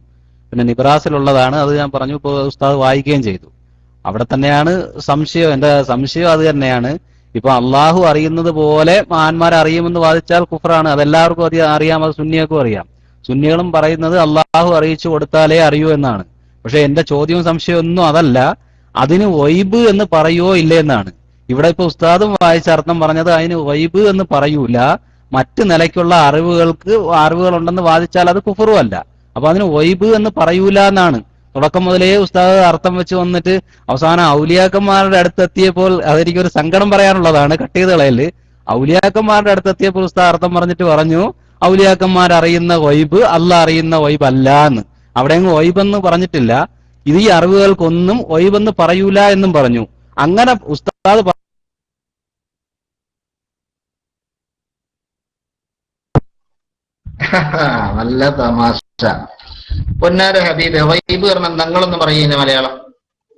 പിന്നെ നിബ്രാസിലുള്ളതാണ്, അത് ഞാൻ പറഞ്ഞു. ഇപ്പോൾ ഉസ്താദ് വായിക്കുകയും ചെയ്തു. അവിടെ തന്നെയാണ് സംശയം. എന്റെ സംശയം അത് തന്നെയാണ്. ഇപ്പൊ അള്ളാഹു അറിയുന്നത് പോലെ മഹാന്മാരെ അറിയുമെന്ന് വാദിച്ചാൽ കുഫറാണ്. അതെല്ലാവർക്കും അറിയാം, അത് സുന്നിയർക്കും അറിയാം. സുന്നികളും പറയുന്നത് അള്ളാഹു അറിയിച്ചു കൊടുത്താലേ അറിയൂ എന്നാണ്. പക്ഷെ എന്റെ ചോദ്യവും സംശയവും ഒന്നും അതല്ല. അതിന് വൈബ് എന്ന് പറയുവോ ഇല്ലേ എന്നാണ്. ഇവിടെ ഇപ്പൊ ഉസ്താദും വായിച്ച അർത്ഥം പറഞ്ഞത് അതിന് വൈബ് എന്ന് പറയൂല, മറ്റ് നിലയ്ക്കുള്ള അറിവുകൾ ഉണ്ടെന്ന് വാദിച്ചാൽ അത് കുഫറും അല്ല. അപ്പൊ അതിന് വൈബ് എന്ന് പറയൂല എന്നാണ് തുടക്കം മുതലേ ഉസ്താദ് അർത്ഥം വെച്ച് വന്നിട്ട് അവസാനം ഔലിയാക്കന്മാരുടെ അടുത്തെത്തിയപ്പോൾ അതെനിക്കൊരു സങ്കടം പറയാനുള്ളതാണ്, കട്ട് ചെയ്ത് കളയല്. ഔലിയാക്കന്മാരുടെ അടുത്തെത്തിയപ്പോൾ ഉസ്താദ് അർത്ഥം പറഞ്ഞിട്ട് പറഞ്ഞു ഔലിയാക്കന്മാർ അറിയുന്ന വൈബ് അള്ളാഹ് അറിയുന്ന വൈബ് അല്ല എന്ന്. അവിടെ അങ്ങ് വൈബെന്ന് പറഞ്ഞിട്ടില്ല. ഇത് ഈ അറിവുകൾക്കൊന്നും വൈബെന്ന് പറയൂല എന്നും പറഞ്ഞു. അങ്ങനെ ഉസ്താദ് നല്ല തമാശ. പൊന്നാര ഹബീബ്, വൈബ് പറഞ്ഞാൽ ഞങ്ങളൊന്ന് പറയുന്ന മലയാളം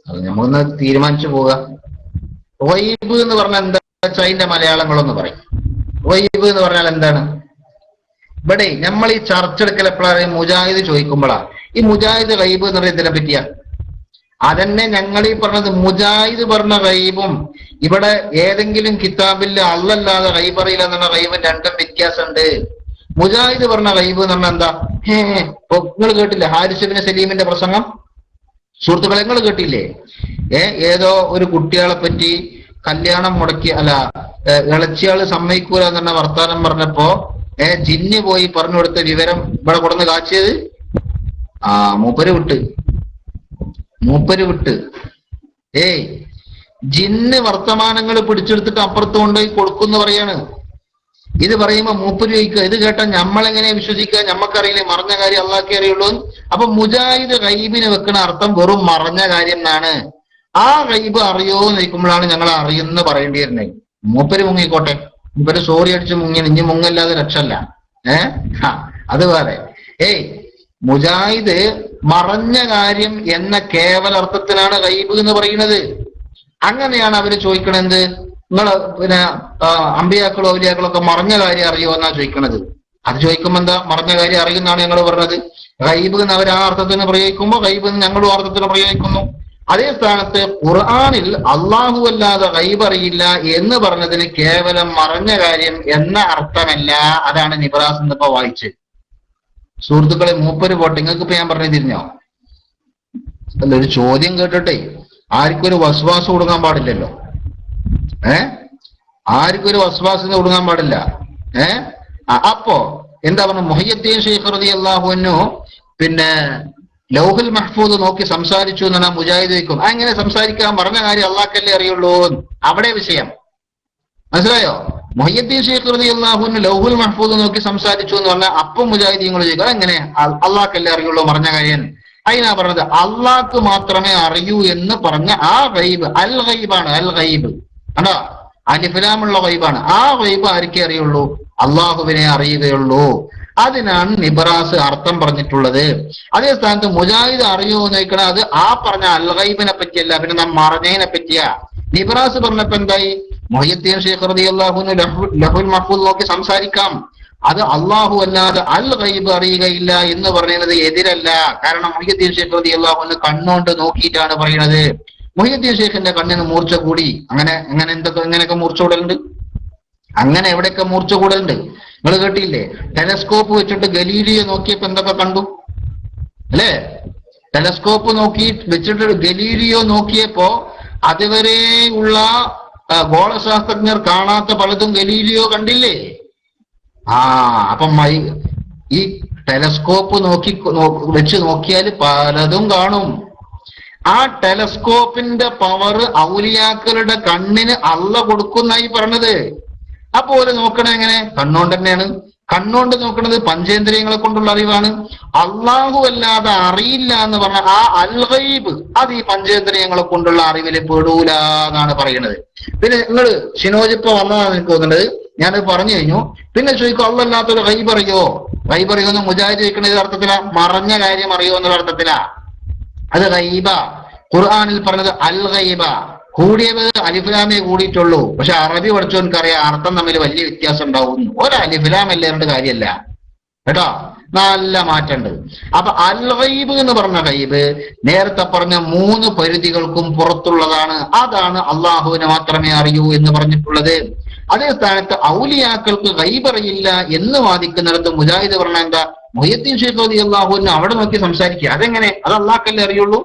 അത് നമ്മളൊന്ന് തീരുമാനിച്ചു പോവുക. വൈബ് എന്ന് പറഞ്ഞാൽ എന്താ വെച്ചാൽ അതിന്റെ മലയാളങ്ങളൊന്ന് പറയും. വൈബ് എന്ന് പറഞ്ഞാൽ എന്താണ്? ഇവിടെ നമ്മൾ ഈ ചർച്ച എടുക്കൽ എപ്പോഴാണ്? മുജാഹിദ് ചോദിക്കുമ്പോഴാ. ഈ മുജാഹിദ് ഗൈബ് എന്ന് പറയുന്നതിനെ പറ്റിയാ അതന്നെ ഞങ്ങൾ ഈ പറഞ്ഞത്. മുജാഹിദ് പറഞ്ഞ ഗൈബും ഇവിടെ ഏതെങ്കിലും കിതാബിൽ അള്ളല്ലാതെ ഗൈബ് അറിയില്ല എന്നുള്ള ഗൈബും രണ്ടും വ്യത്യാസമുണ്ട്. മുജാഹിദ് പറഞ്ഞ ഗൈബ് എന്ന് പറഞ്ഞാൽ എന്താ? നിങ്ങൾ കേട്ടില്ലേ ഹാരിസ് ഇബ്നു സലീമിന്റെ പ്രസംഗം? സുഹൃത്തുക്കളെ, നിങ്ങൾ കേട്ടില്ലേ? ഏതോ ഒരു കുട്ടികളെ പറ്റി കല്യാണം മുടക്കി, അല്ല ഇളച്ചിയാള് സമ്മതിക്കൂല എന്ന വർത്താനം പറഞ്ഞപ്പോ ജിന്ന് പോയി പറഞ്ഞു കൊടുത്ത വിവരം ഇവിടെ കൊടുന്ന് കാച്ചിയത് മൂപ്പര് വിട്ട്. ജിന്ന് വർത്തമാനങ്ങൾ പിടിച്ചെടുത്തിട്ട് അപ്പുറത്ത് കൊണ്ടുപോയി കൊടുക്കുന്ന് പറയാണ്. ഇത് പറയുമ്പോ മൂപ്പര് ചോദിക്കുക, ഇത് കേട്ടാൽ നമ്മളെങ്ങനെ വിശ്വസിക്കുക? നമ്മക്കറിയില്ലേ മറഞ്ഞ കാര്യം അള്ളാഹ്ക്കേ അറിയുള്ളൂ. അപ്പൊ മുജാഹിദ് ഗൈബിന് വെക്കുന്ന അർത്ഥം വെറും മറഞ്ഞ കാര്യം എന്നാണ്. ആ ഗൈബ് അറിയോ എന്ന് ചോദിക്കുമ്പോഴാണ് ഞങ്ങൾ അറിയുന്ന പറയേണ്ടി വരുന്നത്. മൂപ്പര് മുങ്ങിക്കോട്ടെ, മൂപ്പര് സോറി അടിച്ച് മുങ്ങി, ഇനി മുങ്ങല്ലാതെ രക്ഷല്ല. അത് വേറെ. മുജാഹിദ് മറഞ്ഞ കാര്യം എന്ന കേവല അർത്ഥത്തിനാണ് ഗൈബ് എന്ന് പറയുന്നത്. അങ്ങനെയാണ് അവര് ചോദിക്കണത്. നിങ്ങൾ പിന്നെ അമ്പിയാക്കളോ ഔലിയാക്കളോ ഒക്കെ മറഞ്ഞ കാര്യം അറിയോ എന്നാ ചോദിക്കണത്. അത് ചോദിക്കുമ്പോ എന്താ മറഞ്ഞ കാര്യം അറിയുന്നതാണ് ഞങ്ങൾ പറഞ്ഞത്. ഗൈബ് എന്ന് അവർ ആ അർത്ഥത്തിന് പ്രയോഗിക്കുമ്പോ ഗൈബ് എന്ന് ഞങ്ങളും അർത്ഥത്തിന് പ്രയോഗിക്കുന്നു. അതേ സ്ഥാനത്ത് ഖുർആനിൽ അള്ളാഹു അല്ലാതെ ഗൈബ് അറിയില്ല എന്ന് പറഞ്ഞതിന് കേവലം മറഞ്ഞ കാര്യം എന്ന അർത്ഥമല്ല. അതാണ് നിബ്രാസ് എന്നിപ്പോ വായിച്ച്. സുഹൃത്തുക്കളെ, മൂപ്പര് പോട്ടെ, നിങ്ങൾക്ക് ഇപ്പൊ ഞാൻ പറഞ്ഞു തിരിഞ്ഞോ? അല്ല, ഒരു ചോദ്യം കേട്ടിട്ടെ ആർക്കും ഒരു വസ്വാസം കൊടുക്കാൻ പാടില്ലല്ലോ. ആർക്കും ഒരു വസ്വാസിന് കൊടുക്കാൻ പാടില്ല. അപ്പോ എന്താ പറഞ്ഞ മുഹയ്യദ്ദീൻ ശൈഖ് റളിയല്ലാഹു അൻഹു പിന്നെ ലൗഹുൽ മഹ്ഫൂദ് നോക്കി സംസാരിച്ചു എന്നാണ് മുജാഹിദ് വയ്ക്കും. അങ്ങനെ സംസാരിക്കാൻ പറഞ്ഞ കാര്യം അള്ളാഹ്ക്കല്ലേ അറിയുള്ളൂ. അവിടെ വിഷയം മനസ്സിലായോ? മുഹയ്യദ്ദീൻ ശൈഖ് റളിയല്ലാഹു അൻഹു ലൗഹുൽ മഹ്ഫൂദ് നോക്കി സംസാരിച്ചു എന്ന് പറഞ്ഞാൽ അപ്പം മുജാഹിദീങ്ങൾ ചോദിക്കുക, എങ്ങനെ അള്ളാഹ്ക്കല്ലേ അറിയുള്ളൂ പറഞ്ഞ കാര്യം? അതിനാ പറഞ്ഞത് അള്ളാഹ്ക്ക് മാത്രമേ അറിയൂ എന്ന് പറഞ്ഞ ആ ഗൈബ് അൽ ഗൈബാണ്. അൽ ഗൈബ് കണ്ടോ, അലിഫ്ലാമുള്ള ഗൈബാണ്. ആ ഗൈബ് ആർക്കേ അറിയുള്ളൂ? അള്ളാഹുവിനെ അറിയുകയുള്ളൂ. അതിനാണ് നിബ്രാസ് അർത്ഥം പറഞ്ഞിട്ടുള്ളത്. അതേ സ്ഥാനത്ത് മുജാഹിദ് അറിയോ എന്ന് ചോദിക്കണ അത് ആ പറഞ്ഞ അൽ ഗൈബിനെ പറ്റിയല്ല, പിന്നെ നാം മറഞ്ഞതിനെ പറ്റിയാ. നിബ്രാസ് പറഞ്ഞപ്പോ എന്തായി? മുഹയ്യദ്ദീൻ ശൈഖ് റളിയല്ലാഹു അൻഹു ലഹുൽ മഹ്ഫൂദ് നോക്കി സംസാരിക്കാം, അത് അള്ളാഹു അല്ലാതെ അൽ ഗൈബ് അറിയുകയില്ല എന്ന് പറയുന്നത് എതിരല്ല. കാരണം മുഹയ്യദ്ദീൻ ശൈഖ് റളിയല്ലാഹു അൻഹു കണ്ണുകൊണ്ട് നോക്കിയിട്ടാണ് പറയുന്നത്. മുഹയ്യദ്ദീൻ ശൈഖിന്റെ കണ്ണിന് മൂർച്ച കൂടി. എങ്ങനെയൊക്കെ മൂർച്ച കൂടലുണ്ട്? അങ്ങനെ എവിടെയൊക്കെ മൂർച്ച കൂടലുണ്ട്? നിങ്ങൾ കേട്ടില്ലേ? ടെലസ്കോപ്പ് വെച്ചിട്ട് ഗലീലിയോ നോക്കിയപ്പോ എന്തൊക്കെ കണ്ടു അല്ലേ? ടെലസ്കോപ്പ് വെച്ചിട്ട് ഗലീലിയോ നോക്കിയപ്പോ അതുവരെ ഉള്ള ഗോളശാസ്ത്രജ്ഞർ കാണാത്ത പലതും ഗലീലിയോ കണ്ടില്ലേ? അപ്പം ഈ ടെലസ്കോപ്പ് വെച്ച് നോക്കിയാൽ പലതും കാണും. ആ ടെലസ്കോപ്പിന്റെ പവർ ഔലിയാക്കളുടെ കണ്ണിന് അള്ള കൊടുക്കുന്നായി പറഞ്ഞത്. അപ്പൊ ഓര് നോക്കണ എങ്ങനെ? കണ്ണോണ്ട് തന്നെയാണ്. കണ്ണോണ്ട് നോക്കുന്നത് പഞ്ചേന്ദ്രിയങ്ങളെ കൊണ്ടുള്ള അറിവാണ്. അള്ളാഹു അല്ലാതെ അറിയില്ല എന്ന് പറഞ്ഞ ആ അൽ ഗൈബ് അത് ഈ പഞ്ചേന്ദ്രിയങ്ങളെ കൊണ്ടുള്ള അറിവിൽ പെടൂല എന്നാണ് പറയുന്നത്. പിന്നെ നിങ്ങൾ ഷിനോജിപ്പോ വന്നതാണ് എനിക്ക് തോന്നുന്നത്, ഞാനത് പറഞ്ഞു കഴിഞ്ഞു. പിന്നെ ചോദിക്കും അള്ളല്ലാത്തൊരു ഗൈബ് അറിയോ? ഗൈബ് അറിയോന്ന് മുജാഹിദ് ചോദിക്കുന്ന അർത്ഥത്തിലാ, മറഞ്ഞ കാര്യം അറിയോ എന്നുള്ള അർത്ഥത്തിലാ. അത് ഗൈബ. ഖുർആനിൽ പറഞ്ഞത് അൽ ഗൈബ. കൂടിയത് അലിഫ്ലാമേ കൂടിയിട്ടുള്ളൂ. പക്ഷെ അറബി പഠിച്ചവൻക്കറിയാം അർത്ഥം തമ്മിൽ വലിയ വ്യത്യാസം ഉണ്ടാവും. ഒരു അലിഫ്ലാം അല്ലാണ്ട് കാര്യമല്ല കേട്ടോ, നല്ല മാറ്റമുണ്ട്. അപ്പൊ അൽ ഗൈബ് എന്ന് പറഞ്ഞ ഗൈബ് നേരത്തെ പറഞ്ഞ 3 പരിധികൾക്കും പുറത്തുള്ളതാണ്. അതാണ് അള്ളാഹുവിനെ മാത്രമേ അറിയൂ എന്ന് പറഞ്ഞിട്ടുള്ളത്. അതേ സ്ഥാനത്ത് ഔലിയാക്കൾക്ക് ഗൈബ് അറിയില്ല എന്ന് വാദിക്കുന്നിടത്ത് മുജാഹിദ് പറഞ്ഞ എന്താ? മുഹ്യിദ്ദീൻ ശൈഖ് റളിയല്ലാഹുവിനെ അവിടെ നോക്കി സംസാരിക്കുക. അതെങ്ങനെ? അത് അള്ളാഹ്ക്കല്ലേ അറിയുള്ളൂ.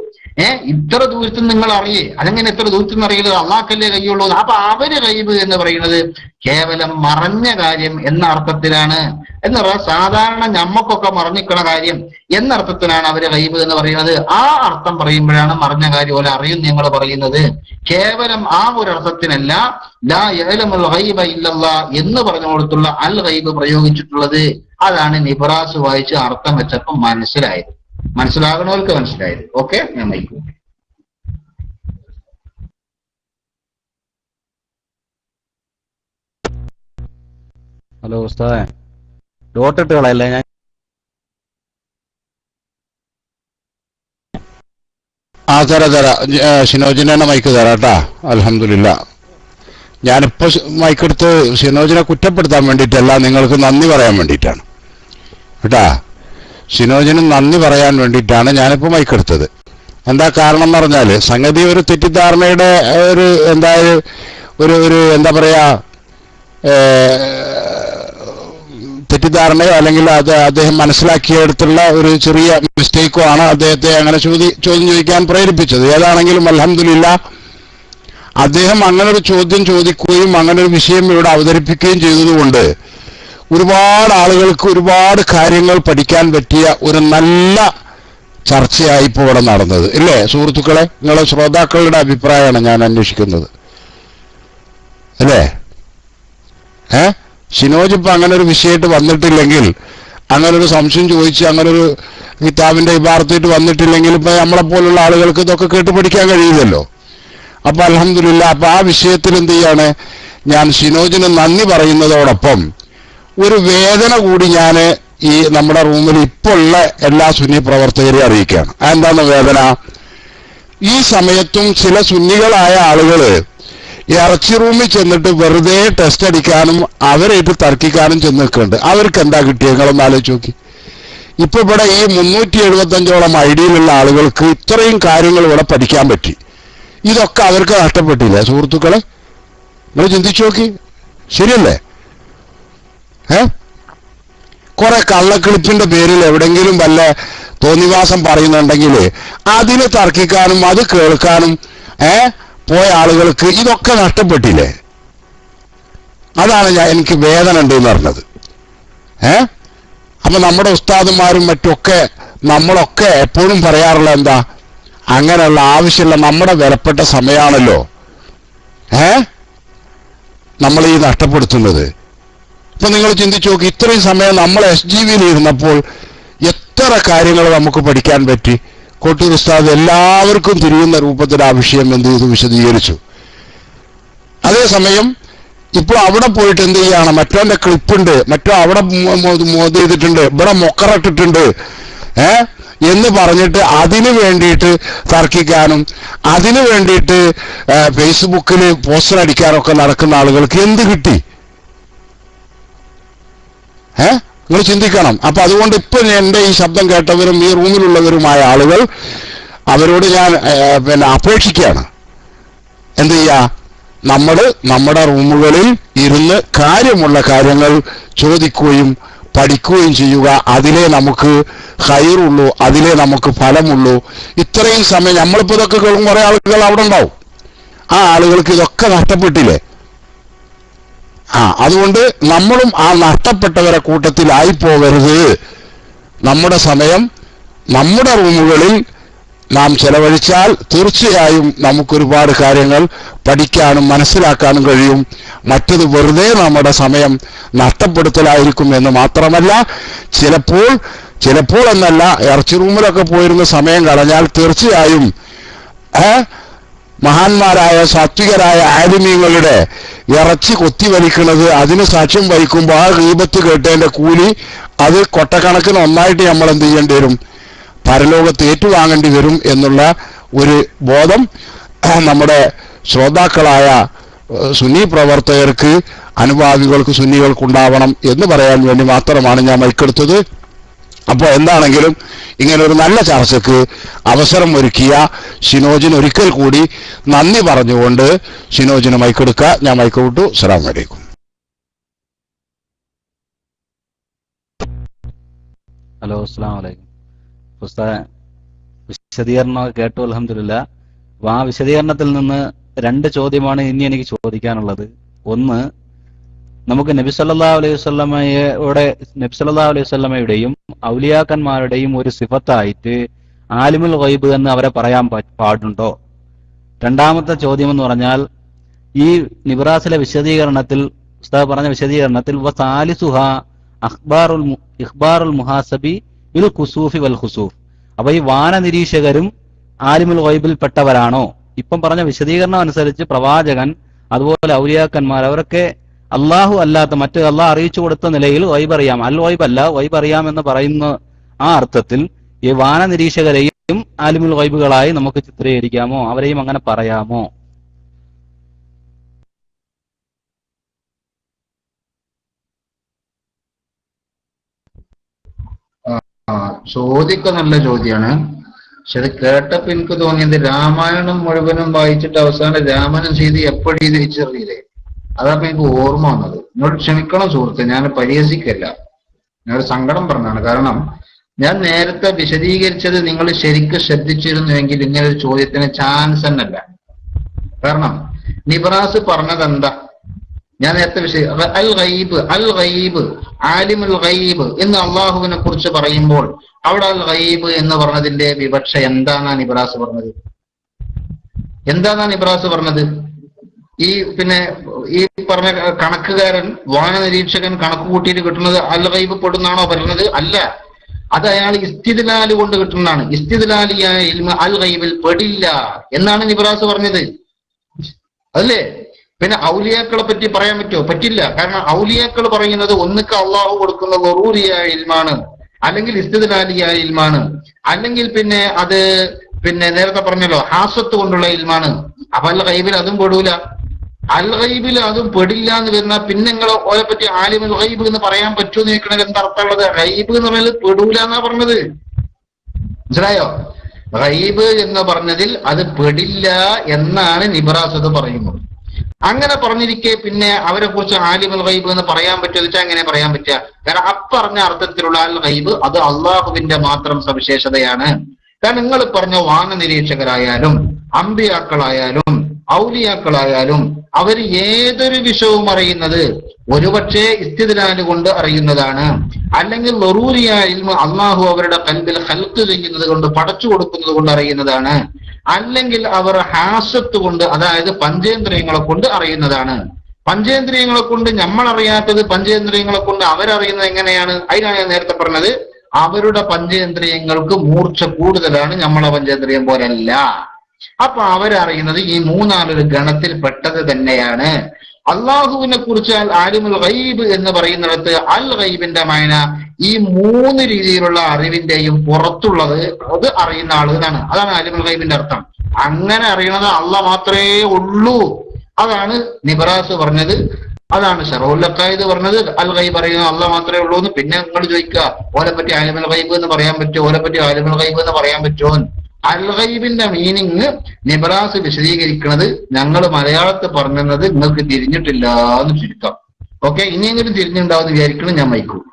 ഇത്ര ദൂരത്ത് നിങ്ങൾ അറിയേ, അതെങ്ങനെ ഇത്ര ദൂരത്ത് നിന്ന് അറിയുന്നത്? അള്ളാഹ്ക്കല്ലേ കഴിയുള്ളൂ. അപ്പൊ അവര് ഗൈബ് എന്ന് പറയുന്നത് കേവലം മറഞ്ഞ കാര്യം എന്ന അർത്ഥത്തിലാണ്. എന്ന് പറഞ്ഞാൽ സാധാരണ ഞമ്മക്കൊക്കെ മറഞ്ഞിക്കണ കാര്യം എന്ന അർത്ഥത്തിലാണ് അവര് ഗൈബ് എന്ന് പറയുന്നത്. ആ അർത്ഥം പറയുമ്പോഴാണ് മറഞ്ഞ കാര്യം പോലെ അറിയും നിങ്ങൾ പറയുന്നത്. കേവലം ആ ഒരു അർത്ഥത്തിനല്ല ലാ യഅലമുൽ ഗൈബ ഇല്ലല്ലാഹ് എന്ന് പറഞ്ഞുകൊടുത്തുള്ള അൽ ഗൈബ് പ്രയോഗിച്ചിട്ടുള്ളത്. അതാണ് നിബ്രാസ് വായിച്ച് അർത്ഥം വെച്ചപ്പോൾ മനസ്സിലായത്. മനസ്സിലാകണവർക്ക് മനസ്സിലായത്. ഓക്കെ, ഞാൻ നയിക്കും. ഹലോ ഉസ്താദേ, ഡോട്ടിട്ട് കളയല്ലേ? ഞാൻ തരാ ഷിനോജിനെ മൈക്ക് തരാം കേട്ടാ. അൽഹംദുലില്ലാ. ഞാനിപ്പോ മൈക്കെടുത്ത് ഷിനോജിനെ കുറ്റപ്പെടുത്താൻ വേണ്ടിയിട്ടല്ല, നിങ്ങൾക്ക് നന്ദി പറയാൻ വേണ്ടിയിട്ടാണ് കേട്ടാ. ഷിനോജിന് നന്ദി പറയാൻ വേണ്ടിയിട്ടാണ് ഞാനിപ്പോൾ മൈക്കെടുത്തത്. എന്താ കാരണം എന്ന് പറഞ്ഞാൽ, സംഗതി ഒരു തെറ്റിദ്ധാരണയുടെ ഒരു എന്താ പറയാ, തെറ്റിദ്ധാരണയോ അല്ലെങ്കിൽ അത് അദ്ദേഹം മനസ്സിലാക്കിയെടുത്തുള്ള ഒരു ചെറിയ മിസ്റ്റേക്കോ ആണ് അദ്ദേഹത്തെ അങ്ങനെ ചോദ്യം ചോദിക്കാൻ പ്രേരിപ്പിച്ചത്. ഏതാണെങ്കിലും അൽഹംദുലില്ലാ, അദ്ദേഹം അങ്ങനൊരു ചോദ്യം ചോദിക്കുകയും അങ്ങനൊരു വിഷയം ഇവിടെ അവതരിപ്പിക്കുകയും ചെയ്തതുകൊണ്ട് ഒരുപാട് ആളുകൾക്ക് ഒരുപാട് കാര്യങ്ങൾ പഠിക്കാൻ പറ്റിയ ഒരു നല്ല ചർച്ചയായി ഇപ്പോൾ ഇവിടെ നടന്നത് ഇല്ലേ സുഹൃത്തുക്കളെ? നിങ്ങളെ ശ്രോതാക്കളുടെ അഭിപ്രായമാണ് ഞാൻ അന്വേഷിക്കുന്നത് അല്ലേ? ഷിനോജ് ഇപ്പൊ അങ്ങനെ ഒരു വിഷയമായിട്ട് വന്നിട്ടില്ലെങ്കിൽ, അങ്ങനെ ഒരു സംശയം ചോദിച്ച് അങ്ങനെ ഒരു കിതാബിന്റെ ഇബാറത്തായിട്ട് വന്നിട്ടില്ലെങ്കിൽ ഇപ്പൊ നമ്മളെ പോലുള്ള ആളുകൾക്ക് ഇതൊക്കെ കേട്ട് പഠിക്കാൻ കഴിയില്ലല്ലോ. അപ്പൊ അൽഹംദുലില്ലാ, അപ്പൊ ആ വിഷയത്തിൽ എന്ത് ചെയ്യാണ്, ഞാൻ ഷിനോജിന് നന്ദി പറയുന്നതോടൊപ്പം ഒരു വേദന കൂടി ഞാൻ ഈ നമ്മുടെ റൂമിൽ ഇപ്പോൾ ഉള്ള എല്ലാ സുന്നി പ്രവർത്തകരെയും അറിയിക്കുകയാണ്. അതെന്താണ് വേദന? ഈ സമയത്തും ചില സുന്നികളായ ആളുകൾ ഇറച്ചി റൂമിൽ ചെന്നിട്ട് വെറുതെ ടെസ്റ്റ് അടിക്കാനും അവരായിട്ട് തർക്കിക്കാനും ചെന്ന് നിൽക്കുന്നുണ്ട്. അവർക്ക് എന്താ കിട്ടിയത്? നിങ്ങളൊന്ന് ആലോചിച്ച് നോക്കി. ഇപ്പൊ ഇവിടെ ഈ 375ഓളം ഐഡിയിലുള്ള ആളുകൾക്ക് ഇത്രയും കാര്യങ്ങൾ ഇവിടെ പഠിക്കാൻ പറ്റി. ഇതൊക്കെ അവർക്ക് നഷ്ടപ്പെട്ടില്ലേ സുഹൃത്തുക്കളെ? നിങ്ങൾ ചിന്തിച്ചു നോക്കി, ശരിയല്ലേ? കുറെ കള്ളക്കളിപ്പിന്റെ പേരിൽ എവിടെങ്കിലും വല്ല തോന്നിവാസം പറയുന്നുണ്ടെങ്കിൽ അതിന് തർക്കിക്കാനും അത് കേൾക്കാനും പോയ ആളുകൾക്ക് ഇതൊക്കെ നഷ്ടപ്പെട്ടില്ലേ? അതാണ് എനിക്ക് വേദന ഉണ്ട് എന്ന് പറഞ്ഞത്. അപ്പൊ നമ്മുടെ ഉസ്താദുമാരും മറ്റൊക്കെ നമ്മളൊക്കെ എപ്പോഴും പറയാറുള്ള എന്താ, അങ്ങനെയുള്ള ആവശ്യമുള്ള നമ്മുടെ വിലപ്പെട്ട സമയമാണല്ലോ നമ്മൾ ഈ നഷ്ടപ്പെടുത്തുന്നത്. ഇപ്പൊ നിങ്ങൾ ചിന്തിച്ചു നോക്കി, ഇത്രയും സമയം നമ്മൾ SGVയിൽ ഇരുന്നപ്പോൾ എത്ര കാര്യങ്ങൾ നമുക്ക് പഠിക്കാൻ പറ്റി. കോട്ടൂർ ഉസ്താദ് എല്ലാവർക്കും തിരിയുന്ന രൂപത്തിൽ ആ വിഷയം എന്ത് ചെയ്തു, വിശദീകരിച്ചു. അതേസമയം ഇപ്പോൾ അവിടെ പോയിട്ട് എന്ത് ചെയ്യാണ്, മറ്റോന്റെ ക്ലിപ്പുണ്ട്, മറ്റോ അവിടെ മോദ് ചെയ്തിട്ടുണ്ട്, ഇവിടെ മൊക്കറിട്ടിട്ടുണ്ട് എന്ന് പറഞ്ഞിട്ട് അതിനു വേണ്ടിയിട്ട് തർക്കിക്കാനും അതിനു വേണ്ടിയിട്ട് ഫേസ്ബുക്കിൽ പോസ്റ്റർ അടിക്കാനൊക്കെ നടക്കുന്ന ആളുകൾക്ക് എന്ത് കിട്ടി? നിങ്ങൾ ചിന്തിക്കണം. അപ്പൊ അതുകൊണ്ട് ഇപ്പൊ എന്റെ ഈ ശബ്ദം കേട്ടവരും ഈ റൂമിലുള്ളവരുമായ ആളുകൾ, അവരോട് ഞാൻ അപേക്ഷിക്കുകയാണ്, എന്ത് ചെയ്യാ, നമ്മൾ നമ്മുടെ റൂമുകളിൽ ഇരുന്ന് കാര്യമുള്ള കാര്യങ്ങൾ ചോദിക്കുകയും പഠിക്കുകയും ചെയ്യുക. അതിലേ നമുക്ക് ഖൈറുള്ളൂ, അതിലേ നമുക്ക് ഫലമുള്ളൂ. ഇത്രയും സമയം നമ്മളിപ്പോൾ ഇതൊക്കെ കേൾക്കും, കുറേ ആളുകൾ അവിടെ ഉണ്ടാവും. ആ ആളുകൾക്ക് ഇതൊക്കെ നഷ്ടപ്പെട്ടില്ലേ? അതുകൊണ്ട് നമ്മളും ആ നഷ്ടപ്പെട്ടവരെ കൂട്ടത്തിലായി പോകരുത്. നമ്മുടെ സമയം നമ്മുടെ റൂമുകളിൽ നാം ചെലവഴിച്ചാൽ തീർച്ചയായും നമുക്കൊരുപാട് കാര്യങ്ങൾ പഠിക്കാനും മനസ്സിലാക്കാനും കഴിയും. മറ്റത് വെറുതെ നമ്മുടെ സമയം നഷ്ടപ്പെടുത്തലായിരിക്കും എന്ന് മാത്രമല്ല, ചിലപ്പോൾ എന്നല്ല, ഇറച്ചി റൂമിലൊക്കെ പോയിരുന്ന സമയം കളഞ്ഞാൽ തീർച്ചയായും മഹാന്മാരായ സാത്വികരായ ആലിമീങ്ങളുടെ ഇറച്ചി കൊത്തിവലിക്കുന്നത് അതിന് സാക്ഷ്യം വഹിക്കുമ്പോൾ ആ ഗീബത്ത് കേട്ടതിന്റെ കൂലി അത് കൊട്ടക്കണക്കിന് ഒന്നായിട്ട് നമ്മൾ എന്ത് ചെയ്യേണ്ടി വരും? പരലോകത്ത് ഏറ്റുവാങ്ങേണ്ടി വരും എന്നുള്ള ഒരു ബോധം നമ്മുടെ ശ്രോതാക്കളായ സുന്നി പ്രവർത്തകർക്ക്, അനുഭാവികൾക്ക്, സുന്നികൾക്കുണ്ടാവണം എന്ന് പറയാൻ വേണ്ടി മാത്രമാണ് ഞാൻ മൈക്കെടുത്തത്. അപ്പോൾ എന്താണെങ്കിലും ഇങ്ങനെ ഒരു നല്ല ചർച്ചയ്ക്ക് അവസരം ഒരുക്കിയ ഷിനോജിന് ഒരിക്കൽ കൂടി നന്ദി പറഞ്ഞുകൊണ്ട് ഷിനോജിന് മൈക്കെടുക്കുക. ഞാൻ മൈക്ക് വിട്ടു. അസ്സലാമു അലൈക്കും. ഹലോ, അസ്സലാമു അലൈക്കും. വിശദീകരണം കേട്ടു, അൽഹംദുലില്ലാ. അപ്പൊ ആ വിശദീകരണത്തിൽ നിന്ന് 2 ചോദ്യമാണ് ഇനി എനിക്ക് ചോദിക്കാനുള്ളത്. ഒന്ന്, നമുക്ക് നബി സല്ലല്ലാഹു അലൈഹി വസല്ലമയുടെയും ഔലിയാക്കന്മാരുടെയും ഒരു സിഫത്തായിട്ട് ആലിമുൽ ഗൈബ് എന്ന് അവരെ പറയാൻ പാടുണ്ടോ? രണ്ടാമത്തെ ചോദ്യം എന്ന് പറഞ്ഞാൽ, ഈ നിബ്രാസിലെ വിശദീകരണത്തിൽ, ഉസ്താദ് പറഞ്ഞ വിശദീകരണത്തിൽ വസാലിസുഹ ഇഖ്ബാറുൽ മുഹാസബി ഇൽ ഖുസൂഫി വൽ ഖുസൂഫ്. അപ്പൊ ഈ വാന നിരീക്ഷകരും ആലിമുൽ ഗൈബിൽ പെട്ടവരാണോ? ഇപ്പം പറഞ്ഞ വിശദീകരണം അനുസരിച്ച് പ്രവാചകൻ, അതുപോലെ ഔലിയാക്കന്മാർ, അവരൊക്കെ അള്ളാഹു അല്ലാത്ത മറ്റ് അള്ളാഹ് അറിയിച്ചു കൊടുത്ത നിലയിൽ ഗൈബ് അറിയാം. അൽ ഗൈബ് അല്ല, ഗൈബ് അറിയാം എന്ന് പറയുന്ന ആ അർത്ഥത്തിൽ ഈ വാന നിരീക്ഷകരെയും ആലിമുൽ ഗൈബുകളായി നമുക്ക് ചിത്രീകരിക്കാമോ? അവരെയും അങ്ങനെ പറയാമോ? ചോദ്യമൊക്കെ നല്ല ചോദ്യമാണ്. പക്ഷെ അത് കേട്ടപ്പോ എനിക്ക് തോന്നിയത് രാമായണം മുഴുവനും വായിച്ചിട്ട് അവസാനം രാമനും സീതി എപ്പോഴും തിരിച്ചറിയില്ലേ, അതാണ് എനിക്ക് ഓർമ്മ വന്നത്. എന്നോട് ക്ഷമിക്കണം സുഹൃത്തെ, ഞാൻ പരിഹസിക്കല്ല, ഞാനൊരു സങ്കടം പറഞ്ഞാണ്. കാരണം ഞാൻ നേരത്തെ വിശദീകരിച്ചത് നിങ്ങൾ ശരിക്കും ശ്രദ്ധിച്ചിരുന്നുവെങ്കിൽ ഇങ്ങനെ ഒരു ചോദ്യത്തിന് ചാൻസ് തന്നെയല്ല. കാരണം നിബ്രാസ് പറഞ്ഞത് എന്താ? ഞാൻ നേരത്തെ അൽ ഗൈബ് ആലിമുൽ ഗൈബ് എന്ന് അള്ളാഹുവിനെ കുറിച്ച് പറയുമ്പോൾ അവിടെ അൽ ഗൈബ് എന്ന് പറഞ്ഞതിന്റെ വിവക്ഷ എന്താന്നാണ് നിബ്രാസ് പറഞ്ഞത്? പറഞ്ഞത്? ഈ പറഞ്ഞ കണക്കുകാരൻ, വാന നിരീക്ഷകൻ കണക്ക് കൂട്ടിയിട്ട് കിട്ടുന്നത് അൽ ഗൈബ് പെടുന്നാണോ പറയുന്നത്? അല്ല, അത് അയാൾ ഇസ്തിദ്ലാൽ കൊണ്ട് കിട്ടുന്നതാണ്. ഇസ്തിദ്ലാലിയായ ഇൽമ അൽ ഗൈബിൽ പെടില്ല എന്നാണ് നിബ്രാസ് പറഞ്ഞത്, അല്ലേ? പിന്നെ ഔലിയാക്കളെ പറ്റി പറയാൻ പറ്റുമോ? പറ്റില്ല. കാരണം ഔലിയാക്കൾ പറയുന്നത് ഒന്നുക്ക് അള്ളാഹു കൊടുക്കുന്ന ഗറൂറിയായ ഇൽമാണ്, അല്ലെങ്കിൽ ഇസ്തിദ്ലാലിയായ ഇൽമാണ്, അല്ലെങ്കിൽ അത് നേരത്തെ പറഞ്ഞല്ലോ ഹാസത്ത് കൊണ്ടുള്ള ഇൽമാണ്. അപ്പൊ അൽ ഗൈബിൽ അതും പെടൂല. അൽ ഗൈബിൽ അതും പെടില്ല എന്ന് വരുന്ന പിന്നെ നിങ്ങൾ ഓരെ പറ്റി ആലിമുൽ ഗൈബ് എന്ന് പറയാൻ പറ്റുമെന്ന് ചോദിക്കണത് എന്താ അർത്ഥമുള്ളത്? ഗൈബ് എന്ന് പറഞ്ഞാൽ പെടൂല എന്നാ പറഞ്ഞത്, മനസ്സിലായോ? ഗൈബ് എന്ന് പറഞ്ഞതിൽ അത് പെടില്ല എന്നാണ് നിബ്രാസ് അത് പറയുന്നത്. അങ്ങനെ പറഞ്ഞിരിക്കെ പിന്നെ അവരെ കുറിച്ച് ആലിമുൽ ഗൈബ് എന്ന് പറയാൻ പറ്റുമോ വെച്ചാൽ എങ്ങനെ പറയാൻ പറ്റുക? കാരണം അപ്പറഞ്ഞ അർത്ഥത്തിലുള്ള അൽ ഗൈബ് അത് അള്ളാഹുവിന്റെ മാത്രം സവിശേഷതയാണ്. കാരണം നിങ്ങൾ പറഞ്ഞ വാന നിരീക്ഷകരായാലും അമ്പിയാക്കളായാലും ഔലിയാക്കളായാലും അവർ ഏതൊരു വിഷയവും അറിയുന്നത് ഒരുപക്ഷെ ഇസ്തിദ്ലാൽ കൊണ്ട് അറിയുന്നതാണ്, അല്ലെങ്കിൽ ലറൂറിയായ ഇൽമ അള്ളാഹു അവരുടെ ഖൽബിൽ ഖൽഖ് ചെയ്യുന്നത് കൊണ്ട്, പടച്ചു കൊടുക്കുന്നത് കൊണ്ട് അറിയുന്നതാണ്, അല്ലെങ്കിൽ അവർ ഹാസത്ത് കൊണ്ട്, അതായത് പഞ്ചേന്ദ്രിയങ്ങളെ കൊണ്ട് അറിയുന്നതാണ്. പഞ്ചേന്ദ്രിയങ്ങളെ കൊണ്ട് നമ്മൾ അറിയാത്തത് പഞ്ചേന്ദ്രിയങ്ങളെ കൊണ്ട് അവരറിയുന്നത് എങ്ങനെയാണ്? അതിനാണ് ഞാൻ നേരത്തെ പറഞ്ഞത്, അവരുടെ പഞ്ചേന്ദ്രിയങ്ങൾക്ക് മൂർച്ച കൂടുതലാണ്, നമ്മളെ പഞ്ചേന്ദ്രിയം പോലെയല്ല. അപ്പൊ അവരറിയുന്നത് ഈ മൂന്നാലൊരു ഗണത്തിൽ പെട്ടത് തന്നെയാണ്. അള്ളാഹുവിനെ കുറിച്ച് ആലിമുൽ ഗൈബ് എന്ന് പറയുന്നിടത്ത് അൽ ഗൈബിന്റെ മൈന ഈ 3 രീതിയിലുള്ള അറിവിന്റെയും പുറത്തുള്ളത് അത് അറിയുന്ന ആള് എന്നാണ്. അതാണ് ആലിമുൽ ഗൈബിന്റെ അർത്ഥം. അങ്ങനെ അറിയണത് അള്ളാഹ് മാത്രമേ ഉള്ളൂ. അതാണ് നിബ്രാസ് പറഞ്ഞത്, അതാണ് ശറഹുൽ അഖായിദ് പറഞ്ഞത്. അൽ ഗൈബ് അറിയുന്നത് അള്ളാഹ് മാത്രമേ ഉള്ളൂ എന്ന്. പിന്നെ നിങ്ങൾ ചോദിക്കുക ഓലെ പറ്റി ആലിമുൽ ഗൈബ് എന്ന് പറയാൻ പറ്റുമോ, ഓലെ പറ്റി ആലിമുൽ ഗൈബ് എന്ന് പറയാൻ പറ്റുമോ? അൽ ഗൈബിന്റെ മീനിങ് നിബ്രാസ് വിശദീകരിക്കുന്നത് ഞങ്ങൾ മലയാളത്തിൽ പറഞ്ഞത് നിങ്ങൾക്ക് തിരിഞ്ഞിട്ടില്ല എന്ന് ചുരുക്കം. ഓക്കെ, ഇനിയെങ്കിലും തിരിഞ്ഞുണ്ടാവുമെന്ന് വിചാരിക്കണം. ഞാൻ മൈക്കും.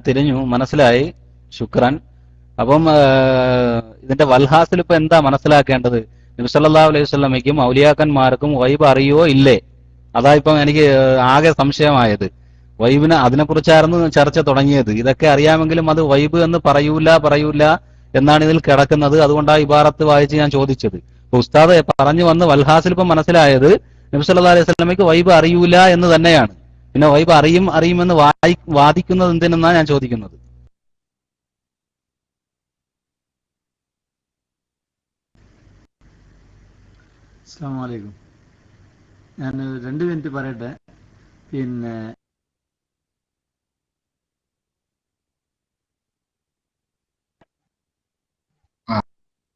തിരിഞ്ഞു, മനസ്സിലായി, ശുക്രൻ. അപ്പം ഇതിന്റെ വൽഹാസിൽ ഇപ്പൊ എന്താ മനസ്സിലാക്കേണ്ടത്? നബി സല്ലല്ലാഹു അലൈഹി വസല്ലമയ്ക്കും ഔലിയാക്കന്മാർക്കും ഗൈബ് അറിയോ ഇല്ലേ? അതാ ഇപ്പം എനിക്ക് ആകെ സംശയമായത്. ഗൈബിന് അതിനെക്കുറിച്ചായിരുന്നു ചർച്ച തുടങ്ങിയത്. ഇതൊക്കെ അറിയാമെങ്കിലും അത് ഗൈബ് എന്ന് പറയൂല എന്നാണ് ഇതിൽ കിടക്കുന്നത്. അതുകൊണ്ടാണ് ഇബാറത്ത് വായിച്ച് ഞാൻ ചോദിച്ചത്. അപ്പൊ ഉസ്താദ് പറഞ്ഞു വന്ന് വൽഹാസിൽ ഇപ്പം മനസ്സിലായത് നബി സല്ലല്ലാഹു അലൈഹി വസല്ലമയ്ക്ക് ഗൈബ് അറിയൂല എന്ന് തന്നെയാണ്. പിന്നെ ഗൈബ് അറിയുമെന്ന് വാദിക്കുന്നത് എന്തിനെന്നാണ് ഞാൻ ചോദിക്കുന്നത്. അസ്സലാമു അലൈക്കും. ഞാൻ 2 മിനിറ്റ് പറയട്ടെ. പിന്നെ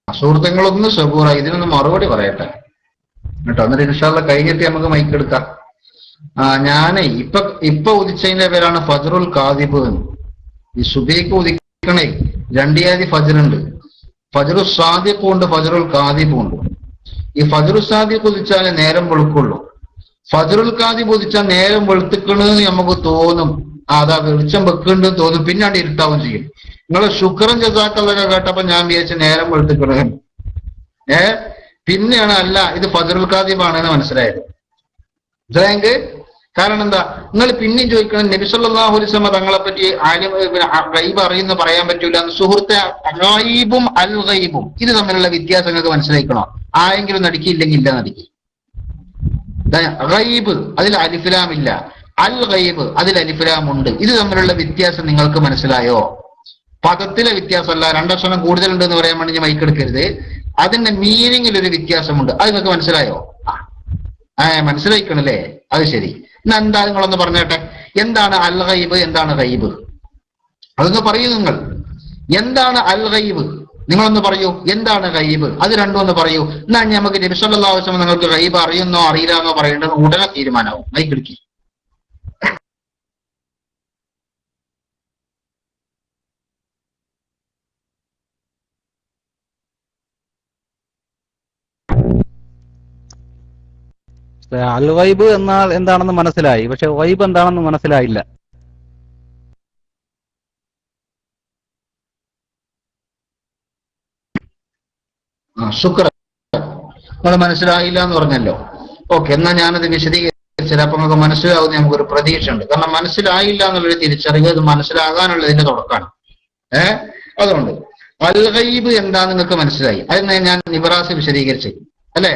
സുഹൃത്തുക്കളൊന്ന് സബൂറ ഇതിനൊന്ന് മറുപടി പറയട്ടെ കേട്ടോ. എന്നിട്ട് ഇൻഷാല്ല കഴിഞ്ഞിട്ട് നമുക്ക് മൈക്ക് എടുക്കാം. ഞാനേ ഇപ്പൊ ഉദിച്ചതിന്റെ പേരാണ് ഫജ്റുൽ കാദിബ്. ഈ സുബൈക്ക് ഉദിക്കണേ 2 ജാതി ഫജ്റുണ്ട്. ഫജ്റു സാദിഖും ഉണ്ട്, ഫജ്റുൽ കാദിബും ഉണ്ട്. ഈ ഫജ്റു സാദിഖ് ഉദിച്ചാലേ നേരം വെളുക്കുള്ളൂ. ഫജ്റുൽ കാദിബ് ഉദിച്ചാൽ നേരം വെളുത്തിക്കണെന്ന് നമുക്ക് തോന്നും. അതാ വെളിച്ചം വെക്കുന്നുണ്ട് തോന്നും, പിന്നാണ്ട് ഇരുട്ടാവും ചെയ്യും. നിങ്ങളെ ശുക്രൻ ജസാക്കല്ലൊക്കെ കേട്ടപ്പോ ഞാൻ വിചാരിച്ച നേരം വെളുത്തിക്കണ. പിന്നെയാണ് അല്ല ഇത് ഫജ്റുൽ കാദിബാണെന്ന് മനസ്സിലായത്. മനസ്സിലായെങ്കിൽ കാരണം എന്താ, നിങ്ങൾ പിന്നെയും ചോദിക്കണം നബി സല്ലല്ലാഹു അലൈഹി വസല്ലം തങ്ങളെ പറ്റി ഗൈബ് അറിയുന്ന പറയാൻ പറ്റൂല എന്ന്. സുഹൃത്തെ, ഗൈബും അൽ ഗൈബും ഇത് തമ്മിലുള്ള വ്യത്യാസം നിങ്ങൾക്ക് മനസ്സിലാക്കണോ? ആരെങ്കിലും നടിക്കില്ലെങ്കിൽ ഇല്ല നടിക്ക്. ഗൈബ് അതിൽ അലിഫ്ലാം ഇല്ല, അൽ ഗൈബ് അതിൽ അലിഫ്ലാം ഉണ്ട്. ഇത് തമ്മിലുള്ള വ്യത്യാസം നിങ്ങൾക്ക് മനസ്സിലായോ? പദത്തിലെ വ്യത്യാസമല്ല. 2 അക്ഷരം കൂടുതലുണ്ട് എന്ന് പറയാൻ വേണ്ടി മൈക്ക് എടുക്കരുത്. അതിന്റെ മീനിങ്ങിൽ ഒരു വ്യത്യാസമുണ്ട്. അത് നിങ്ങൾക്ക് മനസ്സിലായോ? മനസ്സിലായിക്കണല്ലേ? അത് ശരി. എന്നാ എന്താ നിങ്ങളൊന്ന് പറഞ്ഞേട്ടെ, എന്താണ് അൽ ഗൈബ്, എന്താണ് ഗൈബ്? അതൊന്ന് പറയൂ. നിങ്ങൾ എന്താണ് അൽ ഗൈബ് നിങ്ങളൊന്ന് പറയൂ. എന്താണ് ഗൈബ്? അത് രണ്ടും ഒന്ന് പറയൂ. എന്നാ നമുക്ക് നബി സല്ലല്ലാഹു അലൈഹി വസല്ലം നിങ്ങൾക്ക് ഗൈബ് അറിയുന്നോ അറിയില്ല എന്നോ പറയേണ്ടത് ഉടനെ തീരുമാനമാവും. മൈക്കെടുക്കി. അൽ ഗൈബ് എന്നാൽ എന്താണെന്ന് മനസ്സിലായി, പക്ഷെ ഗൈബ് എന്താണെന്ന് മനസ്സിലായില്ല. ശുക്രൻ, നിങ്ങൾ മനസ്സിലായില്ല എന്ന് പറഞ്ഞല്ലോ. ഓക്കെ, എന്നാൽ ഞാനത് വിശദീകരിച്ചത് അപ്പൊ നിങ്ങൾക്ക് മനസ്സിലാവുന്ന നമുക്കൊരു പ്രതീക്ഷ ഉണ്ട്. കാരണം മനസ്സിലായില്ല എന്നുള്ളൊരു തിരിച്ചറിവ് അത് മനസ്സിലാകാനുള്ളതിന്റെ തുടക്കമാണ്. അതുകൊണ്ട് അൽ ഗൈബ് എന്താ നിങ്ങൾക്ക് മനസ്സിലായി. അതിന് ഞാൻ നിബ്രാസ് വിശദീകരിച്ചു അല്ലെ.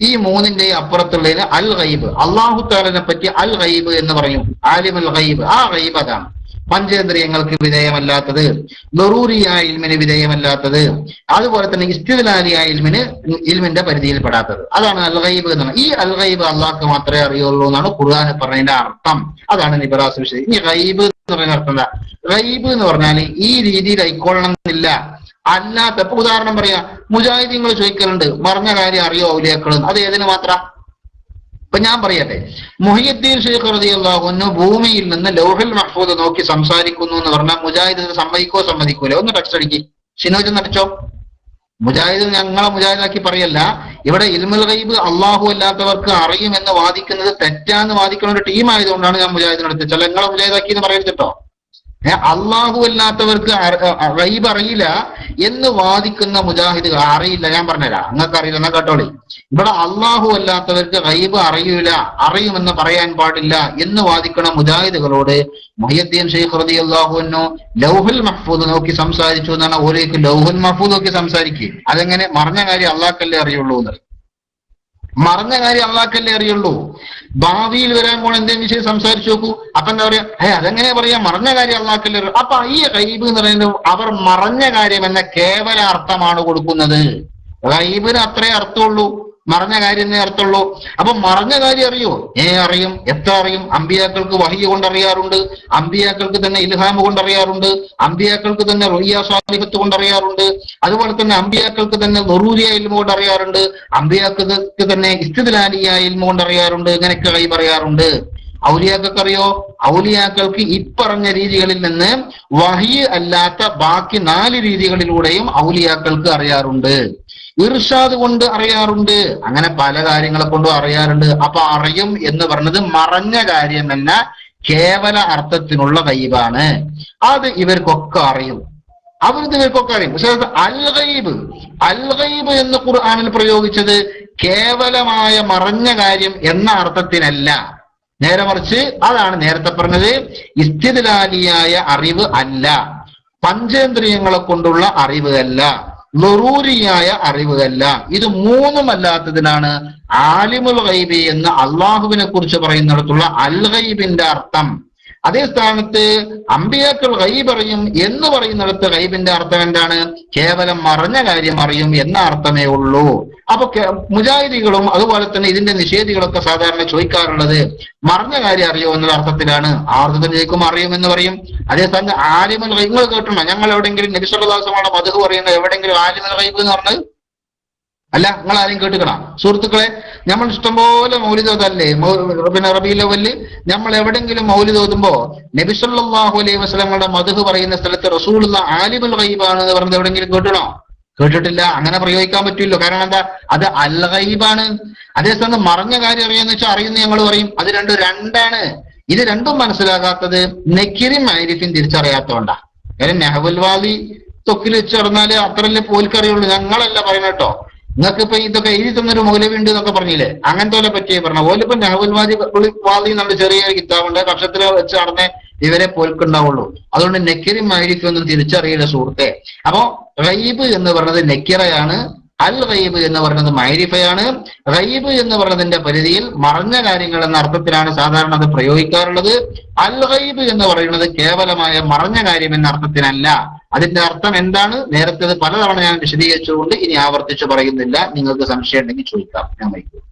ഈ 3ന്റെയും അപ്പുറത്തുള്ളതിന് അൽ ഗൈബ്, അല്ലാഹു തആലയെ പറ്റി അൽ ഗൈബ് എന്ന് പറയും. ആലിമുൽ ഗൈബ്, ആ ഗൈബ് അതാണ്. പഞ്ചേന്ദ്രിയങ്ങൾക്ക് വിധേയമല്ലാത്തത്, ലറൂറിയായ ഇൽമിന് വിധേയമല്ലാത്തത്, അതുപോലെ തന്നെ ഇസ്തിദ്ലാലിയായ ഇൽമിന്റെ പരിധിയിൽപ്പെടാത്തത്, അതാണ് അൽ ഗൈബ് എന്നാണ്. ഈ അൽ ഗൈബ് അള്ളാഹ്ക്ക് മാത്രമേ അറിയുള്ളൂ എന്നാണ് ഖുർആൻ പറഞ്ഞതിന്റെ അർത്ഥം. അതാണ് നിബ്രാസ് വിഷയം. ഇനി ഗൈബ് എന്ന് പറയുന്ന അർത്ഥം എന്താ? ഗൈബ് എന്ന് പറഞ്ഞാൽ ഈ രീതിയിൽ ആയിക്കൊള്ളണം എന്നില്ല. അല്ലാത്ത ഇപ്പൊ ഉദാഹരണം പറയാ, മുജാഹിദീങ്ങൾ ചോദിക്കലുണ്ട് മറഞ്ഞ കാര്യം അറിയോ ഔലിയാക്കൾ, അത് ഏതിന് മാത്ര? ഇപ്പൊ ഞാൻ പറയട്ടെ, മുഹിയുദ്ദീൻ ശൈഖ് റളിയല്ലാഹു അൻഹു ഭൂമിയിൽ നിന്ന് ലൗഹുൽ മഹ്ഫൂദ് നോക്കി സംസാരിക്കുന്നു എന്ന് പറഞ്ഞാൽ മുജാഹിദ് സമ്മതിക്കൂല? ഒന്ന് ടെക്സ്റ്റ് അടിക്ക്. ഷിനോജ് നടിച്ചോ. മുജാഹിദ് ഞങ്ങളെ മുജാഹിദാക്കി പറയല്ല. ഇവിടെ ഇൽമുൽ ഗൈബ് അള്ളാഹു അല്ലാത്തവർക്ക് അറിയുമെന്ന് വാദിക്കുന്നത് തെറ്റാന്ന് വാദിക്കുന്ന ഒരു ടീം ആയതുകൊണ്ടാണ് ഞാൻ മുജാഹിദിനെടുത്ത്. ചില നിങ്ങളെ മുജാഹിദാക്കി എന്ന് പറയരുതട്ടോ. അള്ളാഹു അല്ലാത്തവർക്ക് ഗൈബ് അറിയില്ല എന്ന് വാദിക്കുന്ന മുജാഹിദ് അറിയില്ല. ഞാൻ പറഞ്ഞുതരാം, നിങ്ങൾക്ക് അറിയില്ല എന്നാ കേട്ടോളി. ഇവിടെ അള്ളാഹു അല്ലാത്തവർക്ക് ഗൈബ് അറിയൂല, അറിയുമെന്ന് പറയാൻ പാടില്ല എന്ന് വാദിക്കുന്ന മുജാഹിദുകളോട് മുഹിയുദ്ദീൻ ശൈഖ് റളിയല്ലാഹു അൻഹു ലൗഹുൽ മഹ്ഫൂദ് നോക്കി സംസാരിച്ചു എന്നാണ്. ഓരേക്ക് ലൗഹുൽ മഹ്ഫൂദ് നോക്കി സംസാരിക്കുക. അതെങ്ങനെ? മറഞ്ഞ കാര്യം അള്ളാഹ്ക്കല്ലേ അറിയുള്ളൂ എന്ന്. മറഞ്ഞ കാര്യം അള്ളാഹ്ക്കല്ലേ അറിയുള്ളൂ. ഭാവിയിൽ വരാൻ പോണ എന്തെങ്കിലും വിഷയം സംസാരിച്ചു നോക്കൂ. അപ്പൊ എന്താ പറയാ? അതെങ്ങനെ പറയാ? മറഞ്ഞ കാര്യം അള്ളാഹ്ക്കല്ലേ അറിയുള്ളൂ. അപ്പൊ ഈ ഗൈബ് എന്ന് പറയുന്നത് അവർ മറഞ്ഞ കാര്യം എന്ന കേവല അർത്ഥമാണ് കൊടുക്കുന്നത്. ഗൈബിന് അത്രേ അർത്ഥമുള്ളൂ. മറഞ്ഞ കാര്യം എന്നേ അർത്ഥമുള്ളൂ. അപ്പൊ മറഞ്ഞ കാര്യം അറിയോ? അറിയും. എത്ര അറിയും? അമ്പിയാക്കൾക്ക് വഹി കൊണ്ട് അറിയാറുണ്ട്, അമ്പിയാക്കൾക്ക് തന്നെ ഇൽഹാമ് കൊണ്ട് അറിയാറുണ്ട്, അമ്പിയാക്കൾക്ക് തന്നെ റുയ്യ സ്വാലിഹത്ത് കൊണ്ട് അറിയാറുണ്ട്, അതുപോലെ തന്നെ അമ്പിയാക്കൾക്ക് തന്നെ ളുറൂരിയ ഇൽമ കൊണ്ട് അറിയാറുണ്ട്, അമ്പിയാക്കൾക്ക് തന്നെ ഇസ്തിദ്ലാലിയ ഇൽമ കൊണ്ട് അറിയാറുണ്ട്. ഇങ്ങനെയൊക്കെ കൈ പറയാറുണ്ട്. ഔലിയാക്കൾക്ക് അറിയോ? ഔലിയാക്കൾക്ക് ഇപ്പറഞ്ഞ രീതികളിൽ നിന്ന് വഹി അല്ലാത്ത ബാക്കി 4 രീതികളിലൂടെയും ഔലിയാക്കൾക്ക് അറിയാറുണ്ട്. ഇർഷാദ് കൊണ്ട് അറിയാറുണ്ട്. അങ്ങനെ പല കാര്യങ്ങളെ കൊണ്ടും അറിയാറുണ്ട്. അപ്പൊ അറിയും എന്ന് പറഞ്ഞത് മറഞ്ഞ കാര്യമല്ല, കേവല അർത്ഥത്തിനുള്ള ഗൈബാണ്. അത് ഇവർക്കൊക്കെ അറിയും. ഇവർക്കൊക്കെ അറിയും. പക്ഷെ അൽ ഗൈബ് എന്ന് ഖുർആനിൽ പ്രയോഗിച്ചത് കേവലമായ മറഞ്ഞ കാര്യം എന്ന അർത്ഥത്തിനല്ല. നേരെ മറിച്ച് അതാണ് നേരത്തെ പറഞ്ഞത്, ഇസ്തിദ്ലാലിയായ അറിവ് അല്ല, പഞ്ചേന്ദ്രിയങ്ങളെ കൊണ്ടുള്ള അറിവ് അല്ല, ളുറൂരിയായ അറിവ് അല്ല. ഇത് മൂന്നുമല്ലാത്തതിനാണ് ആലിമുൽ ഗൈബി എന്ന് അള്ളാഹുവിനെ കുറിച്ച് പറയുന്നിടത്തുള്ള അൽ ഗൈബിന്റെ അർത്ഥം. അതേ സ്ഥാനത്ത് അമ്പിയാക്കൾ ഗൈബ് അറിയും എന്ന് പറയുന്നിടത്ത് ഗൈബിന്റെ അർത്ഥം എന്താണ്? കേവലം മറഞ്ഞ കാര്യം അറിയും എന്ന അർത്ഥമേ ഉള്ളൂ. അപ്പൊ മുജാഹിദികളും അതുപോലെ തന്നെ ഇതിന്റെ നിഷേധികളൊക്കെ സാധാരണ ചോദിക്കാറുള്ളത് മറഞ്ഞ കാര്യം അറിയോ എന്നുള്ള അർത്ഥത്തിലാണ്. ആർദ്ദത്തിൽ ജയിക്കും അറിയും എന്ന് പറയും. അതേ സ്ഥാനത്ത് ആലിമുൽ ഗൈബ് നിങ്ങൾ കേട്ടോ? ഞങ്ങൾ എവിടെയെങ്കിലും നബി സല്ലല്ലാഹു അലൈഹി വസല്ലമയുടെ മദ്ഹ് പറയുന്നത് എവിടെയെങ്കിലും ആലിമുൽ ഗൈബ് എന്ന് പറഞ്ഞത് അല്ല. നിങ്ങൾ ആരും കേട്ടുക്കണം സുഹൃത്തുക്കളെ? നമ്മൾ ഇഷ്ടംപോലെ മൗലിദ് ഓതല്ലേ? പിന്നെ റബീഉൽ അവ്വലിൽ നമ്മൾ എവിടെങ്കിലും മൗലിദ് ഓതുമ്പോ നബി സല്ലല്ലാഹു അലൈഹി വസല്ലമയുടെ മദ്ഹ് പറയുന്ന സ്ഥലത്ത് റസൂലുള്ളാഹി ആലിമുൽ ഗൈബാണ് എന്ന് പറഞ്ഞത് എവിടെങ്കിലും കേട്ടണോ? കേട്ടിട്ടില്ല. അങ്ങനെ പ്രയോഗിക്കാൻ പറ്റില്ലോ. കാരണം എന്താ? അത് അൽ ഗൈബാണ്. അതേസമയം മറഞ്ഞ കാര്യം അറിയാന്ന് വെച്ചാൽ അറിയുന്ന ഞങ്ങൾ പറയും. അത് രണ്ടാണ്. ഇത് രണ്ടും മനസ്സിലാകാത്തത് നെക്കിരിയും മൈരിഫും തിരിച്ചറിയാത്തോണ്ടാ. കാര്യം നെഹ്വുൽ വാദി തൊക്കിൽ വെച്ച് പറഞ്ഞാല് അത്രല്ലേ പോൽക്കറിയുള്ളൂ. ഞങ്ങളല്ല പറയുന്നത് കേട്ടോ. നിങ്ങൾക്ക് ഇപ്പൊ ഇതൊക്കെ എഴുതി തന്നൊരു മൗലവി ഉണ്ട് എന്നൊക്കെ പറഞ്ഞില്ലേ? അങ്ങനത്തെ പോലെ പറ്റിയേ പറഞ്ഞ ഓലിപ്പോ നെഹ്വുൽ വാദി എന്നുള്ള ചെറിയ കിതാബുണ്ട്, കക്ഷത്തിൽ വെച്ച് നടന്നേ ഇവരെ പോൽക്കുണ്ടാവുള്ളൂ. അതുകൊണ്ട് നെക്കിരി മൈരിഫ് ഒന്നും തിരിച്ചറിയില്ല സുഹൃത്തെ. അപ്പോ ഗൈബ് എന്ന് പറയുന്നത് നെക്കിറയാണ്, അൽ ഗൈബ് എന്ന് പറയുന്നത് മൈരിഫയാണ്. ഗൈബ് എന്ന് പറയുന്നതിന്റെ പരിധിയിൽ മറഞ്ഞ കാര്യങ്ങൾ എന്ന അർത്ഥത്തിലാണ് സാധാരണ അത് പ്രയോഗിക്കാറുള്ളത്. അൽ ഗൈബ് എന്ന് പറയുന്നത് കേവലമായ മറഞ്ഞ കാര്യം എന്ന അർത്ഥത്തിനല്ല. അതിന്റെ അർത്ഥം എന്താണ്? നേരത്തെ അത് പലതവണ ഞാൻ വിശദീകരിച്ചുകൊണ്ട് ഇനി ആവർത്തിച്ച് പറയുന്നില്ല. നിങ്ങൾക്ക് സംശയം ഉണ്ടെങ്കിൽ ചോദിക്കാം, ഞാൻ വയ്ക്കും.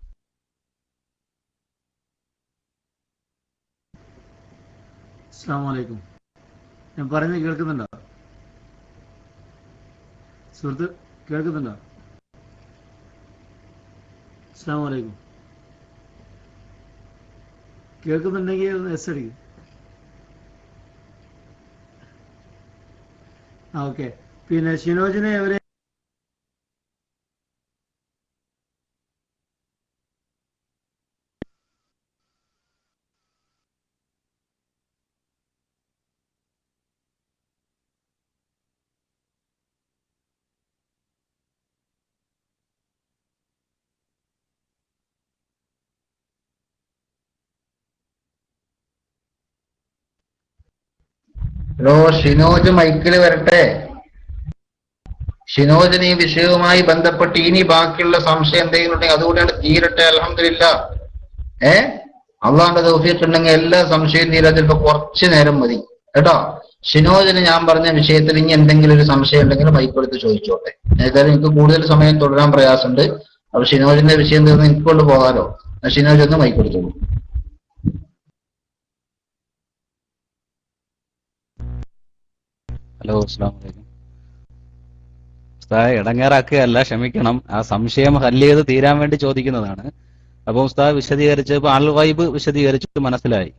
അസ്സലാമു അലൈക്കും. ഞാൻ പറയുന്നത് കേൾക്കുന്നുണ്ടോ സുഹൃത്ത്? കേൾക്കുന്നുണ്ടോ? അസ്സലാമു അലൈക്കും. കേൾക്കുന്നുണ്ടെങ്കിൽ എസ് അടിക്കും. ഓക്കെ. പിന്നെ ഷിനോജിനെ എവരെ ഹലോ, ഷിനോജ് മൈക്കില് വരട്ടെ. ഷിനോജിന് ഈ വിഷയവുമായി ബന്ധപ്പെട്ട് ഇനി ബാക്കിയുള്ള സംശയം എന്തെങ്കിലും ഉണ്ടെങ്കിൽ അതുകൂടെയാണ് തീരട്ടെ. അൽഹംദുലില്ലാഹ്. അള്ളാന്റെ തൗഫീഖ് ഉണ്ടെങ്കിൽ എല്ലാ സംശയവും തീരാൻ ചിലപ്പോ കുറച്ചു നേരം മതി കേട്ടോ. ഷിനോജിന് ഞാൻ പറഞ്ഞ വിഷയത്തിൽ ഇനി എന്തെങ്കിലും ഒരു സംശയം ഉണ്ടെങ്കിൽ മൈക്കെടുത്ത് ചോദിച്ചോട്ടെ. ഏതായാലും എനിക്ക് കൂടുതൽ സമയം തുടരാൻ പ്രയാസമുണ്ട്. അപ്പൊ ഷിനോജിന്റെ വിഷയം തീർന്ന് എനിക്ക് കൊണ്ട് പോകാലോ. ഷിനോജ് ഒന്ന് മൈക്കെടുത്തോളൂ. ഹലോ, അസ്സലാമു അലൈക്കും. ഉസ്താദ് ഇടങ്ങേറാക്കുകയല്ല, ക്ഷമിക്കണം. ആ സംശയം ഹല്ല് ചെയ്ത് തീരാൻ വേണ്ടി ചോദിക്കുന്നതാണ്. അപ്പൊ ഉസ്താദ് വിശദീകരിച്ച് ഇപ്പൊ അൽ ഗൈബ് വിശദീകരിച്ചിട്ട് മനസ്സിലായി.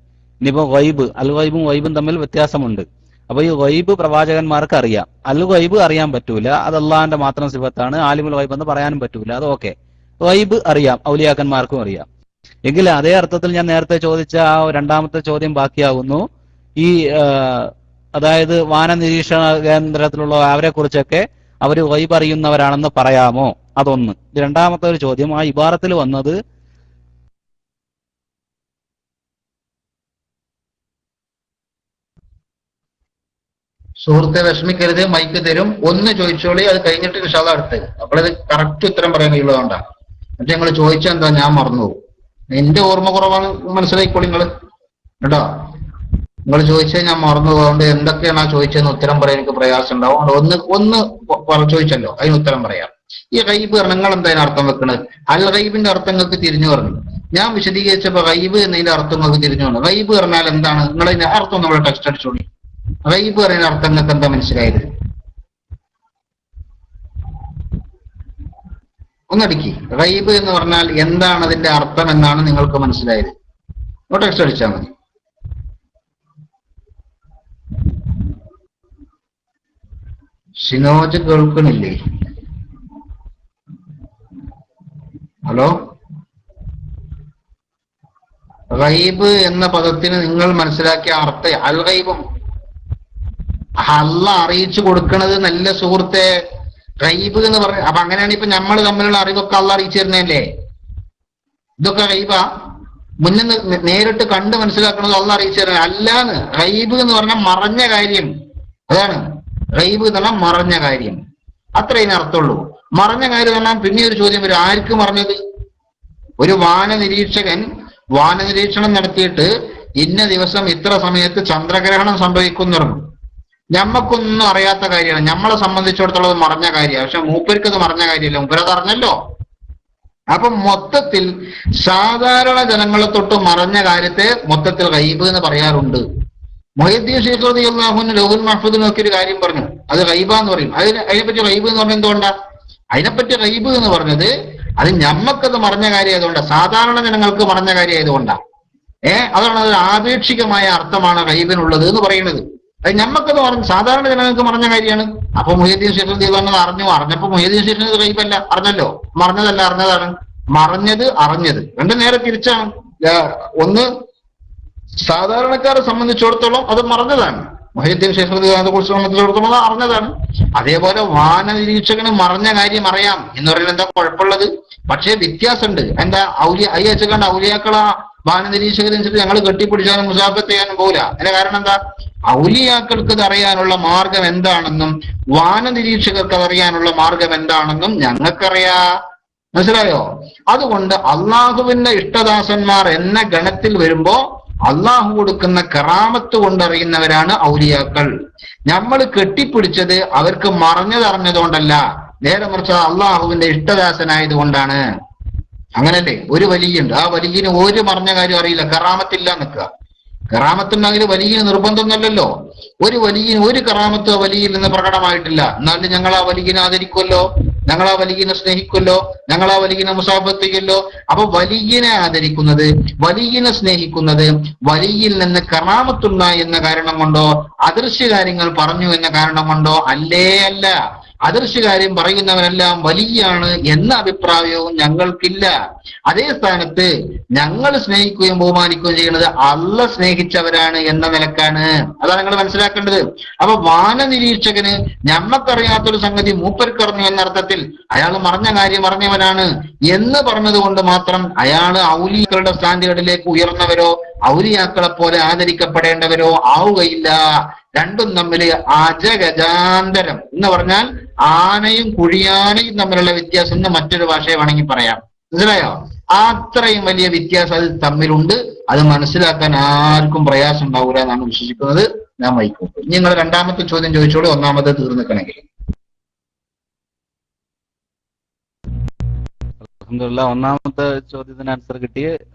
ഇനിയിപ്പോ ഗൈബ്, അൽ ഗൈബും ഗൈബും തമ്മിൽ വ്യത്യാസമുണ്ട്. അപ്പൊ ഈ ഗൈബ് പ്രവാചകന്മാർക്ക് അറിയാം, അൽ ഗൈബ് അറിയാൻ പറ്റൂല. അത് അള്ളാഹിന്റെ മാത്രം സിഫത്താണ്. ആലിമുൽ ഗൈബ് എന്ന് പറയാനും പറ്റൂല. അത് ഓക്കെ. ഗൈബ് അറിയാം, ഔലിയാക്കന്മാർക്കും അറിയാം. എങ്കിൽ അതേ അർത്ഥത്തിൽ ഞാൻ നേരത്തെ ചോദിച്ച ആ രണ്ടാമത്തെ ചോദ്യം ബാക്കിയാകുന്നു. ഈ അതായത് വാന നിരീക്ഷണ കേന്ദ്രത്തിലുള്ള അവരെ കുറിച്ചൊക്കെ അവർ ഗൈബ് അറിയുന്നവരാണെന്ന് പറയാമോ? അതൊന്ന്. രണ്ടാമത്തെ ഒരു ചോദ്യം, ആ ഇബാറത്തിൽ വന്നത് സുഹൃത്തെ വിഷമിക്കരുത്, മൈക്ക് തരും. ഒന്ന് ചോദിച്ചോളി, അത് കഴിഞ്ഞിട്ട് ഇൻഷാ അല്ലാഹ് അടുത്ത്. അപ്പോഴത് കറക്റ്റ് ഉത്തരം പറയാൻ കഴിയുള്ളതുകൊണ്ടാ. മറ്റേ നിങ്ങൾ ചോദിച്ചാൽ എന്താ ഞാൻ മറന്നുപോകും. എന്റെ ഓർമ്മ കുറവാണ്, മനസ്സിലായിക്കോളി നിങ്ങൾ കേട്ടോ. നിങ്ങൾ ചോദിച്ചാൽ ഞാൻ മറന്നു പോകുകൊണ്ട് എന്തൊക്കെയാണ് ആ ചോദിച്ചതെന്ന് ഉത്തരം പറയാൻ എനിക്ക് പ്രയാസം ഉണ്ടാവും. ഒന്ന് ചോദിച്ചല്ലോ, അതിന് ഉത്തരം പറയാം. ഈ ഗൈബ് പറഞ്ഞ നിങ്ങൾ എന്തായാലും അർത്ഥം വെക്കണത്? അൽ ഗൈബിന്റെ അർത്ഥം നിങ്ങൾക്ക് തിരിഞ്ഞു പറഞ്ഞു. ഞാൻ വിശദീകരിച്ചപ്പോ ഗൈബ് എന്നതിന്റെ അർത്ഥം നിങ്ങൾക്ക് തിരിഞ്ഞു പറഞ്ഞു. ഗൈബ് പറഞ്ഞാൽ എന്താണ്? നിങ്ങൾ അതിന്റെ അർത്ഥം നമ്മുടെ ടെക്സ്റ്റ് അടിച്ചോളി. ഗൈബ് പറയുന്ന അർത്ഥം നിങ്ങൾക്ക് എന്താ മനസ്സിലായത്? ഒന്നടിക്ക്. ഗൈബ് എന്ന് പറഞ്ഞാൽ എന്താണ് അതിന്റെ അർത്ഥം എന്നാണ് നിങ്ങൾക്ക് മനസ്സിലായത്? ടെക്സ്റ്റ് അടിച്ചാൽ മതി. ഷിനോജ് കേൾക്കണില്ലേ? ഹലോ. ഗൈബ് എന്ന പദത്തിന് നിങ്ങൾ മനസ്സിലാക്കിയ അർത്ഥം അൽ ഗൈബും അള്ളാഹ് അറിയിച്ചു കൊടുക്കുന്നത് നല്ല സുഹൃത്തെ ഗൈബ് എന്ന് പറഞ്ഞു. അപ്പൊ അങ്ങനെയാണ് ഇപ്പൊ നമ്മൾ തമ്മിലുള്ള അറിവൊക്കെ അള്ളാഹ് അറിയിച്ചു തരുന്നതല്ലേ? ഇതൊക്കെ ഗൈബാ? മുന്നിൽ നേരിട്ട് കണ്ട് മനസ്സിലാക്കുന്നത് അള്ളാഹ് അറിയിച്ചു തരുന്നത് അല്ലാന്ന്. ഗൈബ് എന്ന് പറഞ്ഞാൽ മറഞ്ഞ കാര്യം. അതാണ് ഗൈബ് എന്ന് പറഞ്ഞാൽ മറഞ്ഞ കാര്യം. അത്രേ ഇതിനർത്ഥമുള്ളൂ. മറഞ്ഞ കാര്യം എന്ന് പറഞ്ഞാൽ പിന്നെ ഒരു ചോദ്യം വരും, ആർക്ക് മറഞ്ഞത്? ഒരു വാനനിരീക്ഷകൻ വാനനിരീക്ഷണം നടത്തിയിട്ട് ഇന്ന ദിവസം ഇത്ര സമയത്ത് ചന്ദ്രഗ്രഹണം സംഭവിക്കും പറഞ്ഞു. ഞമ്മക്കൊന്നും അറിയാത്ത കാര്യമാണ്. നമ്മളെ സംബന്ധിച്ചിടത്തോളം അത് മറഞ്ഞ കാര്യമാണ്. പക്ഷെ മൂപ്പർക്ക് അത് മറഞ്ഞ കാര്യമല്ല, മൂപ്പരത് അറിഞ്ഞല്ലോ. അപ്പൊ മൊത്തത്തിൽ സാധാരണ ജനങ്ങളെ തൊട്ട് മറഞ്ഞ കാര്യത്തെ മൊത്തത്തിൽ ഗൈബ് എന്ന് പറയാറുണ്ട്. മുഹയ്യിദ്ദീൻ ശൈഖ് റളിയല്ലാഹു അൻഹു ലൗഹുൽ മഹ്ഫൂദിൽ നോക്കിയൊരു കാര്യം പറഞ്ഞു, അത് ഗൈബാന്ന് പറയും. അതിനെപ്പറ്റി ഗൈബ് എന്ന് പറഞ്ഞാൽ എന്തുകൊണ്ടാ? അതിനെപ്പറ്റി ഗൈബ് എന്ന് പറഞ്ഞത് അത് ഞമ്മക്കത് മറഞ്ഞ കാര്യം ആയതുകൊണ്ടാ, സാധാരണ ജനങ്ങൾക്ക് മറഞ്ഞ കാര്യം ആയതുകൊണ്ടാ. അതാണ് അത് ആപേക്ഷികമായ അർത്ഥമാണ് ഗൈബിനുള്ളത് എന്ന് പറയുന്നത്. അത് ഞമ്മക്കത് സാധാരണ ജനങ്ങൾക്ക് മറഞ്ഞ കാര്യമാണ്. അപ്പൊ മുഹയ്യിദ്ദീൻ ശൈഖ് റളിയല്ലാഹു അൻഹു അറിഞ്ഞപ്പോ മുഹയ്യിദ്ദീൻ ശൈഖിന് ഇത് ഗൈബല്ല, അറിഞ്ഞല്ലോ. മറഞ്ഞതല്ല, അറിഞ്ഞതാണ്. മറഞ്ഞത് അറിഞ്ഞത് രണ്ടും നേരെ തിരിച്ചാണ്. ഒന്ന് സാധാരണക്കാരെ സംബന്ധിച്ചിടത്തോളം അത് മറഞ്ഞതാണ്. മുഹയ്യിദ്ദീൻ ശൈഖ് റളിയല്ലാഹു അൻഹു സംബന്ധിച്ചിടത്തോളം അത് അറിഞ്ഞതാണ്. അതേപോലെ വാനനിരീക്ഷകന് മറഞ്ഞ കാര്യം അറിയാം എന്ന് പറയുന്നത് എന്താ കുഴപ്പമുള്ളത്? പക്ഷേ വ്യത്യാസമുണ്ട്. എന്താ? അയ്യച്ചക്കണ്ട ഔലിയാക്കളാ വാനനിരീക്ഷകരനുസരിച്ച് ഞങ്ങൾ കെട്ടിപ്പിടിച്ചാലും മുസാഫത്ത് ചെയ്യാനും പോകില്ല. അതിന്റെ കാരണം എന്താ? ഔലിയാക്കൾക്ക് അത് അറിയാനുള്ള മാർഗം എന്താണെന്നും വാനനിരീക്ഷകർക്ക് അതറിയാനുള്ള മാർഗം എന്താണെന്നും ഞങ്ങൾക്കറിയാ. മനസ്സിലായോ? അതുകൊണ്ട് അള്ളാഹുവിന്റെ ഇഷ്ടദാസന്മാർ എന്ന ഗണത്തിൽ വരുമ്പോ അള്ളാഹു കൊടുക്കുന്ന കറാമത്ത് കൊണ്ടറിയുന്നവരാണ് ഔലിയാക്കൾ. നമ്മൾ കെട്ടിപ്പിടിച്ചത് അവർക്ക് മറഞ്ഞതറിഞ്ഞതുകൊണ്ടല്ല, നേരെ മറിച്ച് അള്ളാഹുവിന്റെ ഇഷ്ടദാസനായത് കൊണ്ടാണ്. അങ്ങനല്ലേ? ഒരു വലിയുണ്ട്, ആ വലിയന് ഒരു മറഞ്ഞ കാര്യം അറിയില്ല, കറാമത്തില്ല നിൽക്കുക. കറാമത്തുണ്ടെങ്കിൽ വലിയ നിർബന്ധമൊന്നുമല്ലല്ലോ. ഒരു വലിയന് ഒരു കറാമത്ത് വലിയിൽ നിന്ന് പ്രകടമായിട്ടില്ല, എന്നാലും ഞങ്ങൾ ആ വലിയനെ ആദരിക്കുമല്ലോ, ഞങ്ങൾ ആ വലിയനെ സ്നേഹിക്കുമല്ലോ, ഞങ്ങൾ ആ വലിയനെ മുസാഫത്ത് ചെയ്യല്ലോ. അപ്പൊ വലിയനെ ആദരിക്കുന്നത്, വലിയനെ സ്നേഹിക്കുന്നത് വലിയിൽ നിന്ന് കറാമത്തുള്ള എന്ന കാരണം കൊണ്ടോ അദൃശ്യ കാര്യങ്ങൾ പറഞ്ഞു എന്ന കാരണം കൊണ്ടോ അല്ല. അദൃശ്യകാര്യം പറയുന്നവരെല്ലാം വലിയാണ് എന്ന അഭിപ്രായവും ഞങ്ങൾക്കില്ല. അതേ സ്ഥാനത്ത് ഞങ്ങൾ സ്നേഹിക്കുകയും ബഹുമാനിക്കുകയും ചെയ്യുന്നത് അള്ളാഹ് സ്നേഹിച്ചവരാണ് എന്ന നിലക്കാണ്. അതാണ് നിങ്ങൾ മനസ്സിലാക്കേണ്ടത്. അപ്പൊ വാനനിരീക്ഷകന് ഞമ്മക്കറിയാത്തൊരു സംഗതി മൂപ്പർക്കറിഞ്ഞു എന്നർത്ഥത്തിൽ അയാൾ മറഞ്ഞ കാര്യം അറിഞ്ഞവനാണ് എന്ന് പറഞ്ഞത് കൊണ്ട് മാത്രം അയാൾ ഔലിയാക്കളുടെ സ്റ്റാൻഡേർഡിലേക്ക് ഉയർന്നവരോ ഔലിയാക്കളെ പോലെ ആദരിക്കപ്പെടേണ്ടവരോ ആവുകയില്ല. രണ്ടും തമ്മിൽ അജഗജാന്തരം എന്ന് പറഞ്ഞാൽ ആനയും കുഴിയാനയും തമ്മിലുള്ള വ്യത്യാസം എന്ന് മറ്റൊരു ഭാഷയെ വേണമെങ്കിൽ പറയാം. മനസ്സിലായോ? അത്രയും വലിയ വ്യത്യാസം അത് തമ്മിലുണ്ട്. അത് മനസ്സിലാക്കാൻ ആർക്കും പ്രയാസം ഉണ്ടാവില്ല എന്നാണ് വിശ്വസിക്കുന്നത്. ഞാൻ വൈക്കും. നിങ്ങൾ രണ്ടാമത്തെ ചോദ്യം ചോദിച്ചോളൂ, ഒന്നാമത്തെ തീർന്നിക്കണമെങ്കിൽ. അൽഹംദുലില്ലാഹ്, ഒന്നാമത്തെ ചോദ്യത്തിന് ആൻസർ കിട്ടി.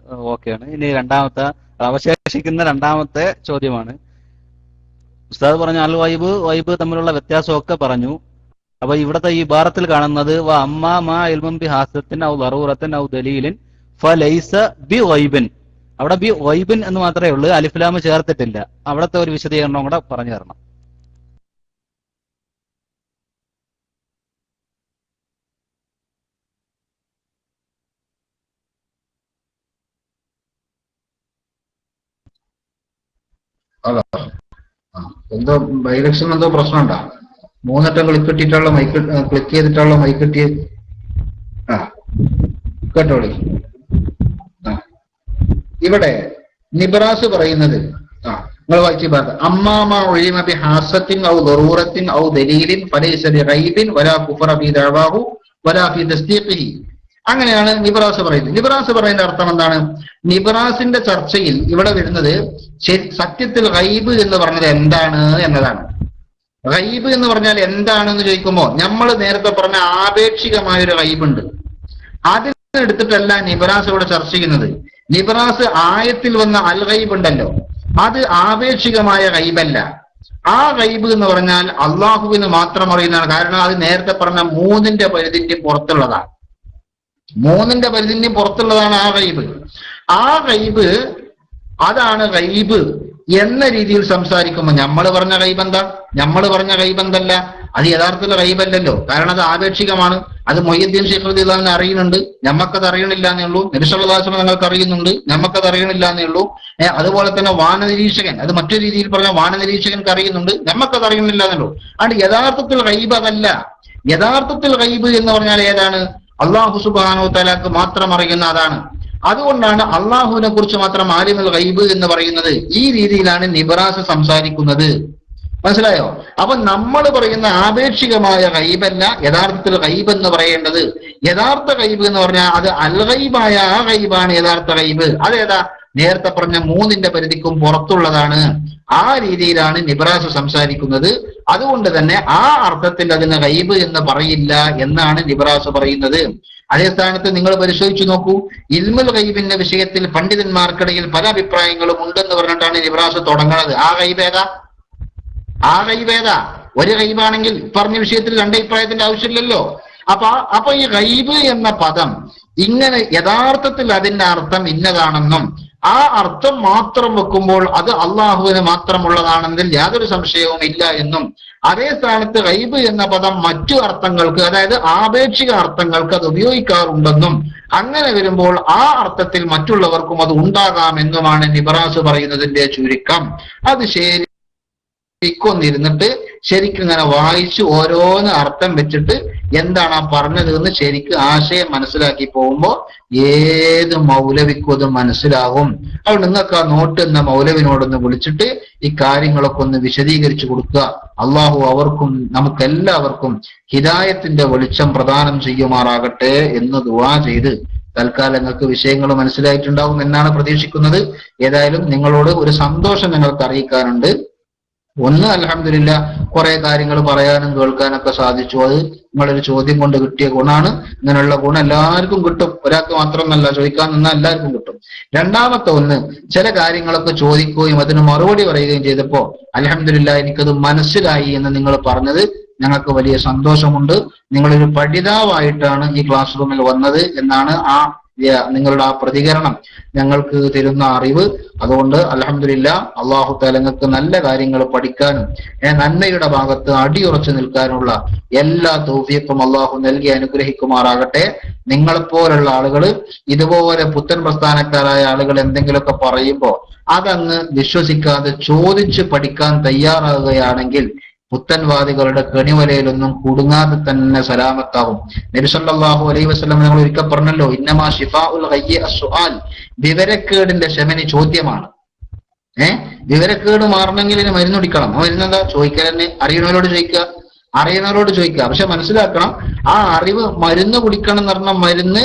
ഓക്കെയാണ്. ഇനി അവശേഷിക്കുന്ന രണ്ടാമത്തെ ചോദ്യമാണ്. ഉസ്താദ് പറഞ്ഞ അൽ വൈബ് തമ്മിലുള്ള വ്യത്യാസമൊക്കെ പറഞ്ഞു. അപ്പൊ ഇവിടത്തെ ഈ ഇബാറത്തിൽ കാണുന്നത് അമ്മാ മാ ഇൽമുൻ ബി ഹാസത്തിൻ ഔ ദറൂറത്തിൻ ഔ ദലീലിൻ ഫലൈസ ബി ഗൈബിൻ. അവിടെ ബി ഗൈബിൻ എന്ന് മാത്രമേ ഉള്ളൂ, അലിഫ് ലാം ചേർത്തിട്ടില്ല. അവിടത്തെ ഒരു വിശദീകരണം കൂടെ പറഞ്ഞു തരണം. എന്തോ ബൈലക്ഷൻ എന്തോ പ്രശ്നമുണ്ടോ? മൂന്നട്ടം ക്ലിക്ക് ചെയ്തിട്ടുള്ള മൈക്ക് കിട്ടിയ കേട്ടോളി. ഇവിടെ നിബ്രാസ് പറയുന്നത് നിങ്ങൾ വായിച്ചു പറഞ്ഞത് അമ്മാമ ഉലിമ ബി ഹാസത്തിൻ ഔ ദറൂറത്തിൻ ഔ ദലീലിൻ ഫലൈസ ബി ഗൈബിൻ വലാ കുഫറ ബി ദഅവാഹു വലാ ഫി തസ്ദീഖിഹി. അങ്ങനെയാണ് നിബ്രാസ് പറയുന്നത്. നിബ്രാസ് പറയുന്ന അർത്ഥം എന്താണ്? നിബ്രാസിന്റെ ചർച്ചയിൽ ഇവിടെ വരുന്നത് സത്യത്തിൽ ഗൈബ് എന്ന് പറഞ്ഞത് എന്താണ് എന്നതാണ്. ഗൈബ് എന്ന് പറഞ്ഞാൽ എന്താണെന്ന് ചോദിക്കുമ്പോൾ നമ്മൾ നേരത്തെ പറഞ്ഞ ആപേക്ഷികമായൊരു ഗൈബുണ്ട്. അതിനെടുത്തിട്ടല്ല നിബ്രാസ് ഇവിടെ ചർച്ച ചെയ്യുന്നത്. നിബ്രാസ് ആയത്തിൽ വന്ന അൽ ഗൈബ് ഉണ്ടല്ലോ, അത് ആപേക്ഷികമായ ഗൈബല്ല. ആ ഗൈബ് എന്ന് പറഞ്ഞാൽ അള്ളാഹുവിന് മാത്രം അറിയുന്നതാണ്. കാരണം അത് നേരത്തെ പറഞ്ഞ മൂന്നിന്റെ പരിധിന്റെ പുറത്തുള്ളതാണ്. മൂന്നിന്റെ പരിധിന്റെ പുറത്തുള്ളതാണ് ആ ഗൈബ്. ആ ഗൈബ് അതാണ് ഗൈബ് എന്ന രീതിയിൽ സംസാരിക്കുമ്പോൾ നമ്മൾ പറഞ്ഞ ഗൈബ് എന്താ? നമ്മൾ പറഞ്ഞ ഗൈബ് എന്തല്ല, അത് യഥാർത്ഥത്തിലുള്ള ഗൈബല്ലല്ലോ. കാരണം അത് ആപേക്ഷികമാണ്. അത് മൊയ്യുദ്ദീൻ ശൈഖ് റളിയല്ലാഹു അൻഹു അറിയുന്നുണ്ട്, നമുക്കത് അറിയണില്ല എന്നേ ഉള്ളൂ. നബി സല്ലല്ലാഹു അലൈഹി വസല്ലം നിങ്ങൾക്ക് അറിയുന്നുണ്ട്, നമുക്കത് അറിയണില്ല എന്നേ ഉള്ളൂ. അതുപോലെ തന്നെ വാനനിരീക്ഷകൻ, അത് മറ്റൊരു രീതിയിൽ പറഞ്ഞാൽ വാനനിരീക്ഷകൻക്ക് അറിയുന്നുണ്ട്, നമുക്കത് അറിയണില്ല എന്നല്ലോ. അതുകൊണ്ട് യഥാർത്ഥത്തിൽ ഗൈബ് അതല്ല. യഥാർത്ഥത്തിൽ ഗൈബ് എന്ന് പറഞ്ഞാൽ ഏതാണ്? അള്ളാഹു സുബ്ഹാനഹു വ തആലക്ക് മാത്രം അറിയുന്ന അതാണ്. അതുകൊണ്ടാണ് അള്ളാഹുവിനെ കുറിച്ച് മാത്രം ആലിമുൽ ഗൈബ് എന്ന് പറയുന്നത്. ഈ രീതിയിലാണ് നിബ്രാസ് സംസാരിക്കുന്നത്. മനസ്സിലായോ? അപ്പൊ നമ്മൾ പറയുന്ന ആപേക്ഷികമായ ഗൈബല്ല യഥാർത്ഥത്തിൽ ഗൈബ് എന്ന് പറയേണ്ടത്. യഥാർത്ഥ ഗൈബ് എന്ന് പറഞ്ഞാൽ അത് അൽ ഗൈബായ ആ ഗൈബാണ് യഥാർത്ഥ ഗൈബ്. അതേതാ? നേരത്തെ പറഞ്ഞ മൂന്നിന്റെ പരിധിക്കും പുറത്തുള്ളതാണ്. ആ രീതിയിലാണ് നിബ്രാസ് സംസാരിക്കുന്നത്. അതുകൊണ്ട് തന്നെ ആ അർത്ഥത്തിൽ അതിന് ഗൈബ് എന്ന് പറയില്ല എന്നാണ് നിബ്രാസ് പറയുന്നത്. അതേ സ്ഥാനത്ത് നിങ്ങൾ പരിശോധിച്ചു നോക്കൂ, ഇൽമുൽ ഗൈബിന്റെ വിഷയത്തിൽ പണ്ഡിതന്മാർക്കിടയിൽ പല അഭിപ്രായങ്ങളും ഉണ്ടെന്ന് പറഞ്ഞിട്ടാണ് നിബ്രാസ് തുടങ്ങുന്നത്. ആ ഗൈബേതാ? ആ ഗൈബേതാ? ഒരു ഗൈബാണെങ്കിൽ പറഞ്ഞ വിഷയത്തിൽ രണ്ട് അഭിപ്രായത്തിന്റെ ആവശ്യമില്ലല്ലോ. അപ്പൊ ഈ ഗൈബ് എന്ന പദം ഇങ്ങനെ യഥാർത്ഥത്തിൽ അതിന്റെ അർത്ഥം ഇന്നതാണെന്നും ആ അർത്ഥം മാത്രം വെക്കുമ്പോൾ അത് അള്ളാഹുവിന് മാത്രമുള്ളതാണെന്നതിൽ യാതൊരു സംശയവും ഇല്ല എന്നും, അതേ സ്ഥാനത്ത് ഗൈബ് എന്ന പദം മറ്റു അർത്ഥങ്ങൾക്ക്, അതായത് ആപേക്ഷിക അർത്ഥങ്ങൾക്ക് അത് ഉപയോഗിക്കാറുണ്ടെന്നും, അങ്ങനെ വരുമ്പോൾ ആ അർത്ഥത്തിൽ മറ്റുള്ളവർക്കും അത് ഉണ്ടാകാമെന്നുമാണ് നിബ്രാസ് പറയുന്നതിന്റെ ചുരുക്കം. അത് ശരിക്കൊന്നിരുന്നിട്ട് ശരിക്കും ഇങ്ങനെ വായിച്ച് ഓരോന്ന് അർത്ഥം വെച്ചിട്ട് എന്താണ് ആ പറഞ്ഞത് എന്ന് ശരിക്കും ആശയം മനസ്സിലാക്കി പോകുമ്പോൾ ഏത് മൗലവിക്കും അത് മനസ്സിലാവും. അപ്പോൾ നിങ്ങൾക്ക് ആ നോട്ട് എന്ന മൗലവിനോടൊന്ന് വിളിച്ചിട്ട് ഈ കാര്യങ്ങളൊക്കെ ഒന്ന് വിശദീകരിച്ചു കൊടുക്കുക. അള്ളാഹു അവർക്കും നമുക്കെല്ലാവർക്കും ഹിദായത്തിന്റെ വെളിച്ചം പ്രദാനം ചെയ്യുമാറാകട്ടെ എന്ന് ദുആ ചെയ്ത് തൽക്കാലം നിങ്ങൾക്ക് വിഷയങ്ങൾ മനസ്സിലായിട്ടുണ്ടാവും എന്നാണ് പ്രതീക്ഷിക്കുന്നത്. ഏതായാലും നിങ്ങളോട് ഒരു സന്തോഷം നിങ്ങൾക്ക് അറിയിക്കാനുണ്ട്. ഒന്ന്, അൽഹംദുലില്ലാ, കുറെ കാര്യങ്ങൾ പറയാനും കേൾക്കാനൊക്കെ സാധിച്ചു. അത് നിങ്ങളൊരു ചോദ്യം കൊണ്ട് കിട്ടിയ ഗുണാണ്. ഇങ്ങനെയുള്ള ഗുണം എല്ലാവർക്കും കിട്ടും, ഒരാൾക്ക് മാത്രമല്ല, ചോദിക്കാൻ നിന്നാൽ എല്ലാവർക്കും കിട്ടും. രണ്ടാമത്തെ ഒന്ന്, ചില കാര്യങ്ങളൊക്കെ ചോദിക്കുകയും അതിന് മറുപടി പറയുകയും ചെയ്തപ്പോ അൽഹംദുലില്ലാ എനിക്കത് മനസ്സിലായി എന്ന് നിങ്ങൾ പറഞ്ഞത് ഞങ്ങൾക്ക് വലിയ സന്തോഷമുണ്ട്. നിങ്ങളൊരു പഠിതാവായിട്ടാണ് ഈ ക്ലാസ് റൂമിൽ വന്നത് എന്നാണ് നിങ്ങളുടെ ആ പ്രതികരണം ഞങ്ങൾക്ക് തരുന്ന അറിവ്. അതുകൊണ്ട് അൽഹംദുലില്ലാ, അല്ലാഹു തആല നിങ്ങൾക്ക് നല്ല കാര്യങ്ങൾ പഠിക്കാനും നന്മയുടെ ഭാഗത്ത് അടിയുറച്ചു നിൽക്കാനുള്ള എല്ലാ തൗഫീഖും അല്ലാഹു നൽകി അനുഗ്രഹിക്കുമാറാകട്ടെ. നിങ്ങളെപ്പോലുള്ള ആളുകൾ, ഇതുപോലെ പുത്തൻ പ്രസ്ഥാനക്കാരായ ആളുകൾ എന്തെങ്കിലുമൊക്കെ പറയുമ്പോൾ അതങ്ങ് വിശ്വസിക്കാതെ ചോദിച്ച് പഠിക്കാൻ തയ്യാറാകുകയാണെങ്കിൽ പുത്തൻവാദികളുടെ കെണിവലയിലൊന്നും കുടുങ്ങാതെ തന്നെ സലാമത്താവും. നബി സല്ലല്ലാഹു അലൈഹി വസല്ലം ഞങ്ങൾ ഒരിക്കൽ പറഞ്ഞല്ലോ, ഇന്നമാ ശിഫാഉൽ ഗയ്യി അസ്സുആൽ, വിവരക്കേടിന്റെ ശമനി ചോദ്യമാണ്. വിവരക്കേട് മാറണമെങ്കിൽ ഇതിന് മരുന്ന് കുടിക്കണം. ആ മരുന്നെന്താ? ചോദിക്കാൻ തന്നെ അറിയണവരോട് ചോദിക്കുക. പക്ഷെ മനസ്സിലാക്കണം, ആ അറിവ് മരുന്ന് കുടിക്കണം എന്ന് പറഞ്ഞ മരുന്ന്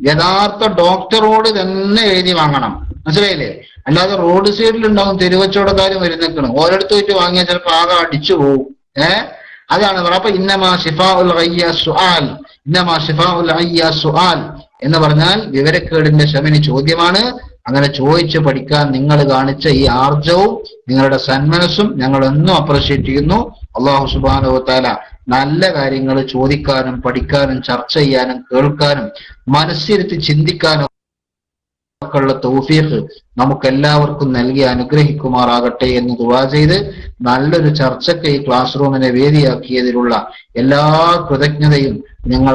യഥാർത്ഥ ഡോക്ടറോട് തന്നെ എഴുതി വാങ്ങണം. മനസ്സിലായില്ലേ? അല്ലാതെ റോഡ് സൈഡിൽ ഉണ്ടാവും തെരുവച്ചവടക്കാർ മരുന്നിക്കണം, ഓരോരുത്തർ പോയിട്ട് വാങ്ങിയാൽ ചിലപ്പോൾ ആകെ അടിച്ചു പോകും. അതാണ് പറയുക. അപ്പൊ ഇന്നമാ ശിഫാഉൽ ഗയ്യി അസ്സുആൽ, ഇന്നമാ ശിഫാഉൽ ഗയ്യി അസ്സുആൽ എന്ന് പറഞ്ഞാൽ വിവരക്കേടിന്റെ ശമനി ചോദ്യമാണ്. അങ്ങനെ ചോദിച്ച് പഠിക്കാൻ നിങ്ങൾ കാണിച്ച ഈ ആർജവും നിങ്ങളുടെ സന്മനസ്സും ഞങ്ങൾ എന്നും അപ്രിഷ്യേറ്റ് ചെയ്യുന്നു. അല്ലാഹു സുബ്ഹാനഹു വ തആല നല്ല കാര്യങ്ങൾ ചോദിക്കാനും പഠിക്കാനും ചർച്ച ചെയ്യാനും കേൾക്കാനും മനസ്സിരുത്തി ചിന്തിക്കാനും ഉള്ള തൗഫീഖ് നമുക്കെല്ലാവർക്കും നൽകി അനുഗ്രഹിക്കുമാറാകട്ടെ എന്ന് ദുആ ചെയ്ത് നല്ലൊരു ചർച്ചയ്ക്ക് ഈ ക്ലാസ് റൂമിനെ വേദിയാക്കിയതിലുള്ള എല്ലാ കൃതജ്ഞതയും നിങ്ങൾ